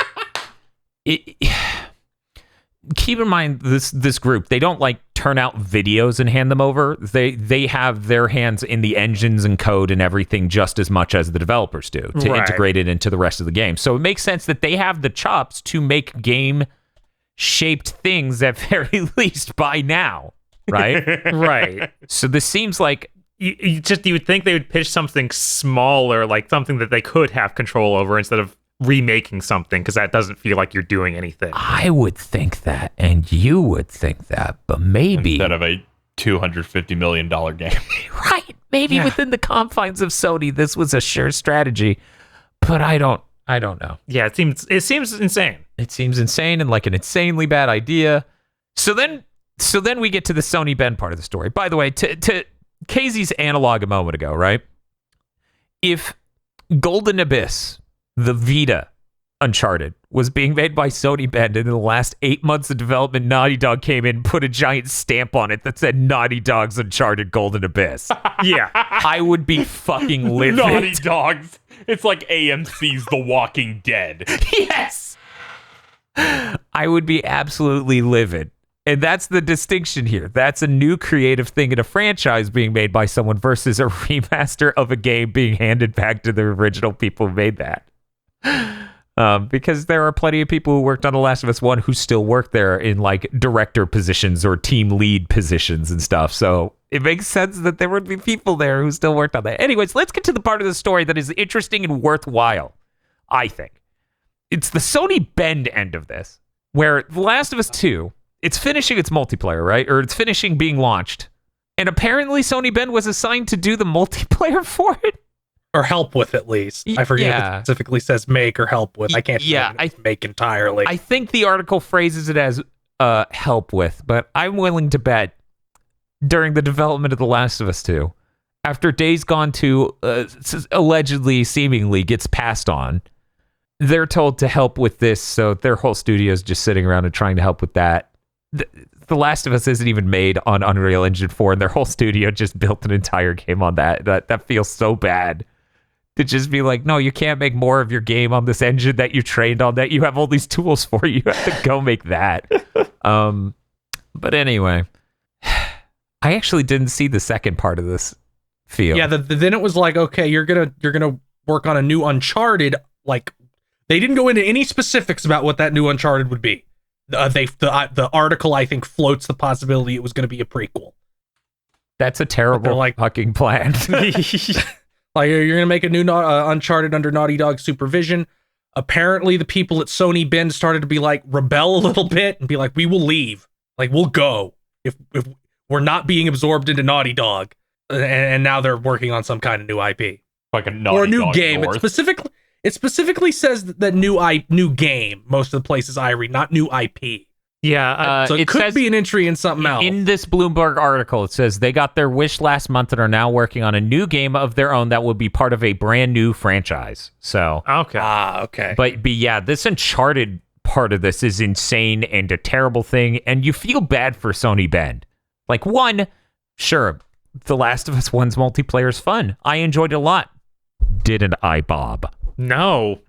keep in mind, this group, they don't like turn out videos and hand them over. They have their hands in the engines and code and everything just as much as the developers do to integrate it into the rest of the game. So it makes sense that they have the chops to make game shaped things at very least by now, right? Right. So this seems like you would think they would pitch something smaller, like something that they could have control over instead of remaking something, because that doesn't feel like you're doing anything. I would think that, and you would think that, but maybe instead of a $250 million game. Right. Maybe within the confines of Sony, this was a sure strategy, but I don't know. Yeah, it seems insane. It seems insane and like an insanely bad idea. So then we get to the Sony Ben part of the story. By the way, to Casey's analog a moment ago, right? If Golden Abyss, the Vita, Uncharted was being made by Sony Bend, and in the last 8 months of development, Naughty Dog came in and put a giant stamp on it that said Naughty Dog's Uncharted Golden Abyss. Yeah. I would be fucking livid. Naughty Dogs. It's like AMC's The Walking Dead. Yes! I would be absolutely livid. And that's the distinction here. That's a new creative thing in a franchise being made by someone versus a remaster of a game being handed back to the original people who made that. Because there are plenty of people who worked on The Last of Us 1 who still work there in like director positions or team lead positions and stuff. So it makes sense that there would be people there who still worked on that. Anyways, let's get to the part of the story that is interesting and worthwhile, I think. It's the Sony Bend end of this, where The Last of Us 2, it's finishing its multiplayer, right? Or it's finishing being launched. And apparently Sony Bend was assigned to do the multiplayer for it. Or help with, at least. I forget if it specifically says make or help with. I can't make entirely. I think the article phrases it as help with, but I'm willing to bet during the development of The Last of Us 2, after Days Gone 2 allegedly, seemingly gets passed on, they're told to help with this, so their whole studio is just sitting around and trying to help with that. The Last of Us isn't even made on Unreal Engine 4, and their whole studio just built an entire game on that. That feels so bad. To just be like, no, you can't make more of your game on this engine that you trained on, that you have all these tools for. You have to go make that. But anyway, I actually didn't see the second part of this feel. Yeah, then it was like, okay, you're gonna work on a new Uncharted. Like, they didn't go into any specifics about what that new Uncharted would be. The article, I think, floats the possibility it was going to be a prequel. That's a terrible fucking plan. Like, you're going to make a new Uncharted under Naughty Dog supervision. Apparently, the people at Sony Bend started to be like, rebel a little bit and be like, we will leave. Like, we'll go if we're not being absorbed into Naughty Dog. And now they're working on some kind of new IP. Like a Naughty or a new Dog game. North. It specifically says that new game, most of the places I read, not new IP. Yeah, so it could be an entry in something else. In this Bloomberg article, it says they got their wish last month and are now working on a new game of their own that will be part of a brand new franchise. So okay. But yeah, this Uncharted part of this is insane and a terrible thing, and you feel bad for Sony Bend. Like, one, sure, The Last of Us 1's multiplayer is fun. I enjoyed it a lot. Didn't I, Bob? No.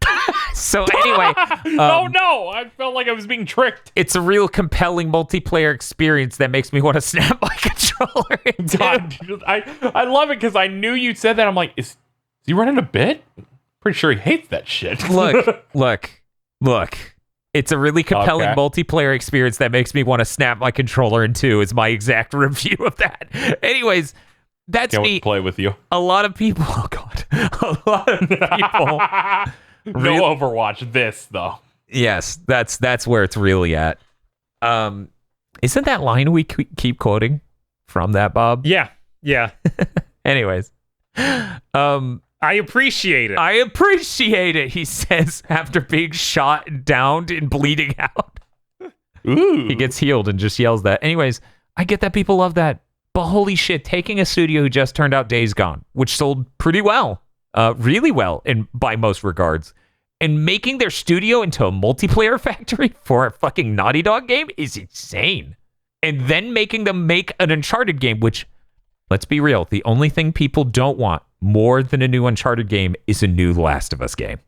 So anyway, oh no, I felt like I was being tricked. It's a real compelling multiplayer experience that makes me want to snap my controller. God, I love it because I knew you said that. I'm like, is he running a bit? Pretty sure he hates that shit. Look. It's a really compelling multiplayer experience that makes me want to snap my controller in two. Is my exact review of that. Anyways, that's Can't me. Play with you. A lot of people. Oh God. A lot of people. No Overwatch this though. Yes, that's where it's really at. Isn't that line we keep quoting from that, Bob? Yeah. Anyways, I appreciate it. I appreciate it, he says after being shot and downed and bleeding out. Ooh. He gets healed and just yells that. Anyways, I get that people love that. But holy shit, taking a studio who just turned out Days Gone, which sold pretty well. Really well by most regards, and making their studio into a multiplayer factory for a fucking Naughty Dog game is insane. And then making them make an Uncharted game, which, let's be real, the only thing people don't want more than a new Uncharted game is a new Last of Us game.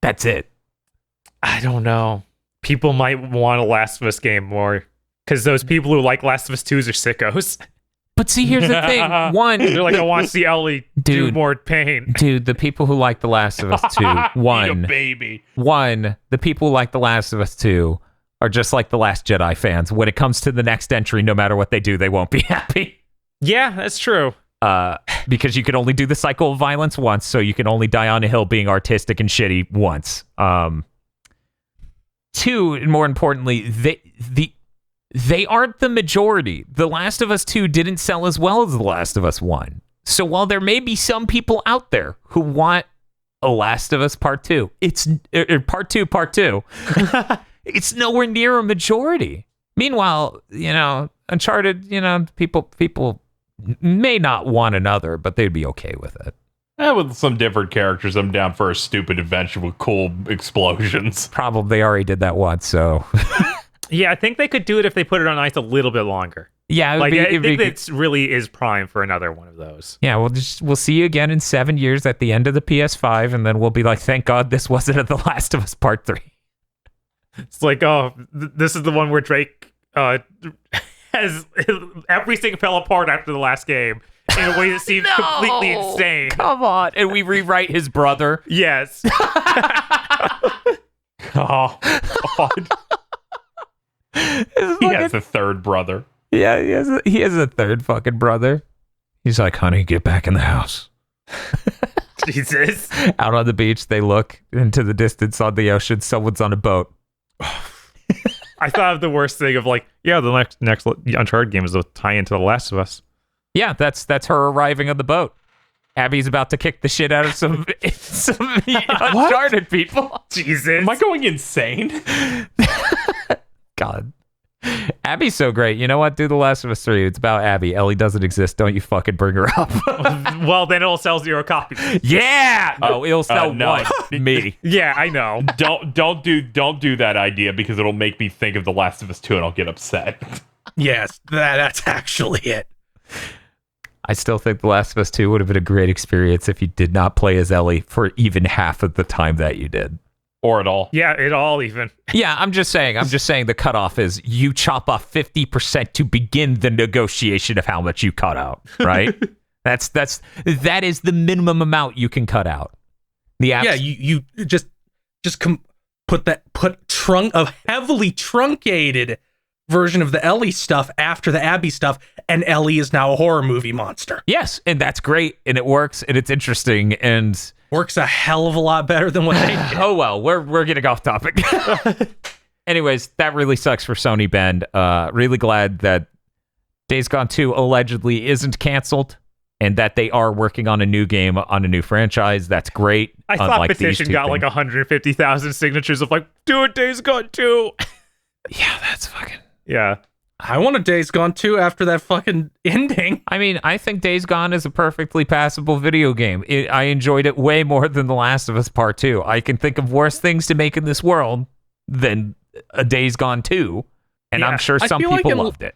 That's it. I don't know. People might want a Last of Us game more because those people who like Last of Us 2s are sickos. But see, here's the thing. One, they're like, I want to see Ellie do more pain. Dude, the people who like The Last of Us 2, the people who like The Last of Us 2 are just like The Last Jedi fans. When it comes to the next entry, no matter what they do, they won't be happy. Yeah, that's true. Because you can only do the cycle of violence once, so you can only die on a hill being artistic and shitty once. Two, and more importantly, they aren't the majority. The Last of Us 2 didn't sell as well as The Last of Us 1. So while there may be some people out there who want a Last of Us Part 2, it's Part 2. It's nowhere near a majority. Meanwhile, Uncharted, people may not want another, but they'd be okay with it. With some different characters, I'm down for a stupid adventure with cool explosions. Probably they already did that once, so. Yeah, I think they could do it if they put it on ice a little bit longer. Yeah, I think it really is prime for another one of those. Yeah, we'll see you again in 7 years at the end of the PS5, and then we'll be like, thank God this wasn't The Last of Us Part 3. It's like, this is the one where Drake has everything fell apart after the last game in a way that seems completely insane. Come on, and we rewrite his brother. Yes. Oh, God. He has a third brother. Yeah, he has a third fucking brother. He's like, honey, get back in the house. Jesus. Out on the beach, they look into the distance on the ocean. Someone's on a boat. I thought of the worst thing of like, yeah, the next Uncharted game is a tie into The Last of Us. Yeah, that's her arriving on the boat. Abby's about to kick the shit out of some Uncharted people. Jesus. Am I going insane? God. Abby's so great. You know what? Do The Last of Us 3. It's about Abby. Ellie doesn't exist. Don't you fucking bring her up. Well, then it'll sell 0 copies. Yeah. Oh, it'll sell no. one. Me. Yeah, I know. Don't do that idea because it'll make me think of The Last of Us 2 and I'll get upset. Yes, that's actually it. I still think The Last of Us 2 would have been a great experience if you did not play as Ellie for even half of the time that you did. Or at all. Yeah, it all even. Yeah, I'm just saying the cutoff is you chop off 50% to begin the negotiation of how much you cut out, right? that is the minimum amount you can cut out. You just put a heavily truncated version of the Ellie stuff after the Abby stuff, and Ellie is now a horror movie monster. Yes, and that's great, and it works, and it's interesting, and works a hell of a lot better than what they did. Oh well, we're getting off topic. Anyways, that really sucks for Sony, Ben. Really glad that Days Gone 2 allegedly isn't canceled, and that they are working on a new game, on a new franchise. That's great. I thought Petition got like 150,000 signatures of like, do it, Days Gone 2. Yeah, that's fucking... Yeah. I want a Days Gone 2 after that fucking ending. I mean, I think Days Gone is a perfectly passable video game. I enjoyed it way more than The Last of Us Part 2. I can think of worse things to make in this world than a Days Gone 2, and yeah, I'm sure some people loved it.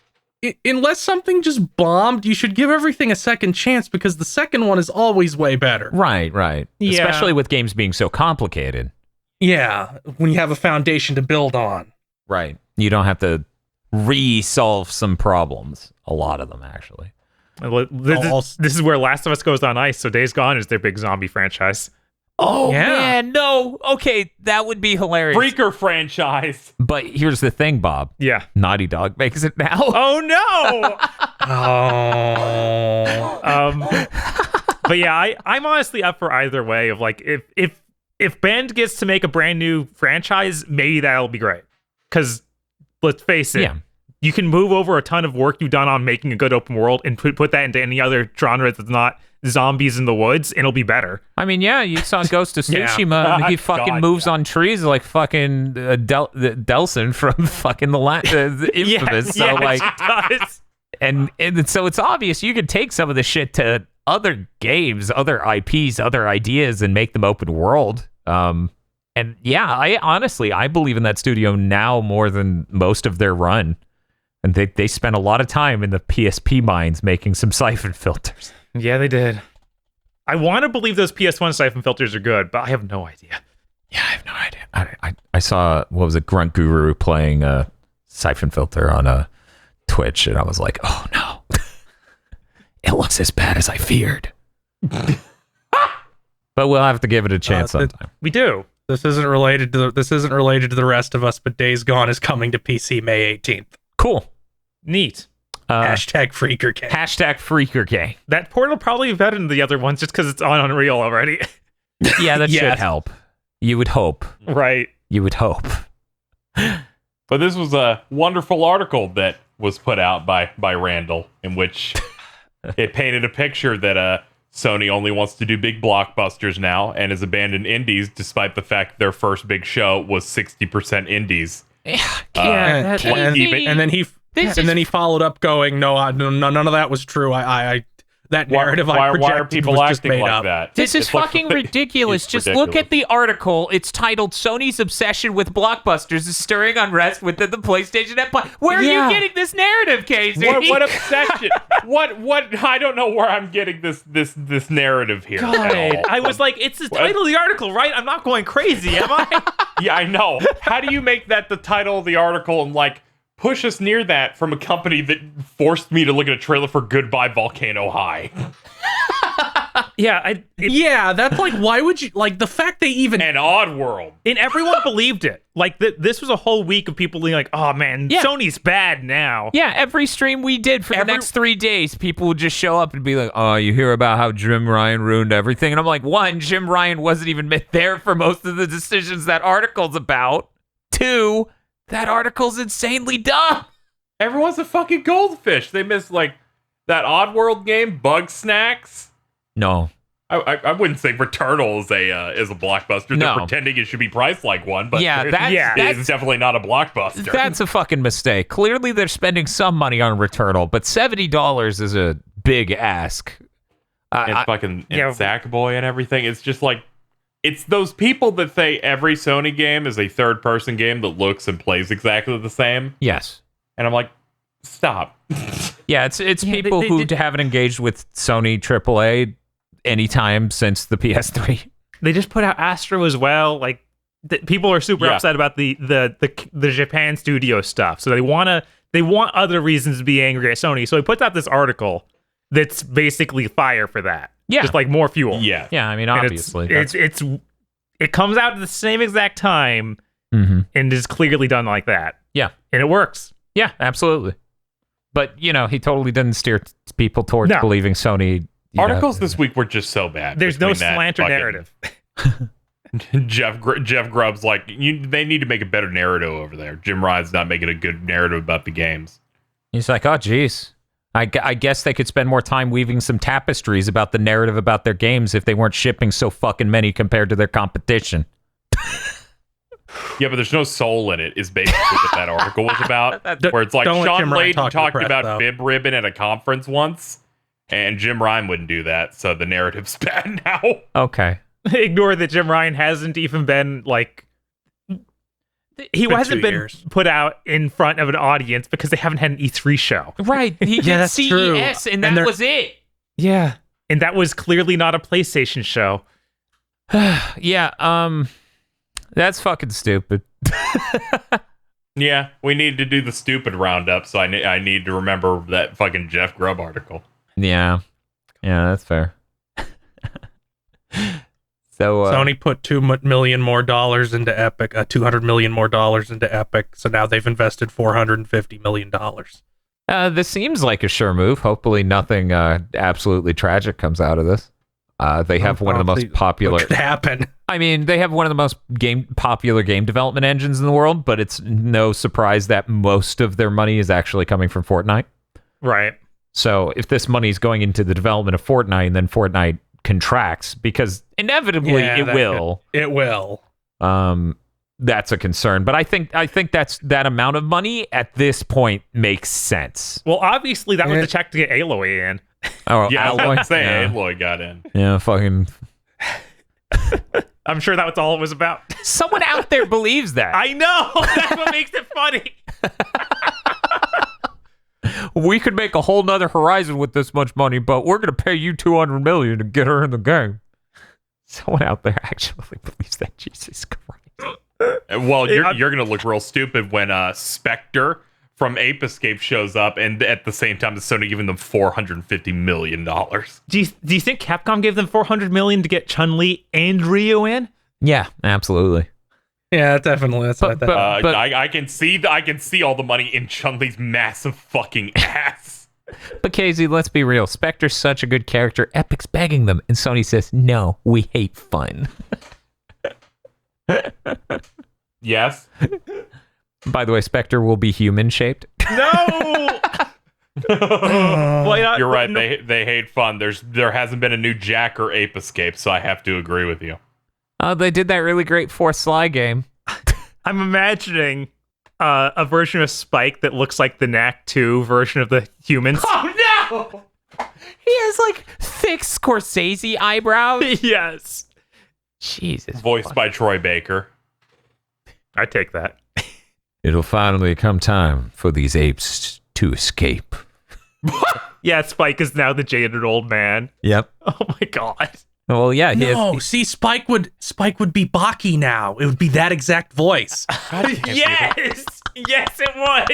Unless something just bombed, you should give everything a second chance because the second one is always way better. Right. Yeah. Especially with games being so complicated. Yeah, when you have a foundation to build on. Right. You don't have to re-solve some problems. A lot of them, actually. This is where Last of Us goes on ice, so Days Gone is their big zombie franchise. Oh, yeah. Man, no. Okay, that would be hilarious. Freaker franchise. But here's the thing, Bob. Yeah. Naughty Dog makes it now. Oh, no! But yeah, I'm honestly up for either way of like, if Bend gets to make a brand new franchise, maybe that'll be great. Because let's face it, you can move over a ton of work you've done on making a good open world and put that into any other genre that's not zombies in the woods, and it'll be better. I mean, yeah, you saw Ghost of Tsushima, and he fucking moves on trees like fucking Delson from fucking the Infamous. So like, and so it's obvious you could take some of the shit to other games, other IPs, other ideas, and make them open world. And yeah, I believe in that studio now more than most of their run. And they spent a lot of time in the PSP mines making some siphon filters. Yeah, they did. I want to believe those PS1 siphon filters are good, but I have no idea. Yeah, I have no idea. I saw, what was it, Grunt Guru playing a siphon filter on a Twitch, and I was like, oh no. It looks as bad as I feared. But we'll have to give it a chance sometime. We do. This isn't related to The Rest of Us, but Days Gone is coming to PC May 18th. Cool. Neat. Hashtag Freaker Gang. Hashtag Freaker Gang. That port will probably be better than the other ones just because it's on Unreal already. Yeah, that should help. You would hope. Right. You would hope. But this was a wonderful article that was put out by Randall, in which it painted a picture that Sony only wants to do big blockbusters now and has abandoned indies, despite the fact their first big show was 60% indies. And then he followed up going, no, none of that was true. I that narrative I projected why are people was just acting made like up. that? This is fucking ridiculous. It's Just ridiculous. look at the article. It's titled "Sony's Obsession with Blockbusters is Stirring Unrest Within the PlayStation Empire." Where are you getting this narrative, Casey? What obsession? what? I don't know where I'm getting this narrative here. God, I was like, it's the title of the article, right? I'm not going crazy, am I? Yeah, I know. How do you make that the title of the article and like push us near that from a company that forced me to look at a trailer for Goodbye Volcano High? Yeah, that's like, why would you, like, the fact they even... And Oddworld. And everyone believed it. Like, this was a whole week of people being like, oh man, Sony's bad now. Yeah, every stream we did for the next 3 days, people would just show up and be like, "Oh, you hear about how Jim Ryan ruined everything?" And I'm like, 1, Jim Ryan wasn't even there for most of the decisions that article's about. 2, that article's insanely dumb. Everyone's a fucking goldfish. They missed like that Oddworld game, Bug Snacks. No. I wouldn't say Returnal is a blockbuster. No. They're pretending it should be priced like one, but Yeah, it's definitely not a blockbuster. That's a fucking mistake. Clearly, they're spending some money on Returnal, but $70 is a big ask. And fucking Sackboy and everything. It's just like, it's those people that say every Sony game is a third-person game that looks and plays exactly the same. Yes. And I'm like, stop. Yeah, it's people who haven't engaged with Sony AAA anytime since the PS3. They just put out Astro as well. Like, people are super upset about the Japan studio stuff. So they want other reasons to be angry at Sony. So he puts out this article that's basically fire for that. Yeah. Just like more fuel. Yeah. Yeah, I mean, obviously. It comes out at the same exact time and is clearly done like that. Yeah. And it works. Yeah, absolutely. But, he totally didn't steer people towards believing Sony. Articles this week were just so bad. There's no slanter narrative. Jeff Grubb's like, they need to make a better narrative over there. Jim Ryan's not making a good narrative about the games. He's like, oh, geez. I guess they could spend more time weaving some tapestries about the narrative about their games if they weren't shipping so fucking many compared to their competition. Yeah, but there's no soul in it, is basically what that article was about. Where it's like, Sean Layden talked about Bib Ribbon at a conference once, and Jim Ryan wouldn't do that, so the narrative's bad now. Okay. Ignore that Jim Ryan hasn't even been, like... He hasn't been put out in front of an audience because they haven't had an E3 show. Right. He did CES, true. And that was it. Yeah. And that was clearly not a PlayStation show. Yeah, that's fucking stupid. Yeah, we need to do the stupid roundup, so I need to remember that fucking Jeff Grubb article. Yeah, that's fair. So Sony put $2 million more into Epic, $200 million more into Epic, so now they've invested $450 million. This seems like a sure move. Hopefully nothing absolutely tragic comes out of this. They have one of the most popular... What could happen? I mean, they have one of the most popular game development engines in the world, but it's no surprise that most of their money is actually coming from Fortnite. Right. So if this money is going into the development of Fortnite, and then Fortnite contracts, because inevitably it will. It will. That's a concern. But I think that amount of money at this point makes sense. Well, obviously that was the check to get Aloy in. Oh, yeah, Aloy? I was saying Aloy got in. Yeah, fucking... I'm sure that's all it was about. Someone out there believes that. I know! That's what makes it funny! We could make a whole nother Horizon with this much money, but we're going to pay you $200 million to get her in the game. Someone out there actually believes that. Jesus Christ. Well, you're going to look real stupid when Spectre from Ape Escape shows up, and at the same time, Sony giving them $450 million. Do you think Capcom gave them $400 million to get Chun-Li and Ryu in? Yeah, absolutely. Yeah, definitely. That's what I thought. I can see all the money in Chun-Li's massive fucking ass. But Casey, let's be real. Spectre's such a good character. Epic's begging them, and Sony says, "No, we hate fun." Yes. By the way, Spectre will be human shaped. No. Well, you're right. No. They hate fun. There hasn't been a new Jack or Ape Escape, so I have to agree with you. They did that really great Fourth Sly game. I'm imagining a version of Spike that looks like the Knack 2 version of the humans. Oh no! He has like thick Scorsese eyebrows. Yes. Jesus. Voiced by Troy Baker. I take that. It'll finally come time for these apes to escape. Yeah, Spike is now the jaded old man. Yep. Oh my god. Well, yeah. No, see, Spike would be Baki now. It would be that exact voice. Yes. Yes, it would.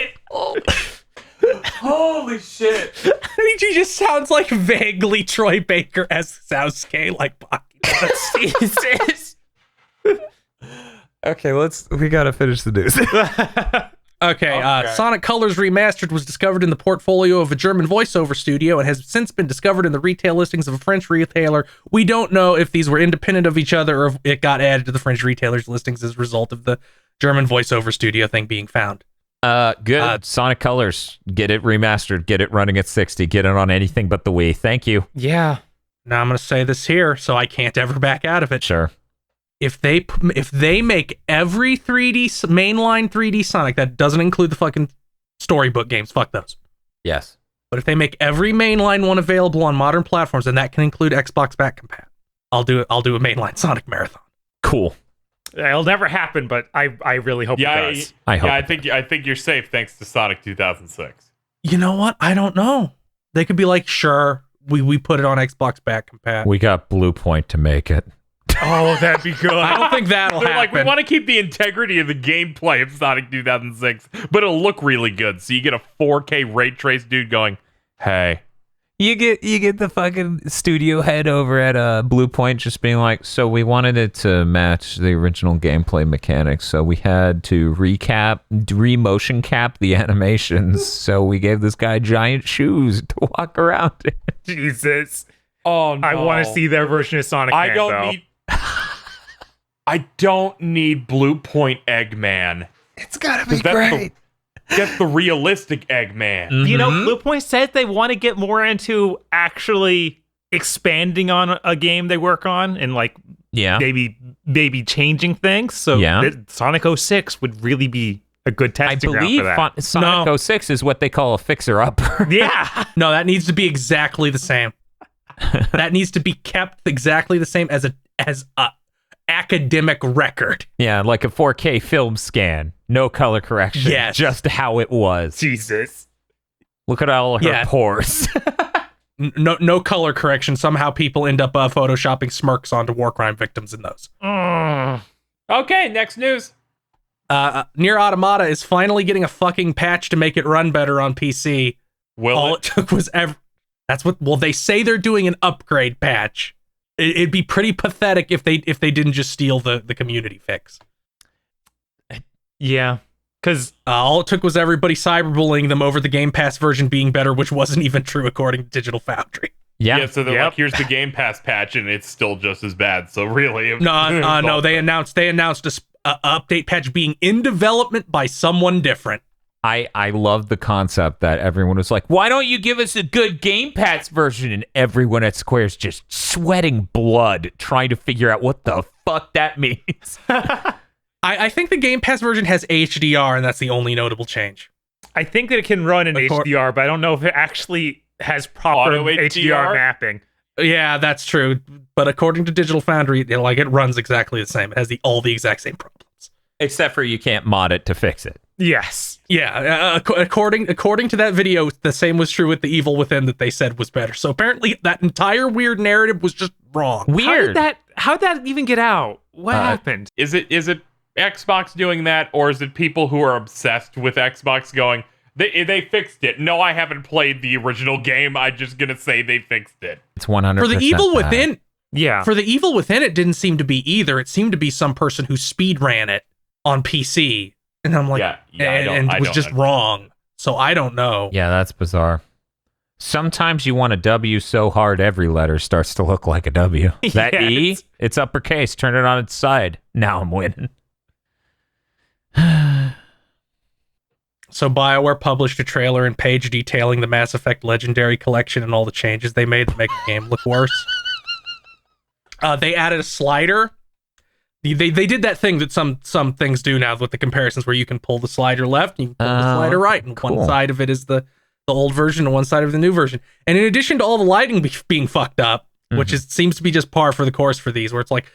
Holy shit. He just sounds like vaguely Troy Baker as Sasuke, like Baki. Jesus. Okay, we gotta finish the news. Okay, Sonic Colors Remastered was discovered in the portfolio of a German voiceover studio and has since been discovered in the retail listings of a French retailer. We don't know if these were independent of each other or if it got added to the French retailer's listings as a result of the German voiceover studio thing being found. Good. Sonic Colors, get it remastered, get it running at 60, get it on anything but the Wii. Thank you. Yeah. Now I'm going to say this here so I can't ever back out of it. Sure. If they make every 3D mainline 3D Sonic, that doesn't include the fucking storybook games, fuck those. Yes. But if they make every mainline one available on modern platforms, and that can include Xbox back compat, I'll do a mainline Sonic marathon. Cool. It'll never happen, but I really hope it does. I think you're safe thanks to Sonic 2006. You know what? I don't know. They could be like, sure, we put it on Xbox back compat. We got Blue Point to make it. Oh, that'd be good. I don't think that'll They're happen. like, we want to keep the integrity of the gameplay of Sonic 2006, but it'll look really good. So you get a 4K ray trace dude going, hey. You get the fucking studio head over at Blue Point just being like, so we wanted it to match the original gameplay mechanics, so we had to re-motion cap the animations, so we gave this guy giant shoes to walk around in. Jesus. Oh no. I want to see their version of Sonic Man, though. I don't need Blue Point Eggman. It's gotta be great. Get the realistic Eggman. Mm-hmm. You know, Blue Point said they want to get more into actually expanding on a game they work on and like maybe changing things. So Sonic 06 would really be a good testing ground for that. I believe Sonic 06 is what they call a fixer-upper. Yeah. No, that needs to be exactly the same. That needs to be kept exactly the same as a academic record. Yeah, like a 4K film scan. No color correction. Yes. Just how it was. Jesus. Look at all her pores. No color correction. Somehow people end up photoshopping smirks onto war crime victims in those. Okay, next news. Nier Automata is finally getting a fucking patch to make it run better on PC. All it took was they say they're doing an upgrade patch. It'd be pretty pathetic if they didn't just steal the community fix. Yeah, because all it took was everybody cyberbullying them over the Game Pass version being better, which wasn't even true according to Digital Foundry. Yeah, so they're like, here's the Game Pass patch, and it's still just as bad. So really, no. They announced a update patch being in development by someone different. I love the concept that everyone was like, why don't you give us a good Game Pass version? And everyone at Square's just sweating blood trying to figure out what the fuck that means. I think the Game Pass version has HDR, and that's the only notable change. I think that it can run in HDR, but I don't know if it actually has proper HDR mapping. Yeah, that's true. But according to Digital Foundry, it runs exactly the same. It has all the exact same problems. Except for you can't mod it to fix it. Yes. Yeah, according to that video, the same was true with The Evil Within that they said was better. So apparently that entire weird narrative was just wrong. Weird. How'd that even get out? What happened? Is it Xbox doing that, or is it people who are obsessed with Xbox going, they fixed it? No, I haven't played the original game. I'm just gonna say they fixed it. It's 100%. For The Evil Within, yeah. For The Evil Within, it didn't seem to be either. It seemed to be some person who speed ran it on PC, and I'm like, it was just wrong. So I don't know. Yeah, that's bizarre. Sometimes you want a W so hard every letter starts to look like a W. That E, it's uppercase. Turn it on its side. Now I'm winning. So BioWare published a trailer and page detailing the Mass Effect Legendary Collection and all the changes they made to make the game look worse. They added a slider. They did that thing that some things do now with the comparisons where you can pull the slider left and you can pull the slider right, and one side of it is the the old version and one side of the new version. And in addition to all the lighting being fucked up, which seems to be just par for the course for these, where it's like,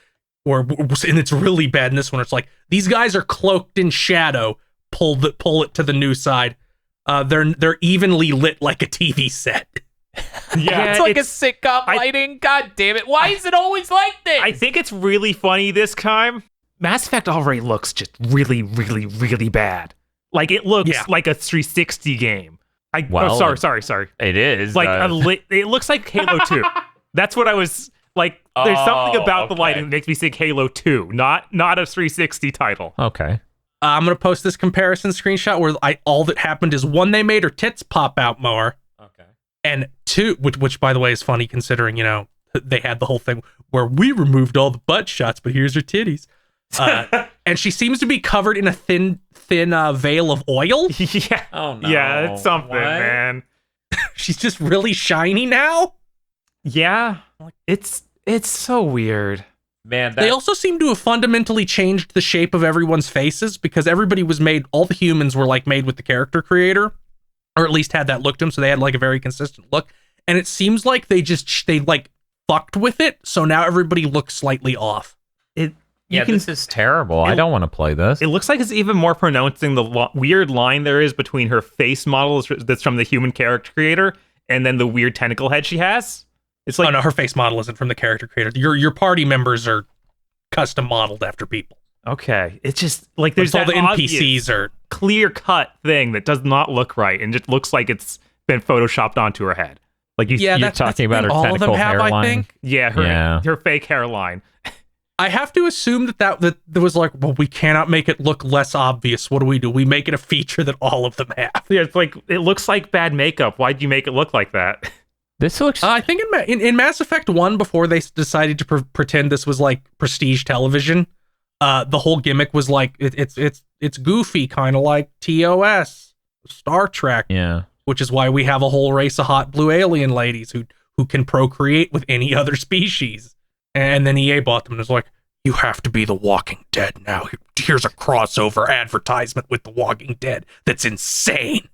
and it's really bad in this one. It's like these guys are cloaked in shadow. Pull it to the new side. They're evenly lit like a TV set. Yeah, it's like a sitcom lighting. God damn it! Why is it always like this? I think it's really funny this time. Mass Effect already looks just really, really, really bad. Like it looks like a 360 game. Sorry. It is like it looks like Halo 2. That's what I was like. There's something about the lighting that makes me think Halo 2, not a 360 title. Okay. I'm gonna post this comparison screenshot where all that happened is one, they made her tits pop out more. Okay. And two, which by the way is funny considering they had the whole thing where we removed all the butt shots, but here's her titties. And she seems to be covered in a thin veil of oil. Yeah. Oh no. Yeah, it's something, What? man. She's just really shiny now. Yeah. It's so weird. Man, They also seem to have fundamentally changed the shape of everyone's faces because everybody was made, all the humans were like made with the character creator, or at least had that look to them, so they had like a very consistent look. And it seems like they like fucked with it, so now everybody looks slightly off. This is terrible. I don't want to play this. It looks like it's even more pronouncing the weird line there is between her face model that's from the human character creator and then the weird tentacle head she has. It's like, oh no, her face model isn't from the character creator. Your party members are custom modeled after people. Okay, it's just like there's all that the NPCs are clear cut thing that does not look right and just looks like it's been photoshopped onto her head. Like you're talking about her all of them tentacle have, hairline. I think. Yeah, her fake hairline. I have to assume that there was like, well, we cannot make it look less obvious. What do? We make it a feature that all of them have. Yeah, it's like it looks like bad makeup. Why'd you make it look like that? This looks. I think in Mass Effect 1, before they decided to pretend this was like prestige television, the whole gimmick was like it's goofy, kind of like TOS, Star Trek. Yeah. Which is why we have a whole race of hot blue alien ladies who can procreate with any other species. And then EA bought them and was like, you have to be The Walking Dead now. Here's a crossover advertisement with The Walking Dead that's insane.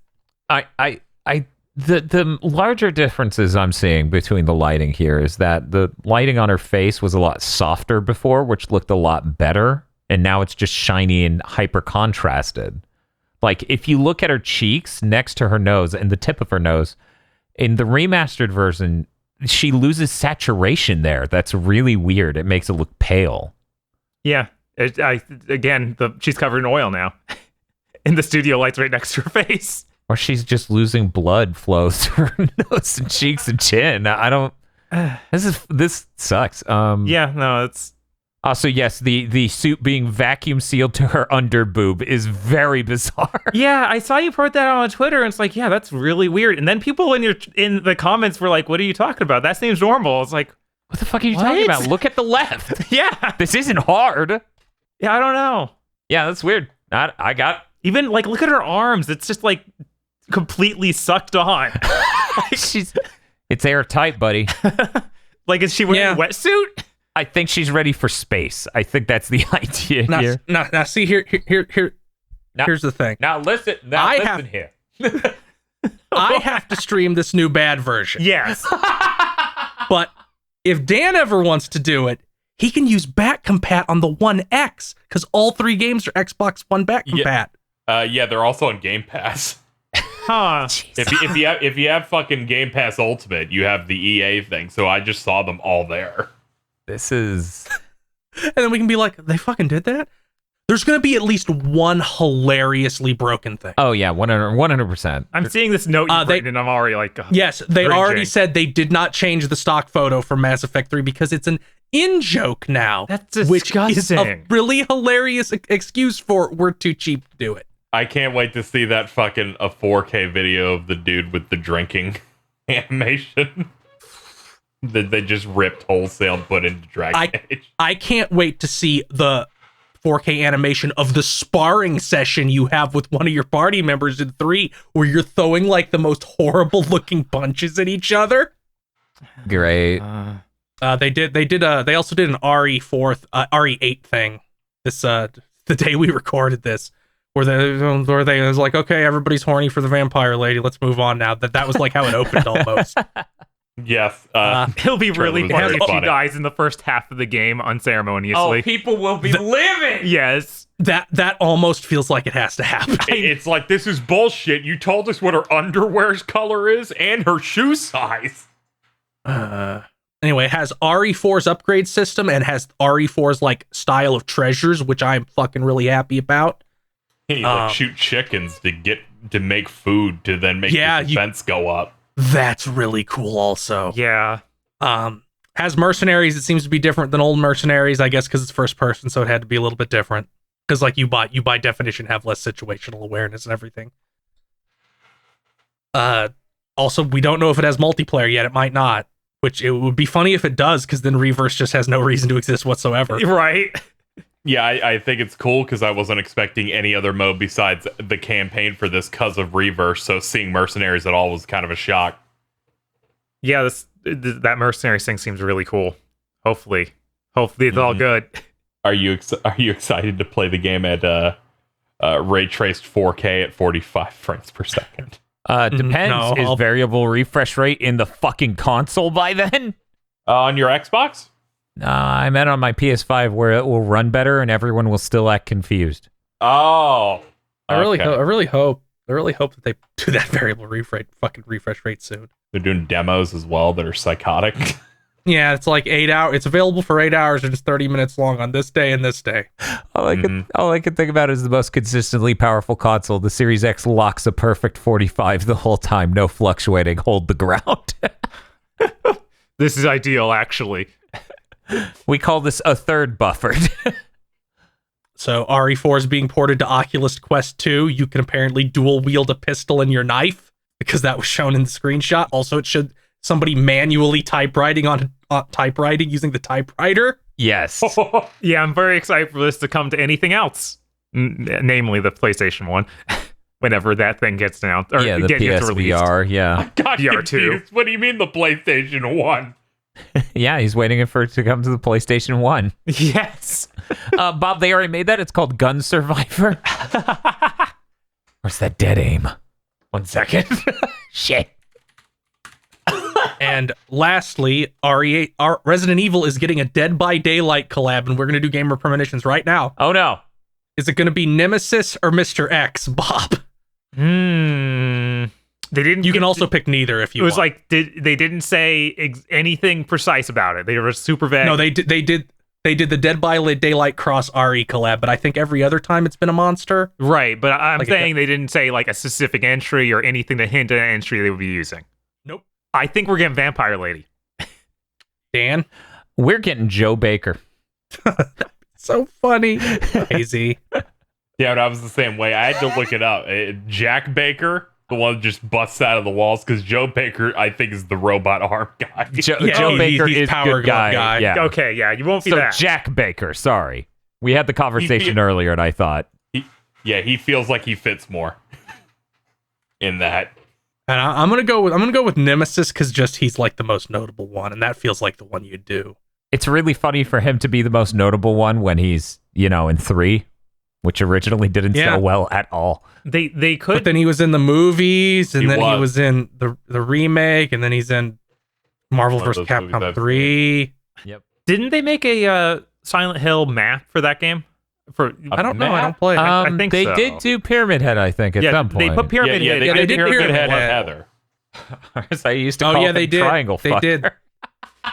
The larger differences I'm seeing between the lighting here is that the lighting on her face was a lot softer before, which looked a lot better, and now it's just shiny and hyper contrasted. Like if you look at her cheeks next to her nose and the tip of her nose, in the remastered version, she loses saturation there. That's really weird. It makes it look pale. Yeah. She's covered in oil now. And the studio light's right next to her face. Or she's just losing blood flow through her nose and cheeks and chin. I don't. This sucks. Yeah, no, it's. Also, yes, the suit being vacuum sealed to her under boob is very bizarre. Yeah, I saw you put that on Twitter, and it's like, yeah, that's really weird. And then people in the comments were like, "What are you talking about? That seems normal." It's like, what the fuck are you talking about? Look at the left. Yeah, this isn't hard. Yeah, I don't know. Yeah, that's weird. I got even like look at her arms. It's just like completely sucked on. It's airtight, buddy. Like, is she wearing a wetsuit? I think she's ready for space. I think that's the idea here. Now, see here. Here's the thing. Now listen. Here. I have to stream this new bad version. Yes. But if Dan ever wants to do it, he can use back compat on the One X because all 3 games are Xbox One back compat. Yeah, they're also on Game Pass. Huh. If you have fucking Game Pass Ultimate, you have the EA thing. So I just saw them all there. This is... And then we can be like, they fucking did that? There's going to be at least one hilariously broken thing. Oh, yeah, 100%. I'm seeing this note you've written, and I'm already like... yes, they already said they did not change the stock photo for Mass Effect 3 because it's an in-joke now. That's disgusting. Which is a really hilarious excuse for we're too cheap to do it. I can't wait to see that fucking a 4K video of the dude with the drinking animation. That they just ripped wholesale and put into Dragon Age. I can't wait to see the 4K animation of the sparring session you have with one of your party members in 3, where you're throwing like the most horrible looking punches at each other. Great. They also did an RE8 thing this the day we recorded this, Where they was like, okay, everybody's horny for the vampire lady. Let's move on now. That was like how it opened almost. Yes. It'll be really was funny very if she funny. dies in the first half of the game unceremoniously. Oh, people will be living. Yes. That almost feels like it has to happen. It's like, this is bullshit. You told us what her underwear's color is and her shoe size. Anyway, it has RE4's upgrade system and has RE4's like style of treasures, which I'm fucking really happy about. You like shoot chickens to make food to then make Yeah, your defense go up. That's really cool also. Yeah. Has mercenaries. It seems to be different than old mercenaries, I guess, because it's first person, so it had to be a little bit different. Because like you by definition have less situational awareness and everything. Also, we don't know if it has multiplayer yet. It might not, which it would be funny if it does, because then Reverse just has no reason to exist whatsoever. Right. Yeah, I think it's cool because I wasn't expecting any other mode besides the campaign for this because of Reverse, so seeing mercenaries at all was kind of a shock. Yeah, that mercenary thing seems really cool. Hopefully it's all good. Are you excited to play the game at ray traced 4K at 45 frames per second? Depends. No, Is variable refresh rate in the fucking console by then? On your Xbox? I meant on my PS5 where it will run better and everyone will still act confused. Oh, I really okay. hope that they do that variable refresh rate soon. They're doing demos as well that are psychotic. Yeah, it's like 8 hours. It's available for 8 hours and it's 30 minutes long on this day and this day. All I can think about is the most consistently powerful console. The Series X locks a perfect 45 the whole time, no fluctuating. Hold the ground. This is ideal, actually. We call this a third buffered. So RE4 is being ported to Oculus Quest 2. You can apparently dual wield a pistol and your knife because that was shown in the screenshot. Also, it should somebody manually typewriting using the typewriter. Yes. Yeah, I'm very excited for this to come to anything else, namely the PlayStation 1, whenever that thing gets announced. Or Yeah, the gets released. PSVR, yeah. God, VR2. What do you mean the PlayStation 1? Yeah, he's waiting for it to come to the PlayStation 1. Yes. Bob, they already made that. It's called Gun Survivor. Where's that dead aim? 1 second. Shit. And lastly, Resident Evil is getting a Dead by Daylight collab, and we're going to do gamer premonitions right now. Oh, no. Is it going to be Nemesis or Mr. X, Bob? They didn't. You can also pick neither if you want. It was like they didn't say anything precise about it. They were super vague. No, they did the Dead by Daylight Cross RE collab, but I think every other time it's been a monster. Right, but I'm Like saying they didn't say like a specific entry or anything to hint at an entry they would be using. Nope. I think we're getting Vampire Lady. Dan? We're getting Joe Baker. So funny. Crazy. Yeah, but I was the same way. I had to look it up. Jack Baker, the one that just busts out of the walls, because Joe Baker, I think, is the robot arm guy. Joe Baker he's is power good guy. glove guy. Yeah. Okay, yeah, you won't be So that. Jack Baker, sorry. We had the conversation earlier, and I thought. He feels like he fits more in that. And I'm gonna go with Nemesis because just he's like the most notable one, and that feels like the one you do. It's really funny for him to be the most notable one when he's, in 3, which originally didn't sell well at all. They could. But then he was in the movies, and He he was in the remake, and then he's in Marvel One of vs. those movies Capcom I've 3. Yep. Didn't they make a Silent Hill map for that game? I don't know. I don't play. I think they so. did do Pyramid Head, I think, at some point. They put Pyramid Head. They did Pyramid Head Head. Heather. As I used to call they him did. Triangle They Fucker. did.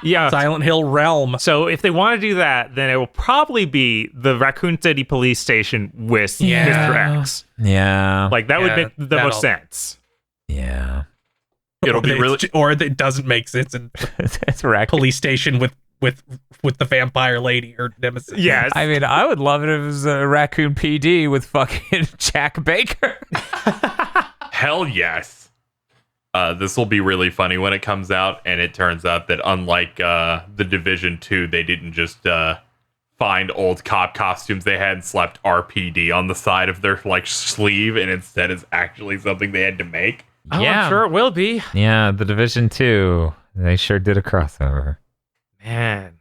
Yeah. Silent Hill Realm. So if they want to do that, then it will probably be the Raccoon City Police Station with Mr. X. Yeah. Like that would make the that'll- most sense. Yeah. It'll be really. or it doesn't make sense in That's right. police station with the vampire lady or Nemesis. Yes. I mean, I would love it if it was a Raccoon PD with fucking Jack Baker. Hell yes. This will be really funny when it comes out, and it turns out that unlike the Division 2, they didn't just find old cop costumes they had and slapped RPD on the side of their sleeve, and instead it's actually something they had to make. Oh, I'm sure it will be. Yeah, the Division 2. They sure did a crossover. Man.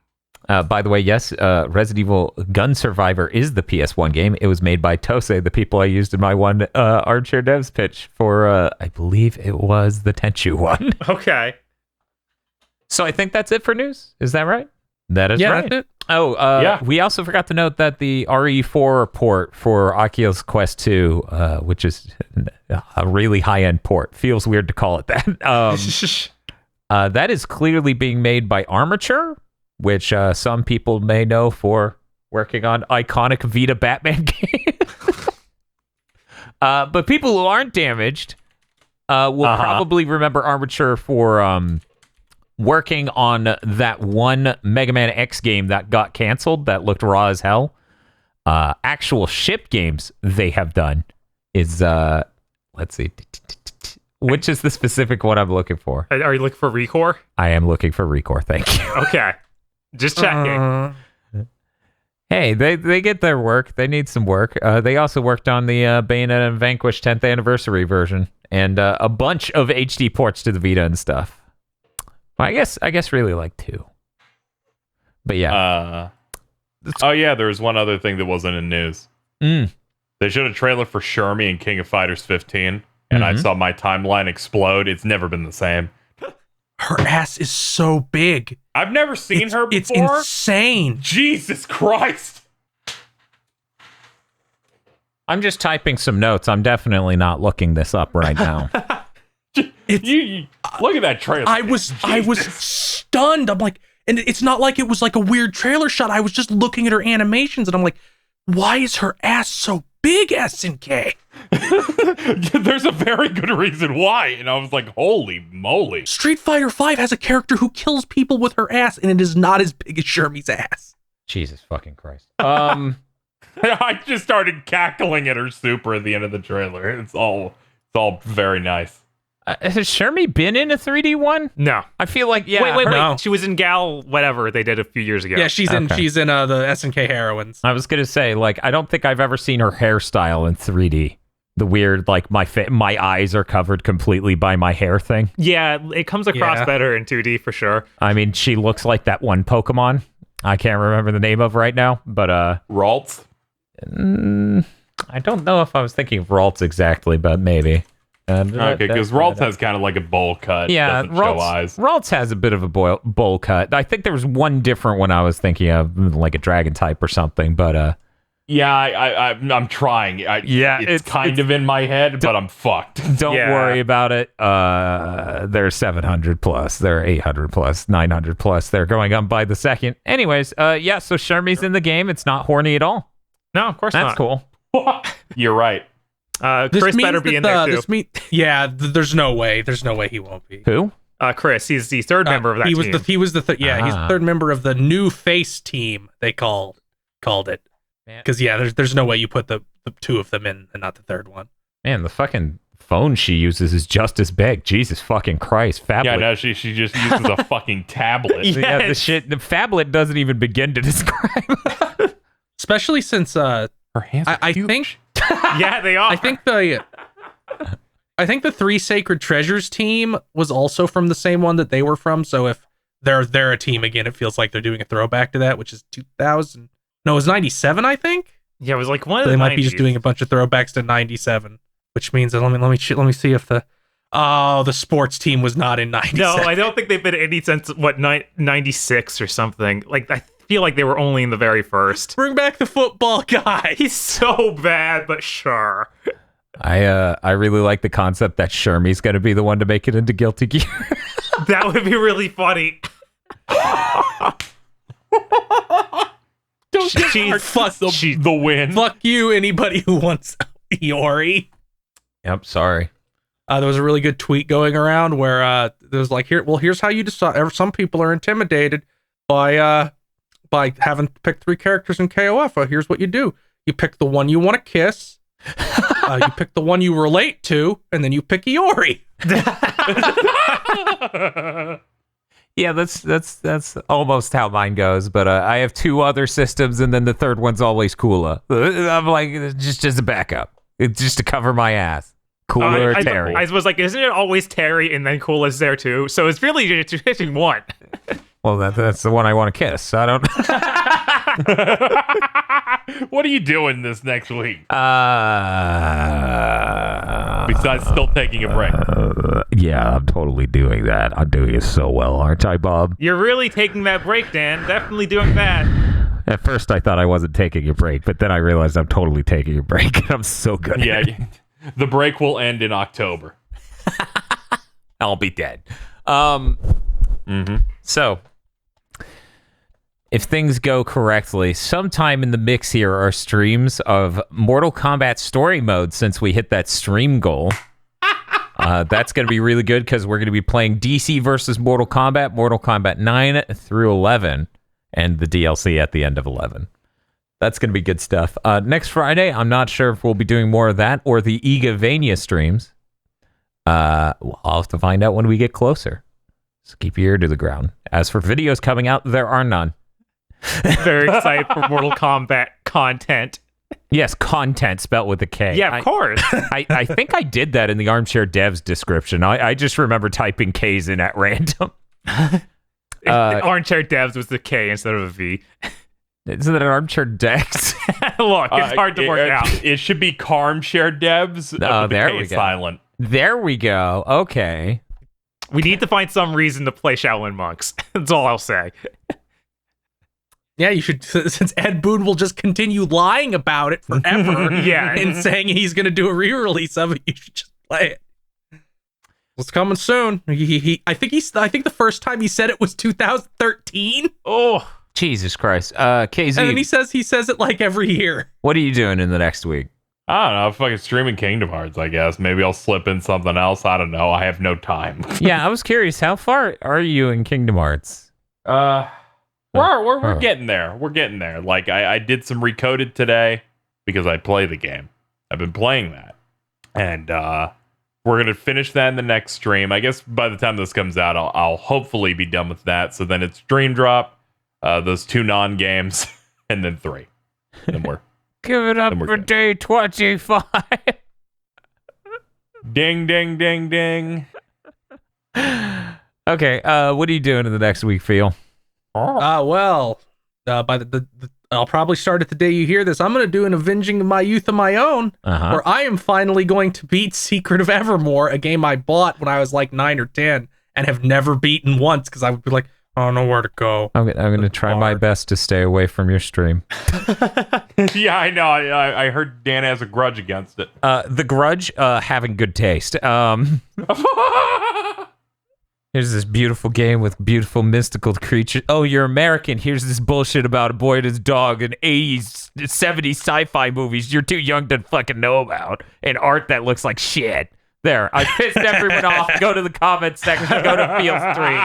By the way, yes, Resident Evil Gun Survivor is the PS1 game. It was made by Tosei, the people I used in my one Armchair Devs pitch for, I believe it was the Tenchu one. Okay. So I think that's it for news. Is that right? That is right. That's it. Oh, Yeah. We also forgot to note that the RE4 port for Oculus Quest 2, which is a really high-end port, feels weird to call it that. That is clearly being made by Armature, which some people may know for working on iconic Vita Batman games. But people who aren't damaged will probably remember Armature for working on that one Mega Man X game that got canceled that looked raw as hell. Actual ship games they have done is, let's see, which is the specific one I'm looking for? Are you looking for Recore? I am looking for Recore, thank you. Okay. Just checking. Hey, they get their work. They need some work. They also worked on the Bayonetta and Vanquish 10th anniversary version and a bunch of HD ports to the Vita and stuff. Well, I guess really like 2. But yeah. Oh yeah, there was one other thing that wasn't in news. They showed a trailer for Shermie and King of Fighters 15, and I saw my timeline explode. It's never been the same. Her ass is so big. I've never seen her before. It's insane. Jesus Christ. I'm just typing some notes. I'm definitely not looking this up right now. You look at that trailer. I was stunned. I'm like, and it's not like it was like a weird trailer shot. I was just looking at her animations, and I'm like, why is her ass so big, SNK? There's a very good reason why, and I was like, holy moly. Street Fighter V has a character who kills people with her ass, and it is not as big as Shermie's ass. Jesus fucking Christ. I just started cackling at her super at the end of the trailer. It's all very nice. Has Shermie been in a 3D one? No. I feel like, yeah. Wait. No. She was in Gal whatever they did a few years ago. Yeah, she's in the SNK Heroines. I was going to say, like, I don't think I've ever seen her hairstyle in 3D. The weird, like, my eyes are covered completely by my hair thing. Yeah, it comes across better in 2D for sure. I mean, she looks like that one Pokemon. I can't remember the name of right now, but Ralts? I don't know if I was thinking of Ralts exactly, but maybe. Okay, because Ralts has kind of like a bowl cut. Yeah, doesn't show eyes. Ralts has a bit of a bowl cut. I think there was one different one I was thinking of, like a dragon type or something, but yeah, I'm trying. It's kind of in my head, but I'm fucked. Don't worry about it. They're 700 plus, they're 800 plus, 900 plus. They're going up by the second. Anyways, yeah. So Shermie's in the game. It's not horny at all. No, of course That's not. cool. You're right. Chris better be in there too. There's no way. There's no way he won't be. Who? Chris, he's the third member of that team. He's the third member of the new face team. They called it. Because there's no way you put the two of them in and not the third one. Man, the fucking phone she uses is just as big. Jesus fucking Christ, Phablet. Yeah, no, she just uses a fucking tablet. Yeah, the Phablet doesn't even begin to describe. Especially since her hands are I huge. think Yeah, they are. I think the Three Sacred Treasures team was also from the same one that they were from. So if they're a team again, it feels like they're doing a throwback to that, which is 2000. No, it was 97, I think. Yeah, it was like one of they the might 90s. be just doing a bunch of throwbacks to 97, which means that let me see if the sports team was not in 97. No, I don't think they've been any since 96 or something. Like I feel like they were only in the very first. Bring back the football guy. He's so bad, but sure. I really like the concept that Shermie's going to be the one to make it into Guilty Gear. That would be really funny. Fuck the win. Fuck you, anybody who wants Iori. Yep, sorry. There was a really good tweet going around where there was like, here's how you decide. Some people are intimidated by having picked 3 characters in KOF. Here's what you do: you pick the one you want to kiss, you pick the one you relate to, and then you pick Iori. Yeah, that's almost how mine goes. But I have 2 other systems, and then the third one's always Kula. I'm like, just a backup. It's just to cover my ass. Kula or Terry. I was like, isn't it always Terry and then Kula's there too? So it's really just hitting one. Well, that's the one I want to kiss. I don't. What are you doing this next week? Besides still taking a break. Yeah, I'm totally doing that. I'm doing it so well, aren't I, Bob? You're really taking that break, Dan. Definitely doing that. At first, I thought I wasn't taking a break, but then I realized I'm totally taking a break. I'm so good at it. The break will end in October. I'll be dead. So, if things go correctly, sometime in the mix here are streams of Mortal Kombat story mode since we hit that stream goal. That's going to be really good because we're going to be playing DC versus Mortal Kombat 9 through 11, and the DLC at the end of 11. That's going to be good stuff. Next Friday, I'm not sure if we'll be doing more of that or the Igavania streams. I'll have to find out when we get closer. So keep your ear to the ground. As for videos coming out, there are none. Very excited for Mortal Kombat content. Yes, content spelled with a K. Yeah, of course. I think I did that in the Armchair Devs description. I just remember typing K's in at random. Armchair Devs was the K instead of a V. Isn't it an Armchair Dex? Look, it's hard to work out. It should be Carmshare Devs. Oh, there we go. Silent. There we go. Okay. We need to find some reason to play Shaolin Monks. That's all I'll say. Yeah, you should, since Ed Boon will just continue lying about it forever. Yeah. And saying he's going to do a re-release of it, you should just play it. It's coming soon. I think the first time he said it was 2013. Oh, Jesus Christ. KZ. And then he says it like every year. What are you doing in the next week? I don't know. Fucking streaming Kingdom Hearts, I guess. Maybe I'll slip in something else. I don't know. I have no time. Yeah, I was curious. How far are you in Kingdom Hearts? We're getting there. We're getting there. Like, I did some Recoded today because I play the game. I've been playing that. And we're going to finish that in the next stream. I guess by the time this comes out, I'll hopefully be done with that. So then it's Dream Drop, those 2 non-games, and then 3. And we're... Give it up for day 25. Ding, ding, ding, ding. Okay, what are you doing in the next week, Phil? Well, by I'll probably start it the day you hear this. I'm going to do an Avenging My Youth of my own, where I am finally going to beat Secret of Evermore, a game I bought when I was like 9 or 10 and have never beaten once because I would be like, I don't know where to go. I'm going to try my best to stay away from your stream. Yeah, I know. I heard Dan has a grudge against it. The grudge, having good taste. Here's this beautiful game with beautiful mystical creatures. Oh, you're American. Here's this bullshit about a boy and his dog and 80s, 70s sci-fi movies you're too young to fucking know about. And art that looks like shit. There, I pissed everyone off. Go to the comments section. Go to Field Stream.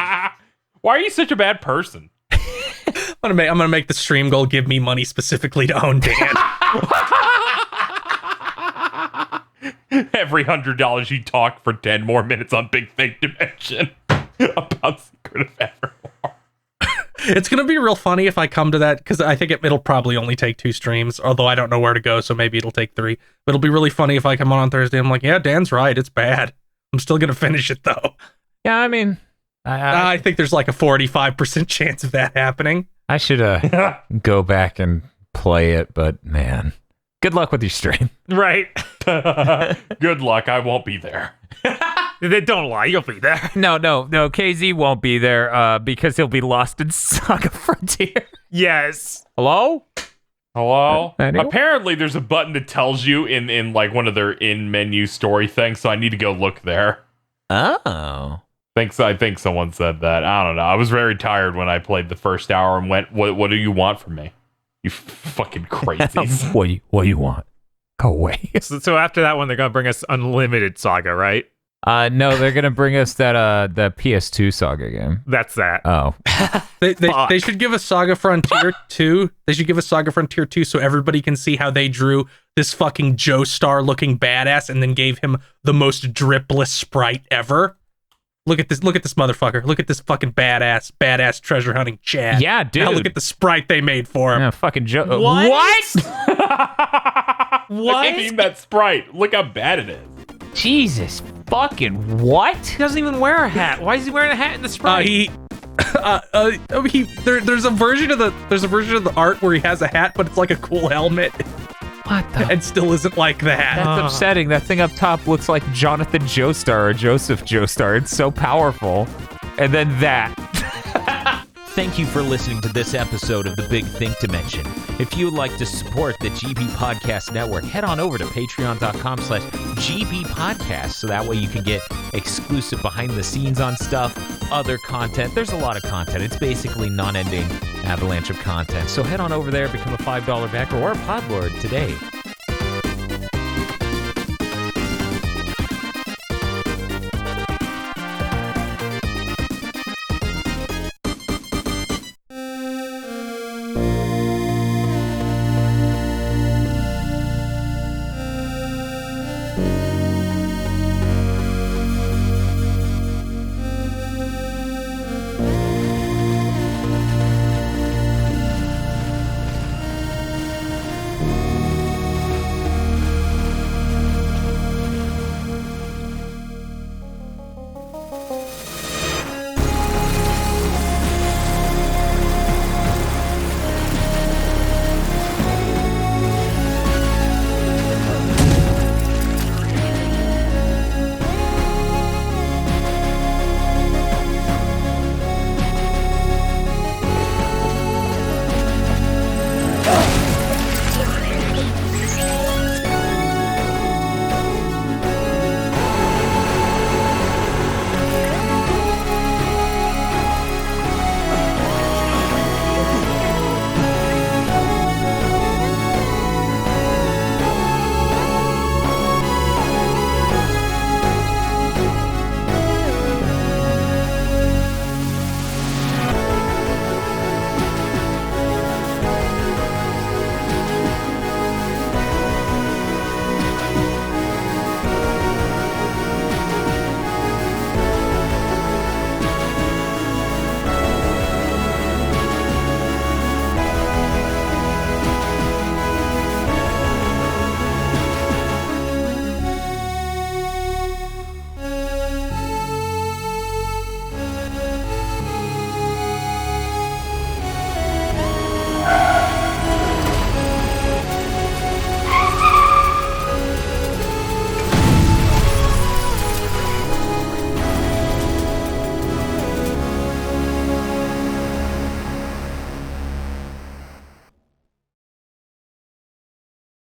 Why are you such a bad person? I'm gonna make the stream goal give me money specifically to own Dan. Every $100 you talk for 10 more minutes on Big Fake Dimension about Secret of Evermore. It's gonna be real funny if I come to that, because I think it'll probably only take 2 streams, although I don't know where to go, so maybe it'll take 3. But it'll be really funny if I come on Thursday. I'm like, yeah, Dan's right, it's bad. I'm still gonna finish it though. Yeah, I mean, I think there's like a 45% chance of that happening. I should go back and play it, but man, good luck with your stream. right. Good luck. I won't be there. Don't lie, you'll be there. No, KZ won't be there because he'll be lost in Saga Frontier. Yes. Hello? Anyone? Apparently there's a button that tells you in like one of their in-menu story things, so I need to go look there. Oh. I think someone said that. I don't know. I was very tired when I played the first hour and went, what do you want from me? You fucking crazies. What do you want? Go away. So after that one, they're going to bring us Unlimited Saga, right? No, they're going to bring us that the PS2 Saga game. That's that. Oh. They should give us Saga Frontier 2. They should give us Saga Frontier 2 so everybody can see how they drew this fucking Joestar looking badass and then gave him the most dripless sprite ever. Look at this motherfucker. Look at this fucking badass treasure hunting Chad. Yeah, dude. Now look at the sprite they made for him. Yeah, fucking Joe. What? What? I mean that sprite. Look how bad it is. Jesus fucking what? He doesn't even wear a hat. Why is he wearing a hat in the sprite? There's a version of the art where he has a hat, but it's like a cool helmet. What the? And still isn't like that. That's upsetting. That thing up top looks like Jonathan Joestar or Joseph Joestar. It's so powerful. And then that. Thank you for listening to this episode of The Big Think Dimension. If you would like to support the GB Podcast Network, head on over to patreon.com/GB Podcast so that way you can get exclusive behind the scenes on stuff, other content. There's a lot of content. It's basically non-ending avalanche of content. So head on over there, become a $5 backer or a Podlord today.